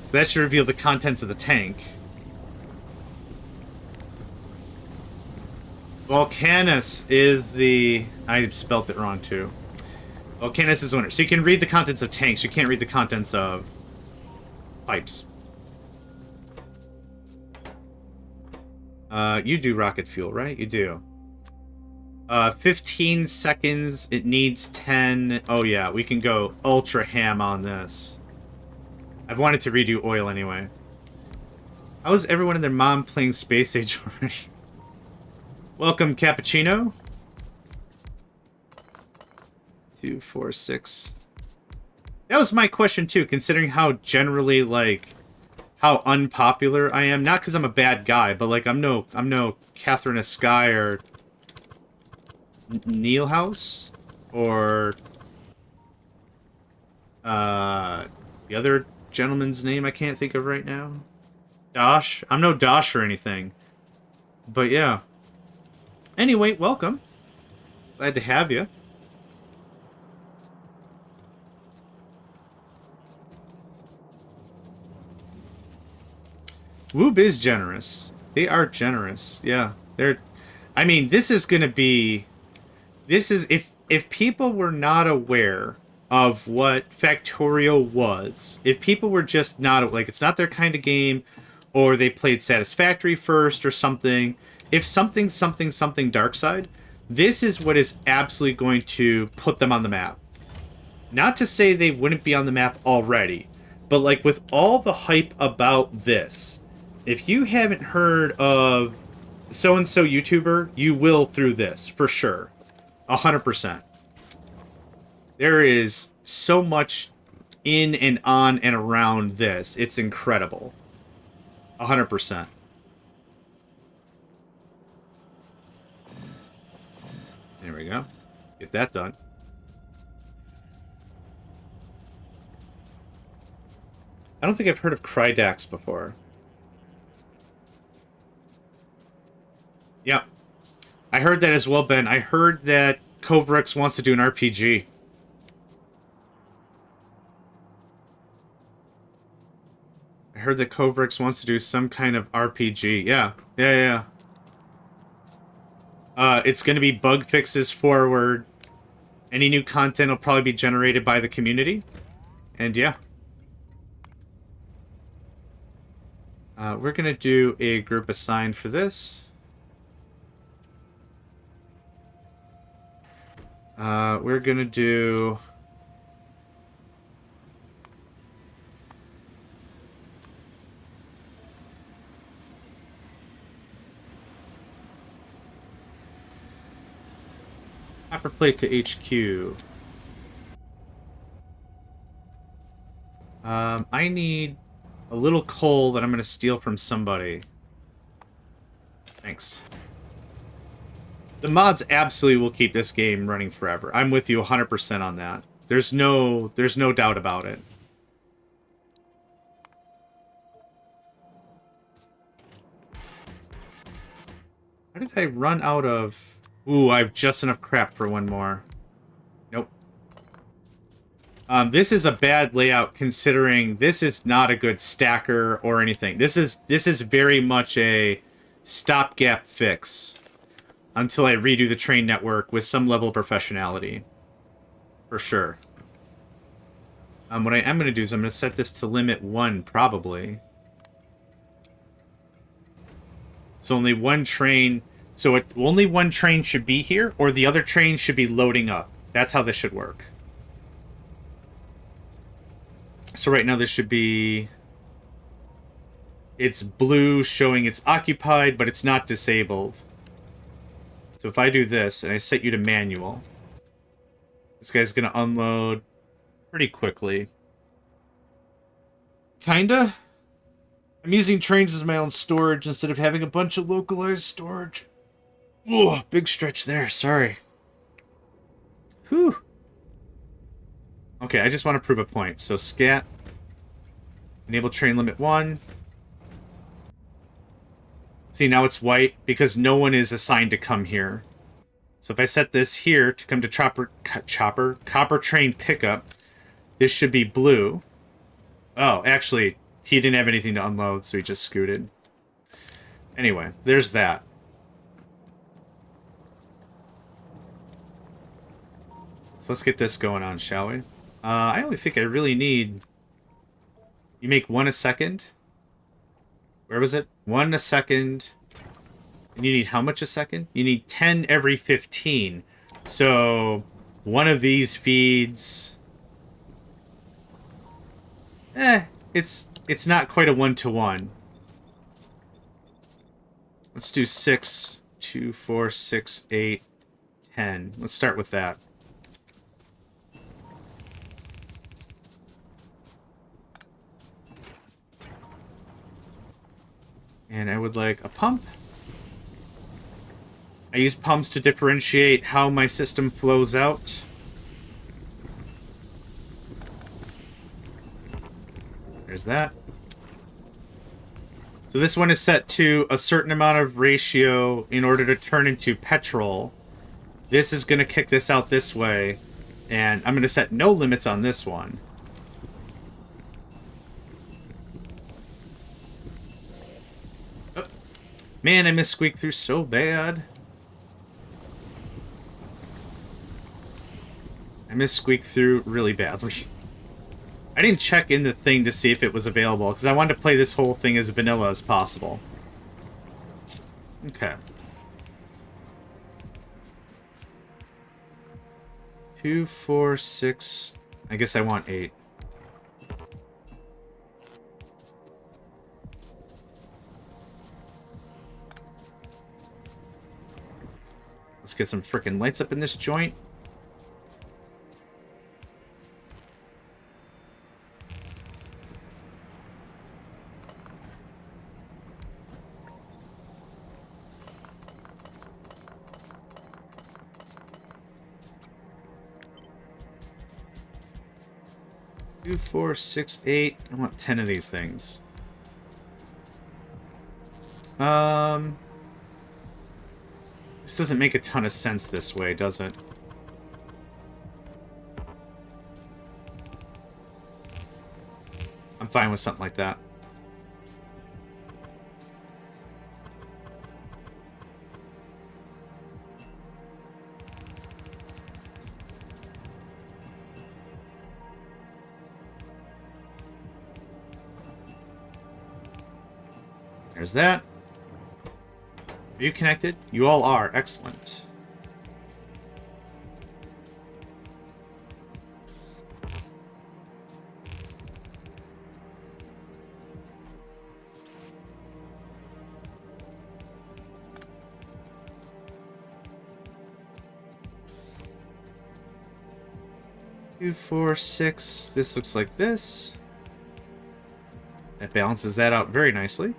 So that should reveal the contents of the tank. Volcanus is the... I spelt it wrong, too. Volcanus is the winner. So you can read the contents of tanks. You can't read the contents of pipes. You do rocket fuel, right? You do. 15 seconds. It needs 10. Oh, yeah. We can go ultra ham on this. I've wanted to redo oil anyway. How is everyone and their mom playing Space Age already? Welcome, Cappuccino. 2, 4, 6. That was my question, too, considering how generally, like... how unpopular I am. Not because I'm a bad guy, but like I'm no Catherine Sky or Neil House or the other gentleman's name I can't think of right now. Dosh. I'm no Dosh or anything. But yeah. Anyway, welcome. Glad to have you. Woob is generous. They are generous. Yeah. They're... I mean, this is going to be... This is... If people were not aware of what Factorio was, if people were just not... Like, it's not their kind of game, or they played Satisfactory first or something, if something dark side, this is what is absolutely going to put them on the map. Not to say they wouldn't be on the map already, but like with all the hype about this... If you haven't heard of so-and-so YouTuber, you will through this, for sure. 100%. There is so much in and on and around this. It's incredible. 100%. There we go. Get that done. I don't think I've heard of Krydax before. Yep. I heard that as well, Ben. I heard that Covrix wants to do an RPG. I heard that Covrix wants to do some kind of RPG. Yeah. Yeah. It's going to be bug fixes forward. Any new content will probably be generated by the community. And yeah. We're going to do a group assign for this. We're gonna do... Copper plate to HQ. I need a little coal that I'm gonna steal from somebody. Thanks. The mods absolutely will keep this game running forever. I'm with you 100% on that. There's no doubt about it. How did I run out of... Ooh, I have just enough crap for one more. Nope. This is a bad layout considering this is not a good stacker or anything. This is very much a stopgap fix. Until I redo the train network with some level of professionality. For sure. What I am going to do is I'm going to set this to limit 1, probably. So only one train... So only one train should be here, or the other train should be loading up. That's how this should work. So right now this should be... It's blue showing it's occupied, but it's not disabled. So if I do this and I set you to manual, this guy's going to unload pretty quickly. Kinda. I'm using trains as my own storage instead of having a bunch of localized storage. Whoa, big stretch there, sorry. Whew. Okay, I just want to prove a point. So scat, enable train limit 1. See, now it's white because no one is assigned to come here. So if I set this here to come to copper train pickup, this should be blue. Oh, actually, he didn't have anything to unload, so he just scooted. Anyway, there's that. So let's get this going on, shall we? I only think I really need... You make 1 a second? Where was it? 1 a second. And you need how much a second? You need 10 every 15. So, one of these feeds... It's not quite a 1-to-1. Let's do 6, 2, 4, 6, 8, 10. Let's start with that. And I would like a pump. I use pumps to differentiate how my system flows out. There's that. So this one is set to a certain amount of ratio in order to turn into petrol. This is going to kick this out this way. And I'm going to set no limits on this one. Oh. Man, I missed squeak through so bad. I missed squeak through really badly. I didn't check in the thing to see if it was available, because I wanted to play this whole thing as vanilla as possible. Okay. 2, 4, 6... I guess I want 8. Let's get some frickin' lights up in this joint. Two, 4, 6, 8. I want 10 of these things. This doesn't make a ton of sense this way, does it? I'm fine with something like that. There's that. Are you connected? You all are. Excellent. Two, 4, 6. This looks like this. That balances that out very nicely.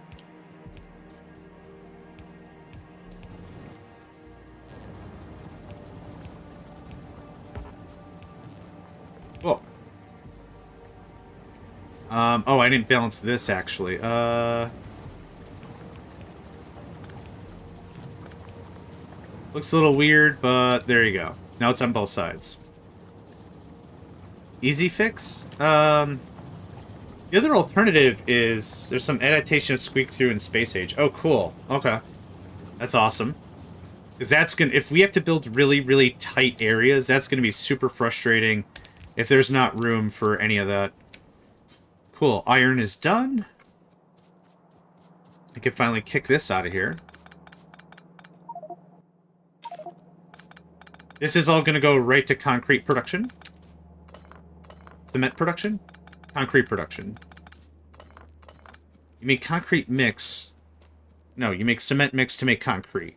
Whoa. Oh, I didn't balance this, actually. Looks a little weird, but there you go. Now it's on both sides. Easy fix? The other alternative is there's some adaptation of squeak through in space age. Oh, cool. Okay. That's awesome. Because that's gonna, if we have to build really, really tight areas, that's gonna be super frustrating if there's not room for any of that. Cool. Iron is done. I can finally kick this out of here. This is all gonna go right to concrete production. Cement production? Concrete production. You make concrete mix. No, you make cement mix to make concrete.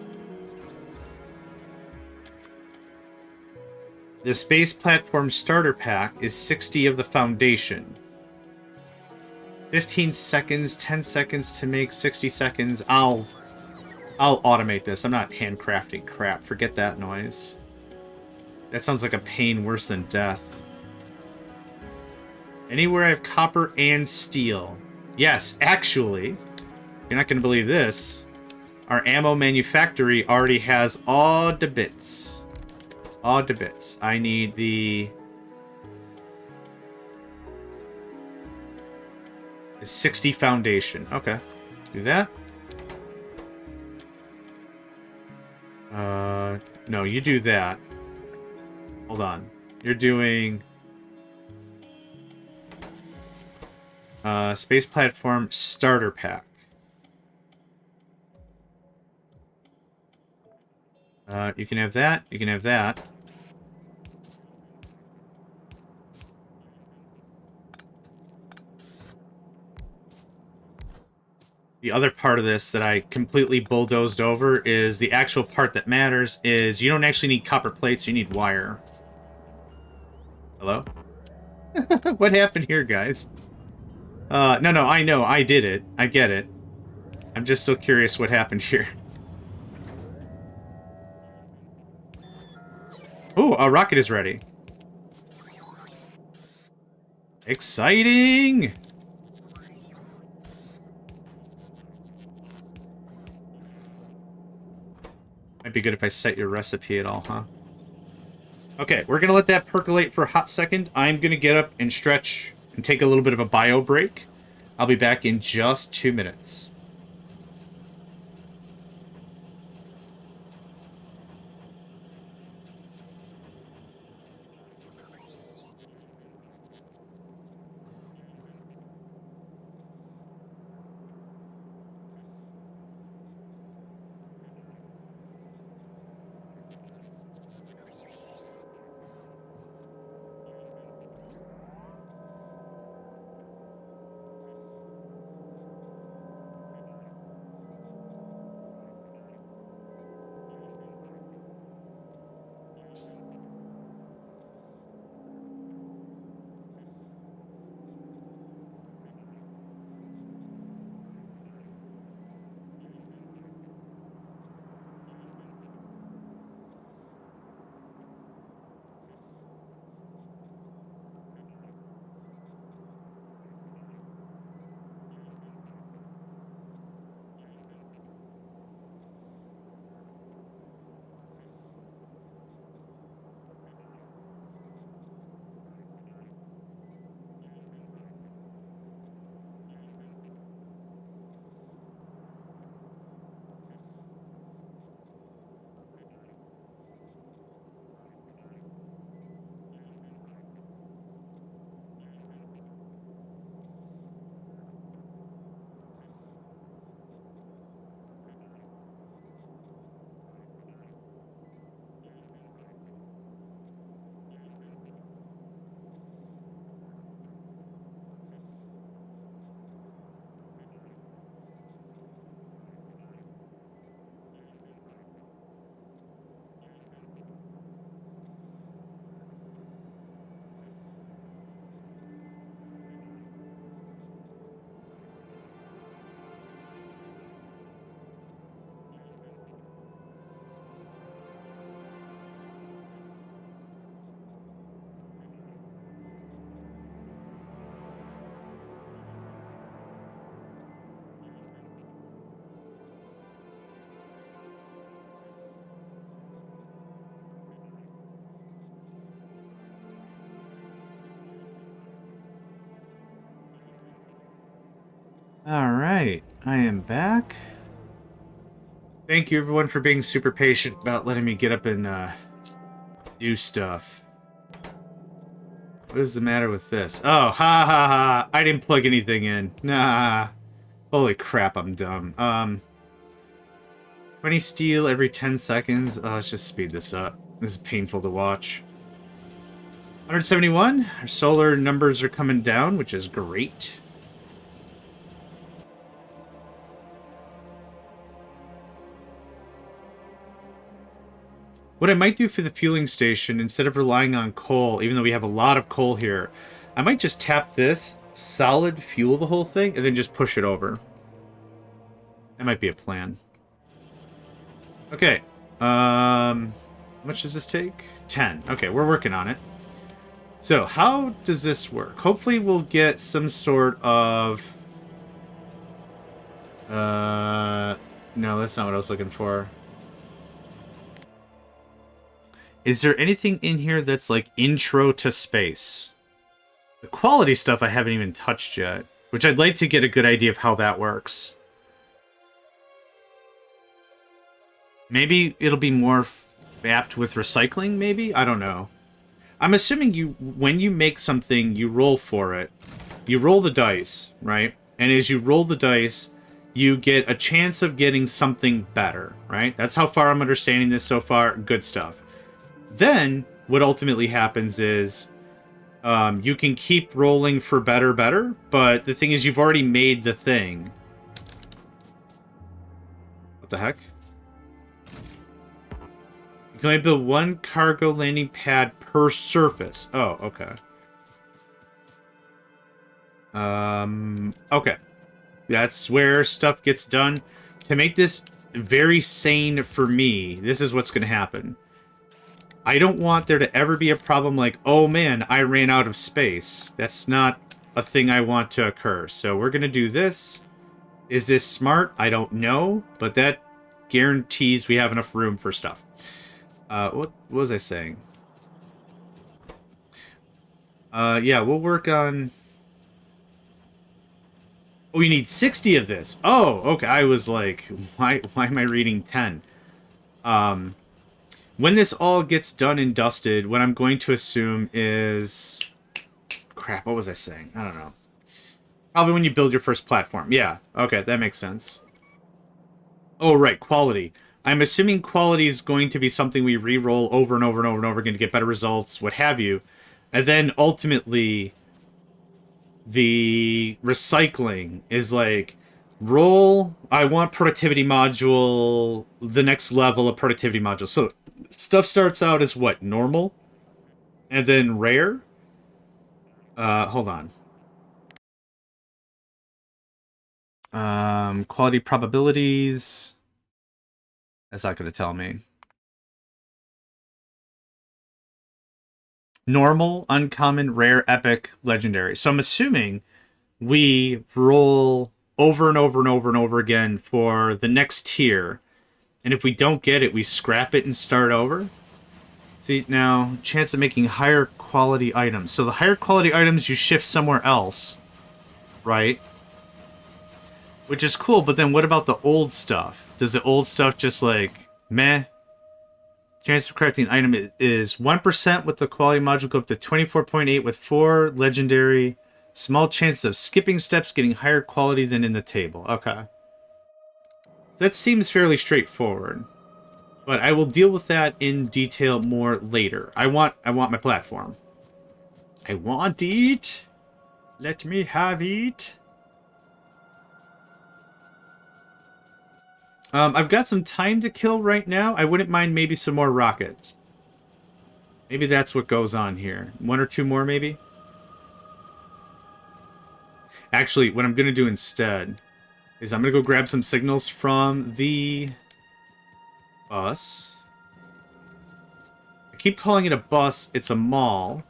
The space platform starter pack is 60 of the foundation. 15 seconds, 10 seconds to make 60 seconds. I'll automate this. I'm not handcrafting crap. Forget that noise. That sounds like a pain worse than death. Anywhere I have copper and steel. Yes, actually, you're not going to believe this. Our ammo manufactory already has all the bits. All the bits. I need the 60 foundation. Okay. Do that. No, you do that. Hold on. You're doing... space platform starter pack. You can have that. You can have that. The other part of this that I completely bulldozed over is the actual part that matters is you don't actually need copper plates, you need wire. Hello? What happened here, guys? No, I know. I did it. I get it. I'm just still curious what happened here. Ooh, a rocket is ready. Exciting! Might be good if I set your recipe at all, huh? Okay, we're gonna let that percolate for a hot second. I'm gonna get up and stretch and take a little bit of a bio break. I'll be back in just 2 minutes. Alright, I am back. Thank you everyone for being super patient about letting me get up and do stuff. What is the matter with this? Oh, ha ha ha! I didn't plug anything in. Nah. Holy crap, I'm dumb. 20 steel every 10 seconds. Let's just speed this up. This is painful to watch. 171. Our solar numbers are coming down, which is great. What I might do for the fueling station, instead of relying on coal, even though we have a lot of coal here, I might just tap this, solid fuel the whole thing, and then just push it over. That might be a plan. Okay. How much does this take? 10. Okay, we're working on it. So, how does this work? Hopefully we'll get some sort of... No, that's not what I was looking for. Is there anything in here that's like intro to space? The quality stuff I haven't even touched yet, which I'd like to get a good idea of how that works. Maybe it'll be more apt with recycling, maybe? I don't know. I'm assuming when you make something, you roll for it. You roll the dice, right? And as you roll the dice, you get a chance of getting something better, right? That's how far I'm understanding this so far. Good stuff. Then, what ultimately happens is, you can keep rolling for better, but the thing is you've already made the thing. What the heck? You can only build one cargo landing pad per surface. Oh, okay. Okay. That's where stuff gets done. To make this very sane for me, this is what's going to happen. I don't want there to ever be a problem like, oh man, I ran out of space. That's not a thing I want to occur. So we're going to do this. Is this smart? I don't know, but that guarantees we have enough room for stuff. What was I saying? Yeah, we'll work on... Oh, we need 60 of this. Oh, okay. I was like, why am I reading 10? When this all gets done and dusted, what I'm going to assume is... Crap, what was I saying? I don't know. Probably when you build your first platform. Yeah, okay, that makes sense. Oh, right, quality. I'm assuming quality is going to be something we re-roll over and over and over and over again to get better results, what have you. And then ultimately, the recycling is like, roll, I want productivity module, the next level of productivity module. So stuff starts out as what? Normal? And then rare? Hold on. Quality probabilities. That's not going to tell me. Normal, uncommon, rare, epic, legendary. So I'm assuming we roll over and over and over and over again for the next tier. And if we don't get it, we scrap it and start over. See, now, chance of making higher quality items. So the higher quality items you shift somewhere else, right? Which is cool, but then what about the old stuff? Does the old stuff just like, meh? Chance of correcting an item is 1% with the quality module, go up to 24.8 with 4 legendary. Small chance of skipping steps, getting higher quality than in the table. Okay. That seems fairly straightforward. But I will deal with that in detail more later. I want my platform. I want it. Let me have it. I've got some time to kill right now. I wouldn't mind maybe some more rockets. Maybe that's what goes on here. 1 or 2 more, maybe? Actually, what I'm going to do instead is I'm going to go grab some signals from the bus. I keep calling it a bus. It's a mall.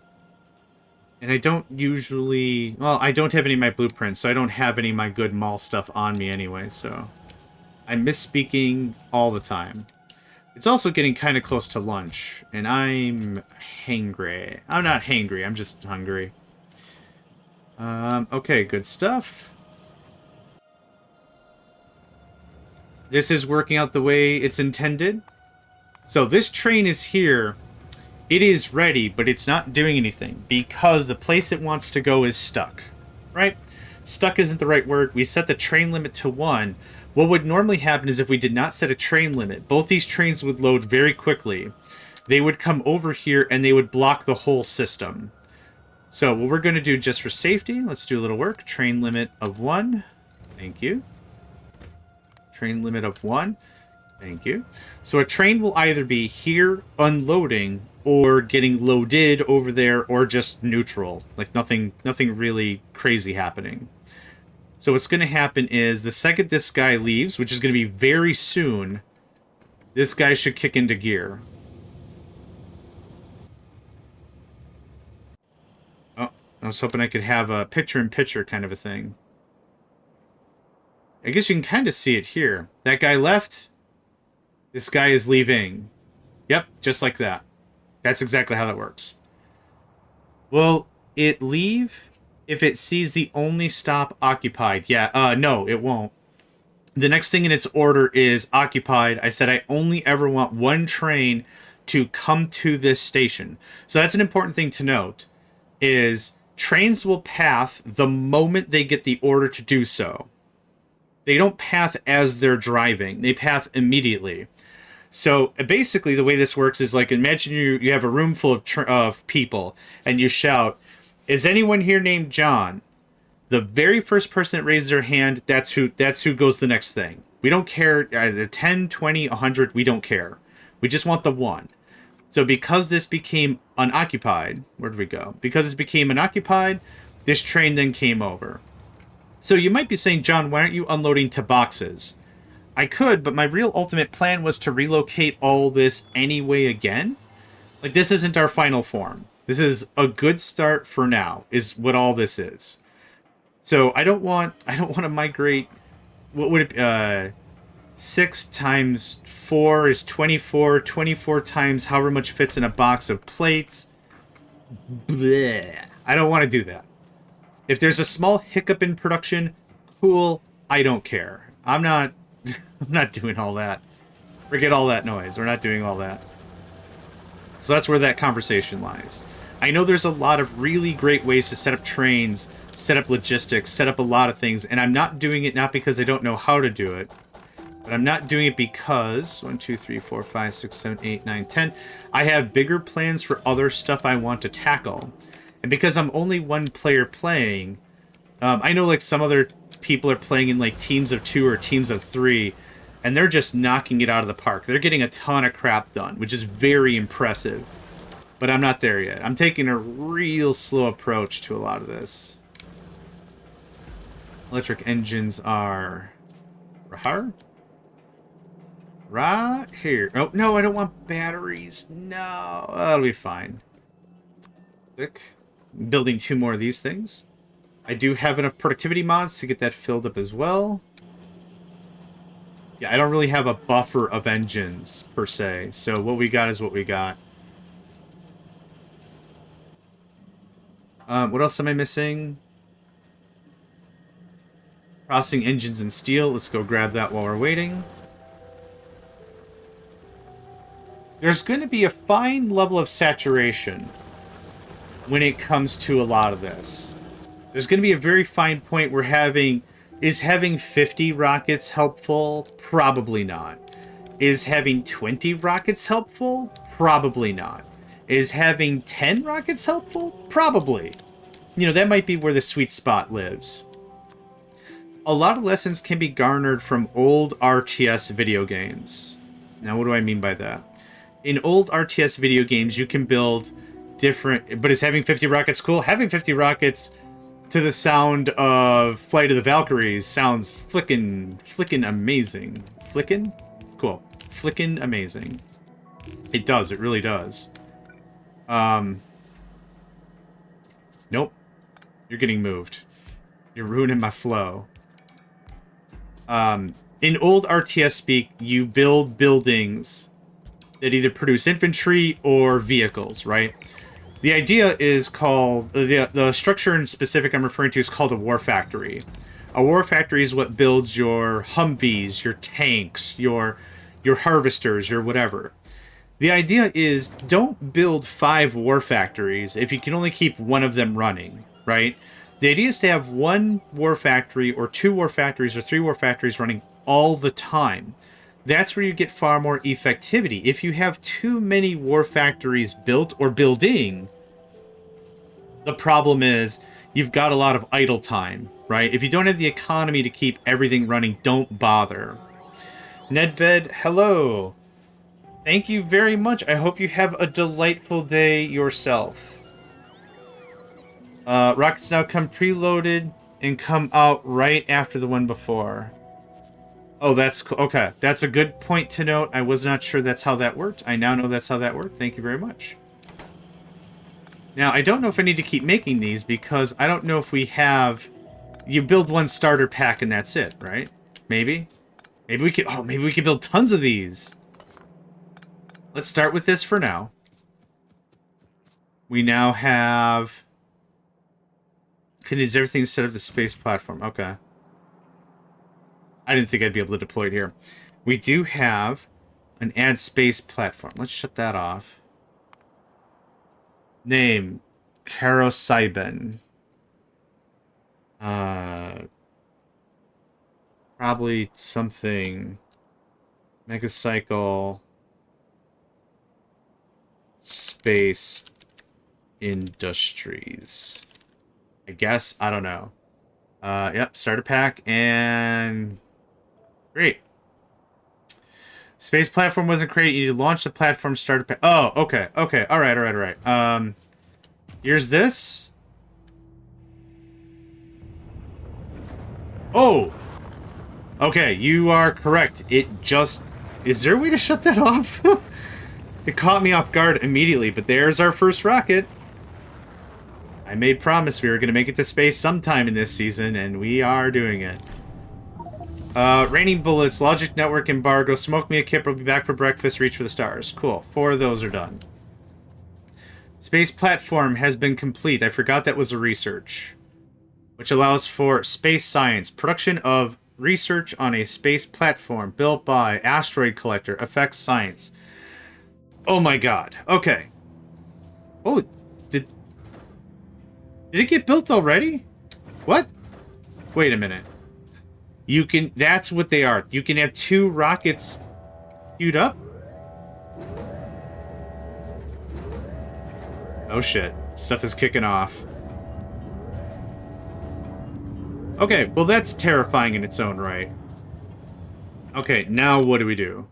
And I don't usually... Well, I don't have any of my blueprints, so I don't have any of my good mall stuff on me anyway, so... I'm misspeaking all the time. It's also getting kind of close to lunch, and I'm hangry. I'm not hangry, I'm just hungry. Okay, good stuff. This is working out the way it's intended. So this train is here. It is ready, but it's not doing anything because the place it wants to go is stuck. Right? Stuck isn't the right word. We set the train limit to 1. What would normally happen is if we did not set a train limit, both these trains would load very quickly. They would come over here and they would block the whole system. So what we're going to do just for safety, let's do a little work. Train limit of 1. Thank you. Train limit of 1. Thank you. So a train will either be here unloading or getting loaded over there or just neutral. Like nothing really crazy happening. So what's going to happen is the second this guy leaves, which is going to be very soon, this guy should kick into gear. Oh, I was hoping I could have a picture-in-picture kind of a thing. I guess you can kind of see it here. That guy left. This guy is leaving. Yep, just like that. That's exactly how that works. Will it leave if it sees the only stop occupied? Yeah, no, it won't. The next thing in its order is occupied. I said I only ever want one train to come to this station. So that's an important thing to note, is trains will path the moment they get the order to do so. They don't path as they're driving. They path immediately. So basically, the way this works is like, imagine you have a room full of people, and you shout, "Is anyone here named John?" The very first person that raises their hand, that's who goes the next thing. We don't care either 10, 20, 100. We don't care. We just want the one. So because this became unoccupied, where did we go? Because this became unoccupied, this train then came over. So you might be saying, John, why aren't you unloading to boxes? I could, but my real ultimate plan was to relocate all this anyway again. Like, this isn't our final form. This is a good start for now, is what all this is. So I don't want to migrate. What would it 6 times 4 is 24. 24 times however much fits in a box of plates. Bleh. I don't want to do that. If there's a small hiccup in production, cool, I don't care. I'm not doing all that. Forget all that noise. We're not doing all that. So that's where that conversation lies. I know there's a lot of really great ways to set up trains, set up logistics, set up a lot of things, and I'm not doing it not because I don't know how to do it, but I'm not doing it because 1, 2, 3, 4, 5, 6, 7, 8, 9, 10. I have bigger plans for other stuff I want to tackle. And because I'm only one player playing, I know like some other people are playing in like teams of 2 or teams of 3, and they're just knocking it out of the park. They're getting a ton of crap done, which is very impressive. But I'm not there yet. I'm taking a real slow approach to a lot of this. Electric engines are right here. Oh, no, I don't want batteries. No, that'll be fine. Click. I'm building 2 more of these things. I do have enough productivity mods to get that filled up as well. Yeah, I don't really have a buffer of engines, per se. So what we got is what we got. What else am I missing? Processing engines and steel. Let's go grab that while we're waiting. There's going to be a fine level of saturation when it comes to a lot of this. There's going to be a very fine point where is having 50 rockets helpful? Probably not. Is having 20 rockets helpful? Probably not. Is having 10 rockets helpful? Probably. You know, that might be where the sweet spot lives. A lot of lessons can be garnered from old RTS video games. Now, what do I mean by that? In old RTS video games, you can build different... But is having 50 rockets cool? Having 50 rockets to the sound of Flight of the Valkyries sounds flickin' amazing. Flickin'? Cool. Flickin' amazing. It does. It really does. Nope. You're getting moved. You're ruining my flow. In old RTS speak, you build buildings that either produce infantry or vehicles, right? The idea is called... The structure in specific I'm referring to is called a war factory. A war factory is what builds your Humvees, your tanks, your harvesters, your whatever. The idea is, don't build 5 war factories if you can only keep one of them running, right? The idea is to have 1 war factory or 2 war factories or 3 war factories running all the time. That's where you get far more effectivity. If you have too many war factories built or building, the problem is you've got a lot of idle time, right? If you don't have the economy to keep everything running, don't bother. Nedved, hello. Thank you very much. I hope you have a delightful day yourself. Rockets now come preloaded and come out right after the one before. Oh, that's cool. Okay. That's a good point to note. I was not sure that's how that worked. I now know that's how that worked. Thank you very much. Now, I don't know if I need to keep making these because I don't know if we have... You build one starter pack and that's it, right? Maybe? Maybe we could... Oh, maybe we could build tons of these. Let's start with this for now. We now have... Needs everything set up to space platform. Okay. I didn't think I'd be able to deploy it here. We do have an add space platform. Let's shut that off. Name, Karosaiben. Probably something. Megacycle. Space Industries. I guess. I don't know. Yep, starter pack, and... Great. Space platform wasn't created. You need to launch the platform starter pack. Oh, okay, okay. Alright. Here's this. Oh! Okay, you are correct. It just... Is there a way to shut that off? It caught me off guard immediately, but there's our first rocket. I made promise we were going to make it to space sometime in this season, and we are doing it. Raining bullets, logic network embargo, smoke me a kip, we'll be back for breakfast, reach for the stars. Cool. 4 of those are done. Space platform has been complete. I forgot that was a research. Which allows for space science. Production of research on a space platform built by asteroid collector. Effects science. Oh my god. Okay. Holy... Did it get built already? What? Wait a minute. You can... That's what they are. You can have 2 rockets queued up? Oh shit. Stuff is kicking off. Okay, well that's terrifying in its own right. Okay, now what do we do?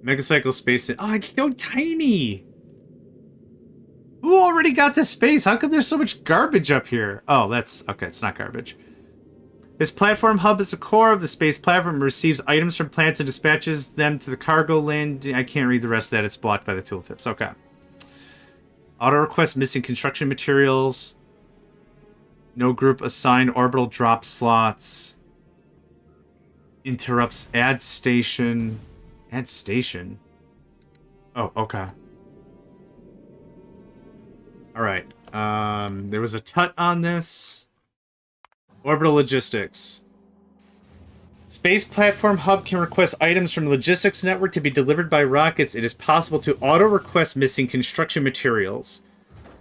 Megacycle space... Oh, it's so tiny! Who already got to space? How come there's so much garbage up here? Oh, that's... Okay, it's not garbage. This platform hub is the core of the space platform. It receives items from planets and dispatches them to the cargo land. I can't read the rest of that. It's blocked by the tooltips. Okay. Auto request missing construction materials. No group assigned orbital drop slots. Interrupts add station. Add station? Oh, okay. Alright. There was a tut on this. Orbital logistics. Space platform hub can request items from logistics network to be delivered by rockets. It is possible to auto-request missing construction materials.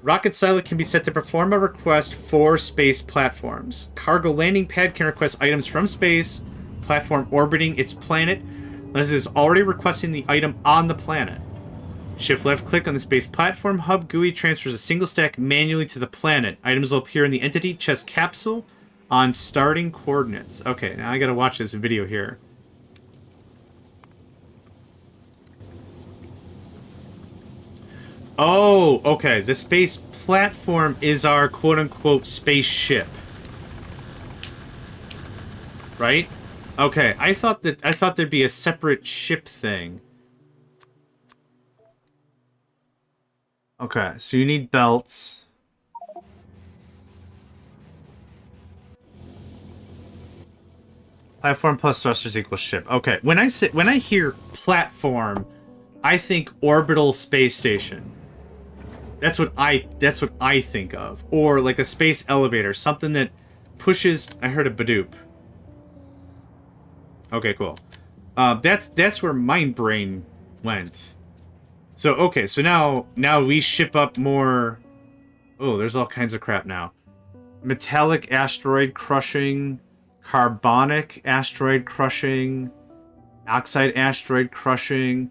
Rocket silo can be set to perform a request for space platforms. Cargo landing pad can request items from space platform orbiting its planet, unless it is already requesting the item on the planet. Shift left click on the space platform hub GUI transfers a single stack manually to the planet. Items will appear in the entity chest capsule on starting coordinates. Okay, now I gotta watch this video here. Oh, okay. The space platform is our quote-unquote spaceship. Right? Okay, I thought there'd be a separate ship thing. Okay, so you need belts. Platform plus thrusters equals ship. Okay, when I hear platform, I think orbital space station. That's what I think of. Or like a space elevator, something that pushes... I heard a Badoop. Okay, cool. That's where my brain went. So, okay, so now we ship up more... Oh, there's all kinds of crap now. Metallic asteroid crushing, carbonic asteroid crushing, oxide asteroid crushing,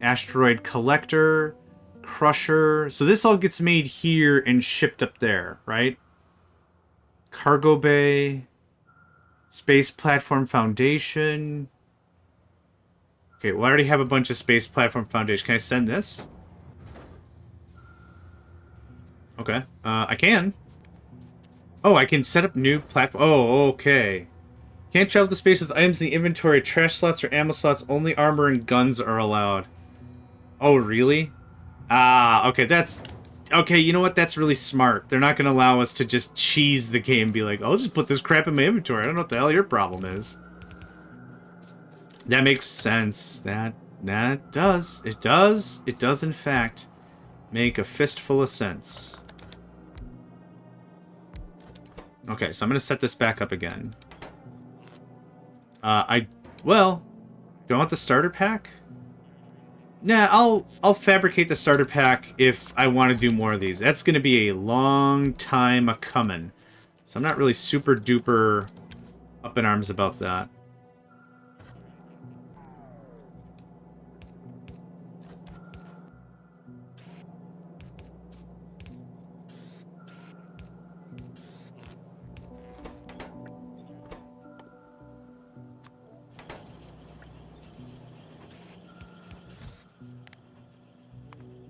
asteroid collector, crusher. So this all gets made here and shipped up there, right? Cargo bay, space platform foundation, Okay, well, I already have a bunch of space platform foundation. Can I send this? Okay. I can. Oh, I can set up new platform. Oh, okay. Can't travel to space with items in the inventory. Trash slots or ammo slots. Only armor and guns are allowed. Oh, really? Ah, okay, that's... Okay, you know what? That's really smart. They're not going to allow us to just cheese the game and be like, I'll just put this crap in my inventory. I don't know what the hell your problem is. That makes sense. That does. It does. It does, in fact, make a fistful of sense. Okay, so I'm going to set this back up again. Well, do I want the starter pack? Nah, I'll fabricate the starter pack if I want to do more of these. That's going to be a long time a-coming. So I'm not really super duper up in arms about that.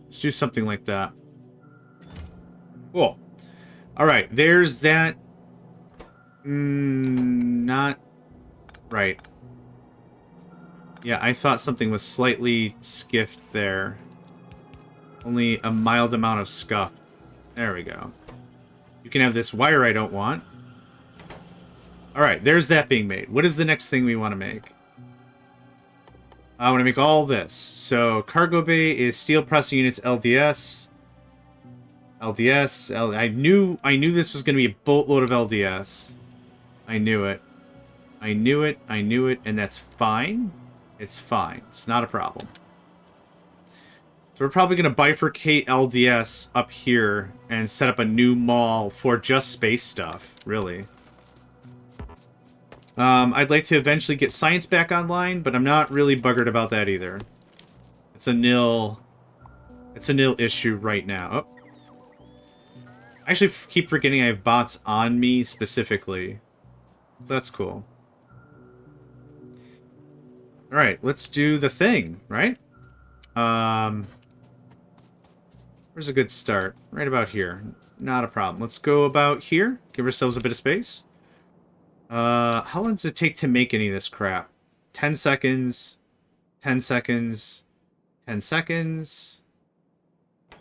Let's do something like that. Cool. Alright, there's that. Not right. Yeah, I thought something was slightly skiffed there. Only a mild amount of scuff. There we go. You can have this wire I don't want. Alright, there's that being made. What is the next thing we want to make? I want to make all this. So, cargo bay is steel pressing units LDS. I knew this was going to be a boatload of LDS. I knew it. I knew it, and that's fine. It's fine. It's not a problem. So we're probably going to bifurcate LDS up here and set up a new mall for just space stuff, really. I'd like to eventually get science back online, but I'm not really buggered about that either. It's a nil issue right now. Oh. I actually keep forgetting I have bots on me specifically. So that's cool. Alright, let's do the thing, right? Where's a good start? Right about here. Not a problem. Let's go about here. Give ourselves a bit of space. How long does it take to make any of this crap? 10 seconds. 10 seconds. 10 seconds.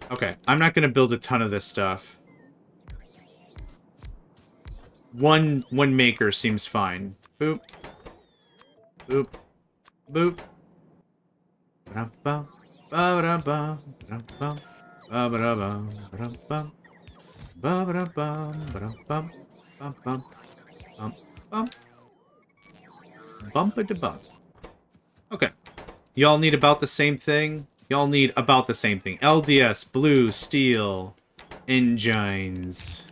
Okay, I'm not gonna build a ton of this stuff. One maker seems fine. Boop. Boop. Boop. Ba-dum-bum. Ba-ba-dum-bum. Ba-dum-bum. Ba-ba-dum-bum. Ba-dum-bum. Ba-ba-dum-bum. Ba-dum-bum. Bum-bum. Bum. Bumpa-da-bump. Okay. Y'all need about the same thing? Y'all need about the same thing. LDS, blue, steel, engines.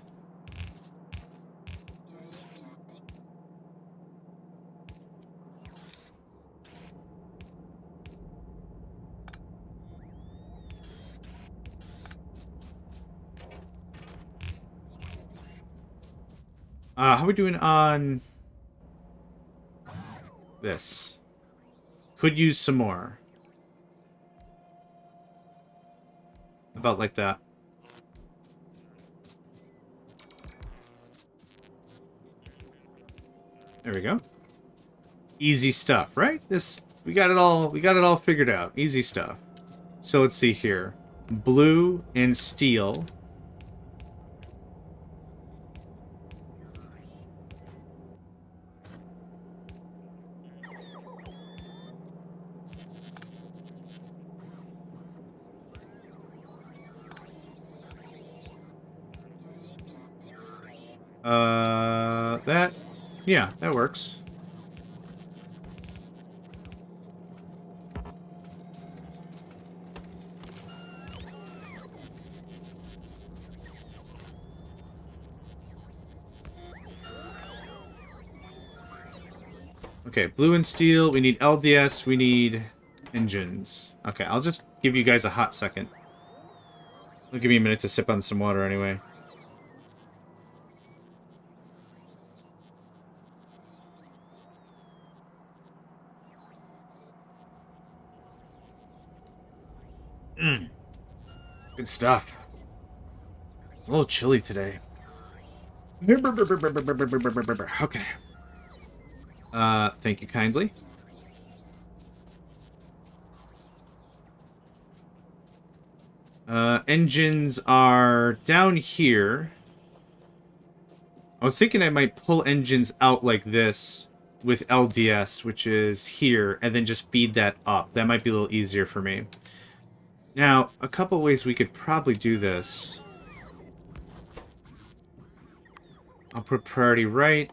How are we doing on this? Could use some more. About like that. There we go. Easy stuff, right? We got it all figured out. Easy stuff. So let's see here. Blue and steel. Yeah, that works. Okay, blue and steel. We need LDS. We need engines. Okay, I'll just give you guys a hot second. It'll give me a minute to sip on some water anyway. Good stuff. It's a little chilly today. Okay. Thank you kindly. Engines are down here. I was thinking I might pull engines out like this with LDS, which is here, and then just feed that up. That might be a little easier for me. Now, a couple ways we could probably do this. I'll put priority right.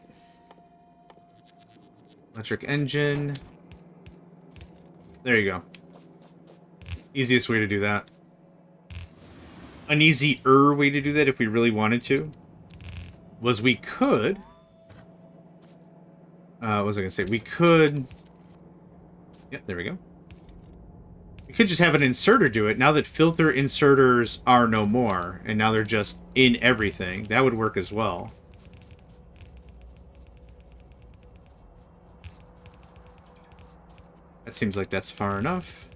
Electric engine. There you go. Easiest way to do that. An easier way to do that if we really wanted to was we could... what was I going to say? We could... Yep, there we go. We could just have an inserter do it now that filter inserters are no more, and now they're just in everything. That would work as well. That seems like that's far enough.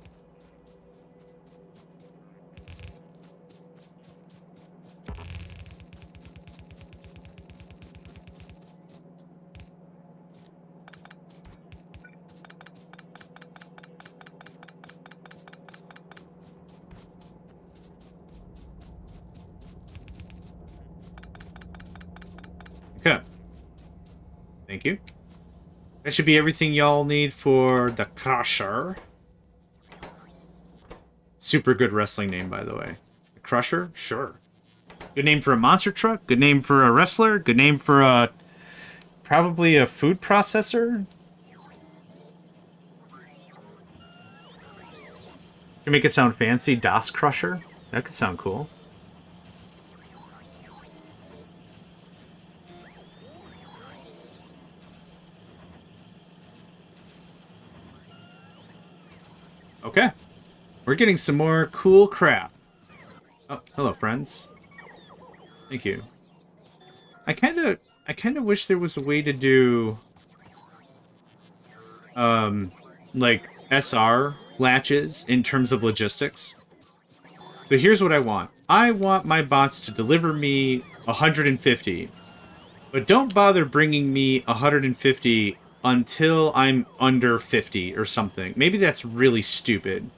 Okay. Thank you. That should be everything y'all need for the Crusher. Super good wrestling name, by the way. The Crusher? Sure. Good name for a monster truck. Good name for a wrestler. Good name for a... probably a food processor. To make it sound fancy, Das Crusher. That could sound cool. Okay. We're getting some more cool crap. Oh, hello, friends. Thank you. I kind of wish there was a way to do like SR latches in terms of logistics. So here's what I want. I want my bots to deliver me 150. But don't bother bringing me 150 until I'm under 50 or something. Maybe that's really stupid.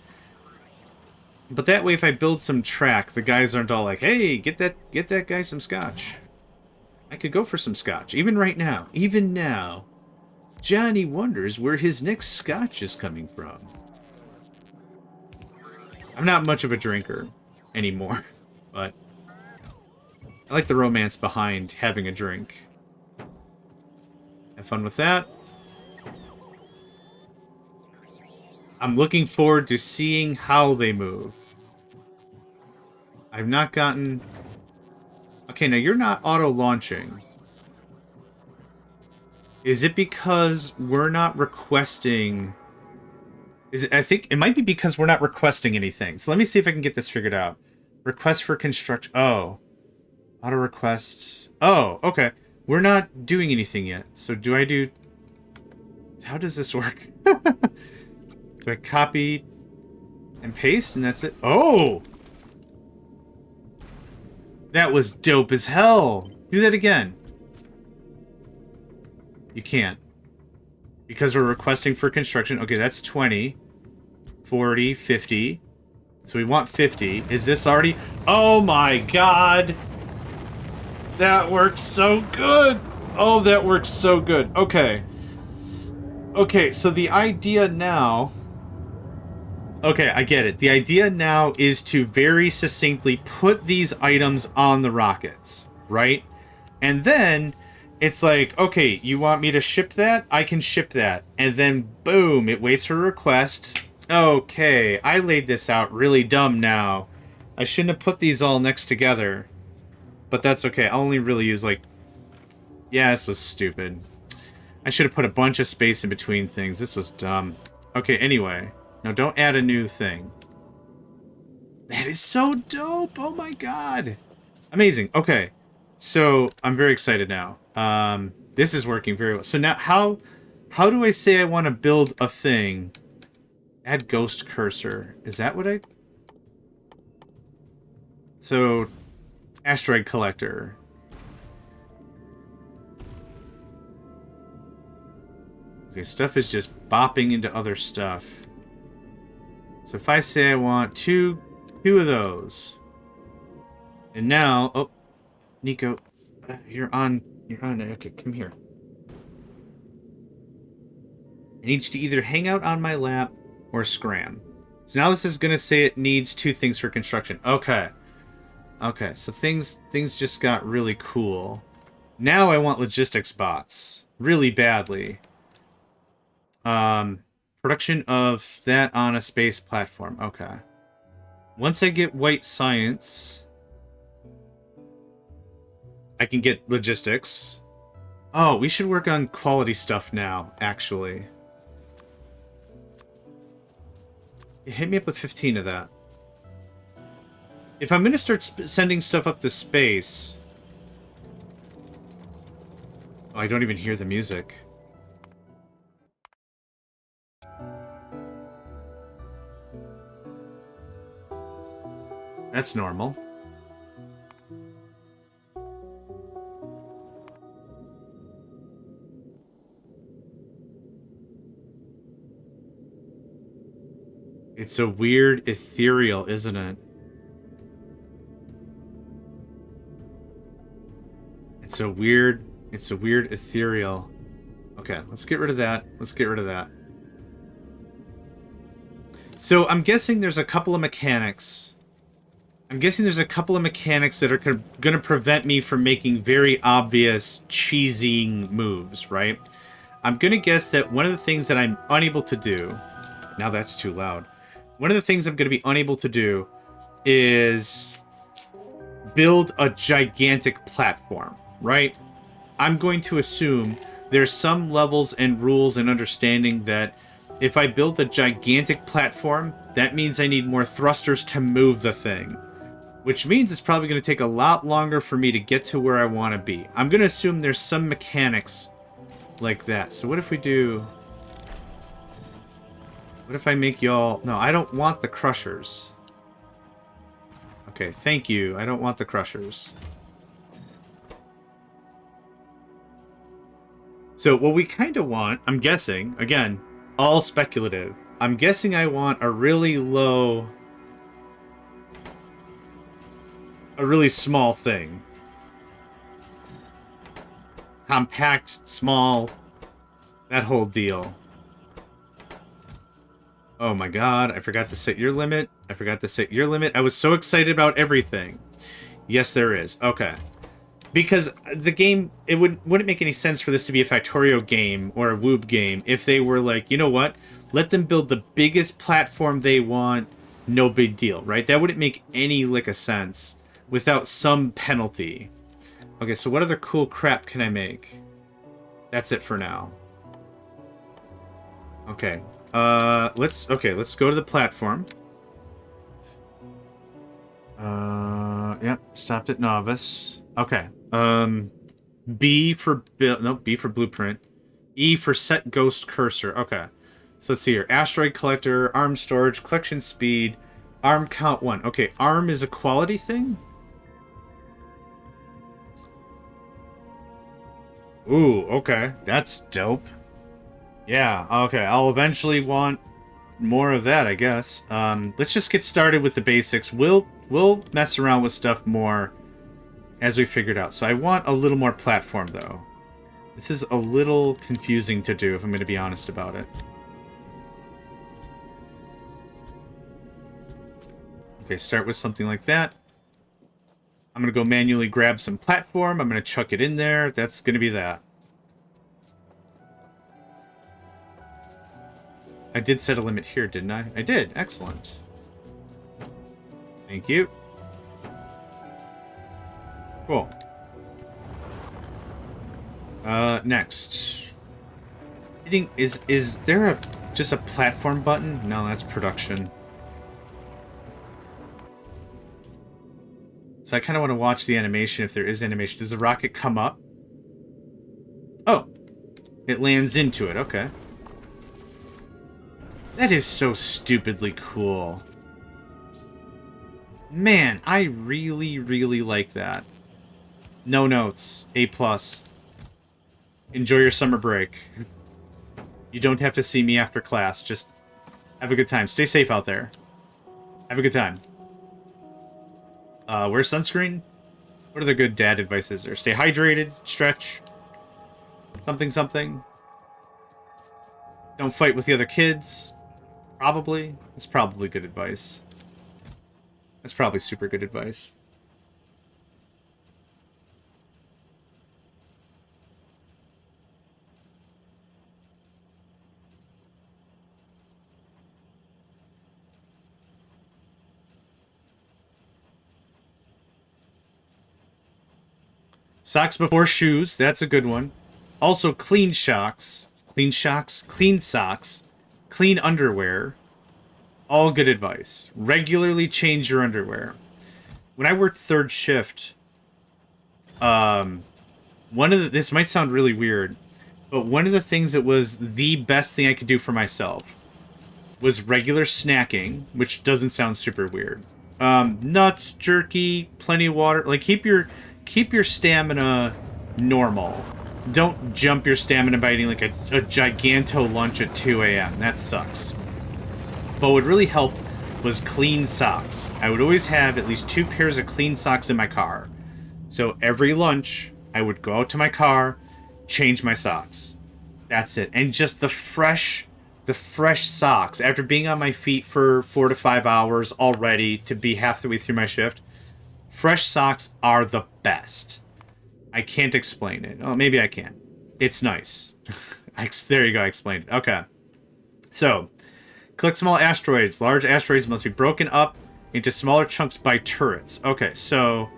But that way, if I build some track, the guys aren't all like, hey, get that guy some scotch. I could go for some scotch. Even right now. Even now. Johnny wonders where his next scotch is coming from. I'm not much of a drinker anymore. But I like the romance behind having a drink. Have fun with that. I'm looking forward to seeing how they move. I've not gotten... Okay, now you're not auto-launching. Is it because we're not requesting... I think it might be because we're not requesting anything. So let me see if I can get this figured out. Request for construction... Oh. Auto-request... Oh, okay. We're not doing anything yet. So do I do... How does this work? Do I copy and paste and that's it? Oh! That was dope as hell. Do that again. You can't. Because we're requesting for construction. Okay, that's 20. 40, 50. So we want 50. Is this already... Oh my god! That works so good! Oh, that works so good. Okay. Okay, so the idea now... Okay, I get it. The idea now is to very succinctly put these items on the rockets, right? And then it's like, okay, you want me to ship that? I can ship that. And then, boom, it waits for a request. Okay, I laid this out really dumb now. I shouldn't have put these all next together. But that's okay. I only really use, like... Yeah, this was stupid. I should have put a bunch of space in between things. This was dumb. Okay, anyway... No, don't add a new thing. That is so dope! Oh my god! Amazing. Okay. So, I'm very excited now. This is working very well. So now, how do I say I want to build a thing? Add ghost cursor. Is that what I... So, asteroid collector. Okay, stuff is just bopping into other stuff. So if I say I want two of those, and now, oh, Nico, you're on. Okay, come here. I need you to either hang out on my lap or scram. So now this is gonna say it needs 2 things for construction. Okay. Okay, so things just got really cool. Now I want logistics bots really badly. Production of that on a space platform. Okay. Once I get white science, I can get logistics. Oh, we should work on quality stuff now, actually. Hit me up with 15 of that. If I'm going to start sending stuff up to space... Oh, I don't even hear the music. That's normal. It's a weird ethereal, isn't it? It's a weird ethereal. Okay, let's get rid of that. Let's get rid of that. So I'm guessing there's a couple of mechanics. I'm guessing there's a couple of mechanics that are going to prevent me from making very obvious cheesing moves, right? I'm going to guess that one of the things that I'm unable to do... Now that's too loud. One of the things I'm going to be unable to do is build a gigantic platform, right? I'm going to assume there's some levels and rules and understanding that if I build a gigantic platform, that means I need more thrusters to move the thing. Which means it's probably going to take a lot longer for me to get to where I want to be. I'm going to assume there's some mechanics like that. So what if we do... What if I make y'all... No, I don't want the crushers. Okay, thank you. I don't want the crushers. So what we kind of want, I'm guessing, again, all speculative. I'm guessing I want a really low... A really small thing. Compact, small, that whole deal. Oh my god, I forgot to set your limit. I forgot to set your limit. I was so excited about everything. Yes, there is. Okay. Because the game, it wouldn't make any sense for this to be a Factorio game or a Woob game if they were like, you know what? Let them build the biggest platform they want, no big deal, right? That wouldn't make any lick of sense without some penalty. Okay, so what other cool crap can I make? That's it for now. Okay. Let's go to the platform. Yep, stopped at novice. Okay. B for blueprint. E for set ghost cursor. Okay. So let's see here. Asteroid collector, arm storage, collection speed, arm count 1. Okay, arm is a quality thing? Ooh, okay. That's dope. Yeah, okay. I'll eventually want more of that, I guess. Let's just get started with the basics. We'll mess around with stuff more as we figure it out. So I want a little more platform, though. This is a little confusing to do, if I'm going to be honest about it. Okay, start with something like that. I'm going to go manually grab some platform. I'm going to chuck it in there. That's going to be that. I did set a limit here, didn't I? I did. Excellent. Thank you. Cool. Next. Is there just a platform button? No, that's production. So I kind of want to watch the animation if there is animation. Does the rocket come up? Oh. It lands into it. Okay. That is so stupidly cool. Man, I really, really like that. No notes. A+. Enjoy your summer break. You don't have to see me after class. Just have a good time. Stay safe out there. Have a good time. Wear sunscreen. What are the good dad advices there? Stay hydrated. Stretch. Something, something. Don't fight with the other kids. Probably. That's probably good advice. That's probably super good advice. Socks before shoes. That's a good one. Also, clean socks. Clean socks. Clean socks. Clean underwear. All good advice. Regularly change your underwear. When I worked third shift, this might sound really weird, but one of the things that was the best thing I could do for myself was regular snacking, which doesn't sound super weird. Nuts, jerky, plenty of water. Like keep your stamina normal. Don't jump your stamina by eating like a giganto lunch at 2 a.m. That sucks. But what really helped was clean socks. I would always have at least 2 pairs of clean socks in my car. So every lunch, I would go out to my car, change my socks. That's it. And just the fresh socks, after being on my feet for 4 to 5 hours already to be half the way through my shift, fresh socks are the best. I can't explain it. Oh, maybe I can. It's nice. There you go, I explained it. Okay. So, collect small asteroids. Large asteroids must be broken up into smaller chunks by turrets. Okay, so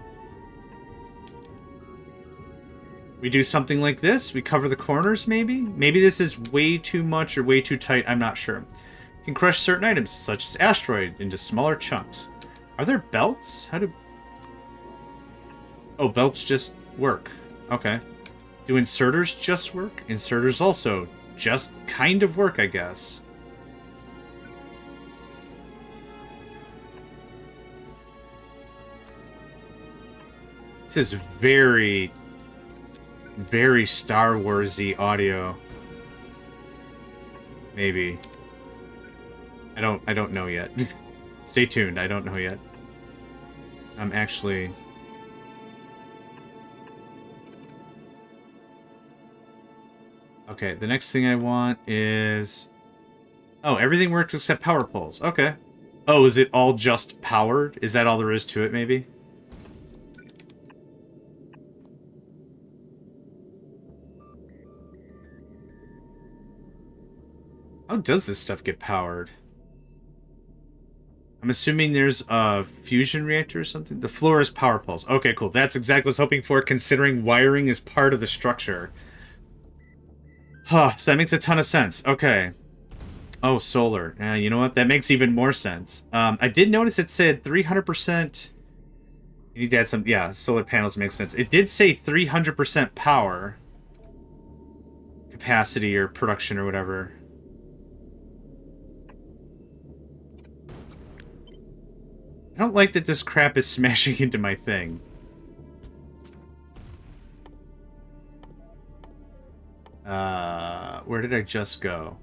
we do something like this. We cover the corners, maybe? Maybe this is way too much or way too tight. I'm not sure. You can crush certain items, such as asteroid, into smaller chunks. Are there belts? How do... Oh, belts just work. Okay. Do inserters just work? Inserters also just kind of work, I guess. This is very, very Star Wars-y audio. Maybe. I don't know yet. Stay tuned, I don't know yet. I'm actually... Okay, the next thing I want is... Oh, everything works except power poles. Okay. Oh, is it all just powered? Is that all there is to it, maybe? How does this stuff get powered? I'm assuming there's a fusion reactor or something. The floor is power poles. Okay, cool. That's exactly what I was hoping for, considering wiring is part of the structure. Huh, so that makes a ton of sense. Okay. Oh, solar. You know what? That makes even more sense. I did notice it said 300%... You need to add some... Yeah, solar panels make sense. It did say 300% power capacity or production or whatever. I don't like that this crap is smashing into my thing. Where did I just go?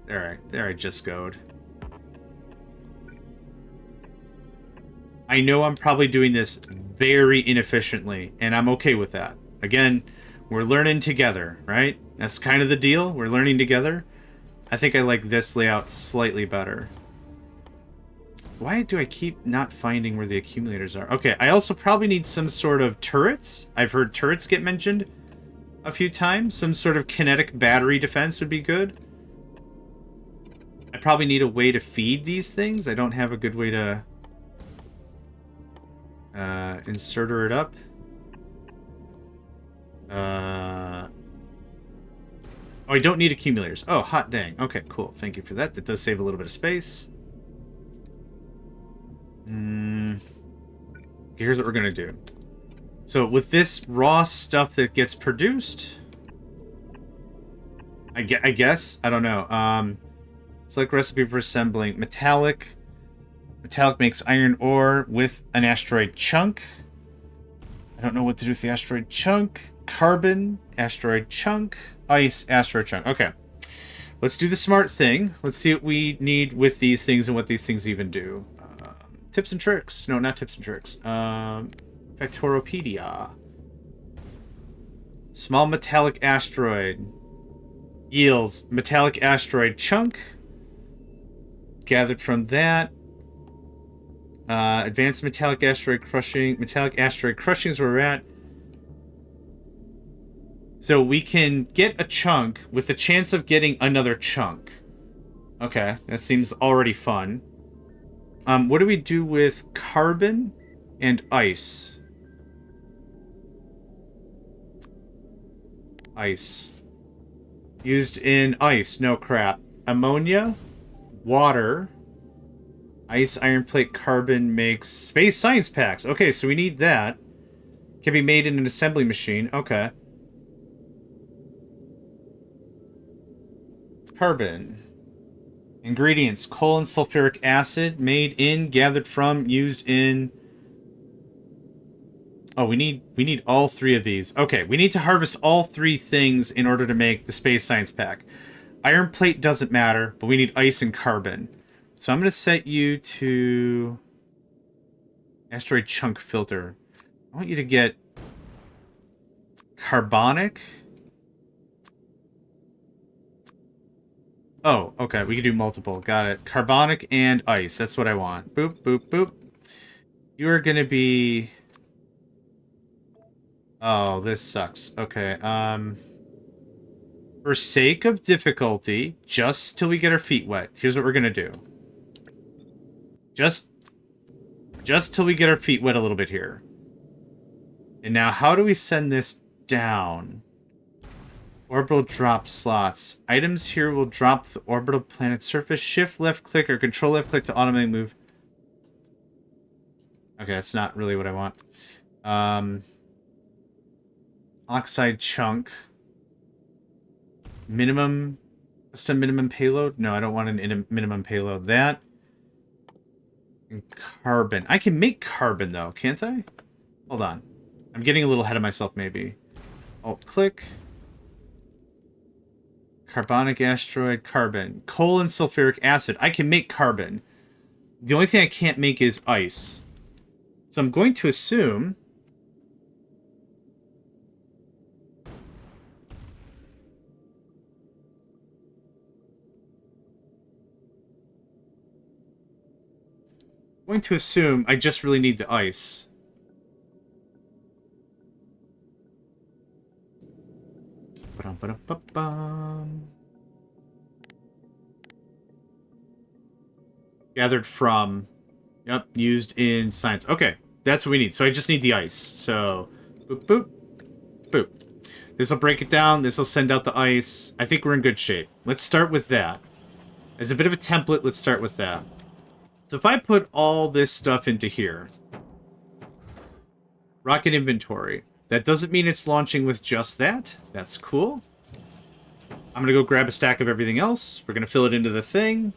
There I just goed. I know I'm probably doing this very inefficiently, and I'm okay with that. Again, we're learning together, right? That's kind of the deal. We're learning together. I think I like this layout slightly better. Why do I keep not finding where the accumulators are? Okay, I also probably need some sort of turrets. I've heard turrets get mentioned a few times. Some sort of kinetic battery defense would be good. I probably need a way to feed these things. I don't have a good way to inserter it up. Oh, I don't need accumulators. Oh, hot dang. Okay, cool. Thank you for that. That does save a little bit of space. Here's what we're gonna do. So with this raw stuff that gets produced, I guess, I don't know. Select recipe for assembling metallic Metallic makes iron ore with an asteroid chunk. I don't know what to do with the asteroid chunk. Carbon, asteroid chunk. Ice, asteroid chunk. Okay. Let's do the smart thing. Let's see what we need with these things and what these things even do. Tips and tricks. No, not tips and tricks. Factoropedia. Small metallic asteroid. Yields metallic asteroid chunk. Gathered from that. Advanced metallic asteroid crushing. Metallic asteroid crushing is where we're at. So we can get a chunk with the chance of getting another chunk. Okay, that seems already fun. What do we do with carbon and ice? Ice. Used in ice, no crap. Ammonia, water, ice, iron plate, carbon makes space science packs. Okay, so we need that. Can be made in an assembly machine. Okay. Carbon. Ingredients. Coal and sulfuric acid. Made in, gathered from, used in... Oh, we need all three of these. Okay, we need to harvest all three things in order to make the space science pack. Iron plate doesn't matter, but we need ice and carbon. So I'm going to set you to... Asteroid chunk filter. I want you to get... Carbonic... Oh, okay. We can do multiple. Got it. Carbonic and ice. That's what I want. Boop, boop, boop. You are going to be... Oh, this sucks. Okay. For sake of difficulty, just till we get our feet wet, here's what we're going to do. Just till we get our feet wet a little bit here. And now, how do we send this down? Orbital drop slots. Items here will drop the orbital planet surface. Shift left click or control left click to automatically move. Okay, that's not really what I want. Oxide chunk. Minimum. What's the minimum payload? No, I don't want an minimum payload. That. And carbon. I can make carbon though, can't I? Hold on. I'm getting a little ahead of myself maybe. Alt click. Carbonic asteroid, carbon. Coal and sulfuric acid. I can make carbon. The only thing I can't make is ice. So I'm going to assume... I just really need the ice. Gathered from. Yep, used in science. Okay, that's what we need. So I just need the ice. So, boop, boop, boop. This will break it down. This will send out the ice. I think we're in good shape. Let's start with that. As a bit of a template, let's start with that. So if I put all this stuff into here. Rocket inventory. That doesn't mean it's launching with just that. That's cool. I'm going to go grab a stack of everything else. We're going to fill it into the thing.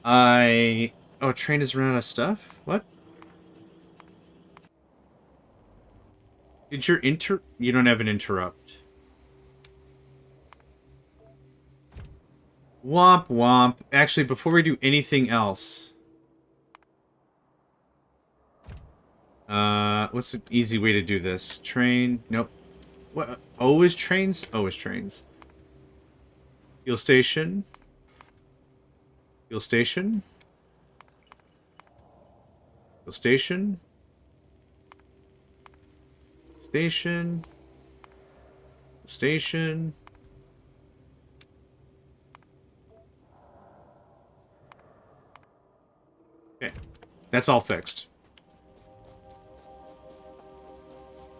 Oh, train has run out of stuff? What? Did your You don't have an interrupt. Womp womp. Actually, before we do anything else... what's the easy way to do this? Train? Nope. What? Always trains? Always trains. Fuel station. Fuel station. Fuel station. Station. Station. Okay. That's all fixed.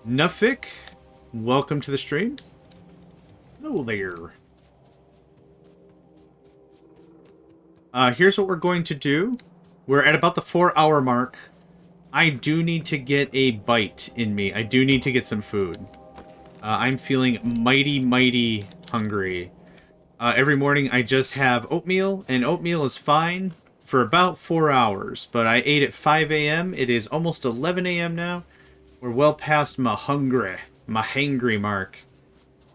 Nuffic, welcome to the stream. Hello there. Here's what we're going to do. We're at about the 4-hour mark. I do need to get a bite in me. I do need to get some food. I'm feeling mighty, mighty hungry. Every morning I just have oatmeal, and oatmeal is fine. for about 4 hours, but I ate at 5 a.m. It is almost 11 a.m. now. We're well past my hangry mark.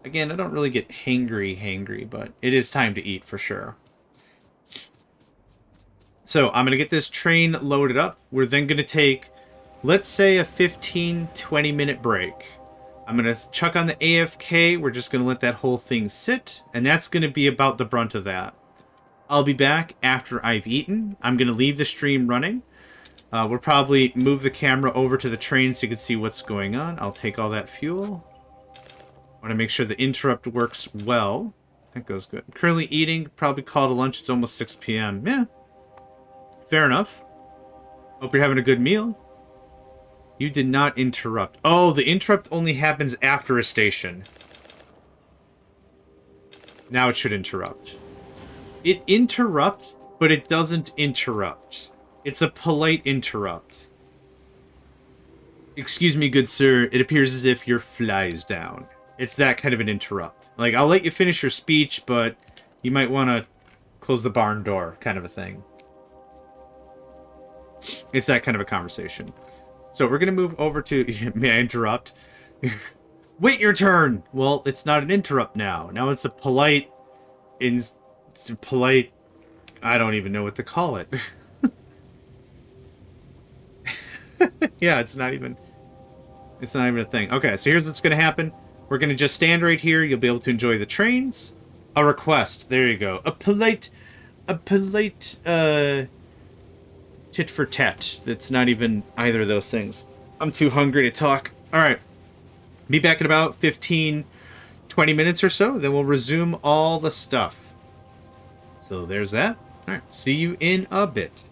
Again, I don't really get hangry, but it is time to eat for sure. So I'm going to get this train loaded up. We're then going to take, let's say, a 15-20 minute break. I'm going to chuck on the AFK. We're just going to let that whole thing sit. And that's going to be about the brunt of that. I'll be back after I've eaten. I'm going to leave the stream running. We'll probably move the camera over to the train so you can see what's going on. I'll take all that fuel. I want to make sure the interrupt works well. That goes good. I'm currently eating. Probably call it a lunch. It's almost 6 p.m. Yeah. Fair enough. Hope you're having a good meal. You did not interrupt. Oh, the interrupt only happens after a station. Now it should interrupt. It interrupts, but it doesn't interrupt. It's a polite interrupt. Excuse me, good sir. It appears as if your fly's down. It's that kind of an interrupt. Like, I'll let you finish your speech, but you might want to close the barn door, kind of a thing. It's that kind of a conversation. So we're going to move over to... May I interrupt? Wait your turn! Well, it's not an interrupt now. Now it's a polite... polite... I don't even know what to call it. Yeah, it's not even a thing. Okay, so here's what's going to happen. We're going to just stand right here. You'll be able to enjoy the trains. A request. There you go. A polite, tit for tat. That's not even either of those things. I'm too hungry to talk. All right. Be back in about 15, 20 minutes or so. Then we'll resume all the stuff. So there's that. All right. See you in a bit.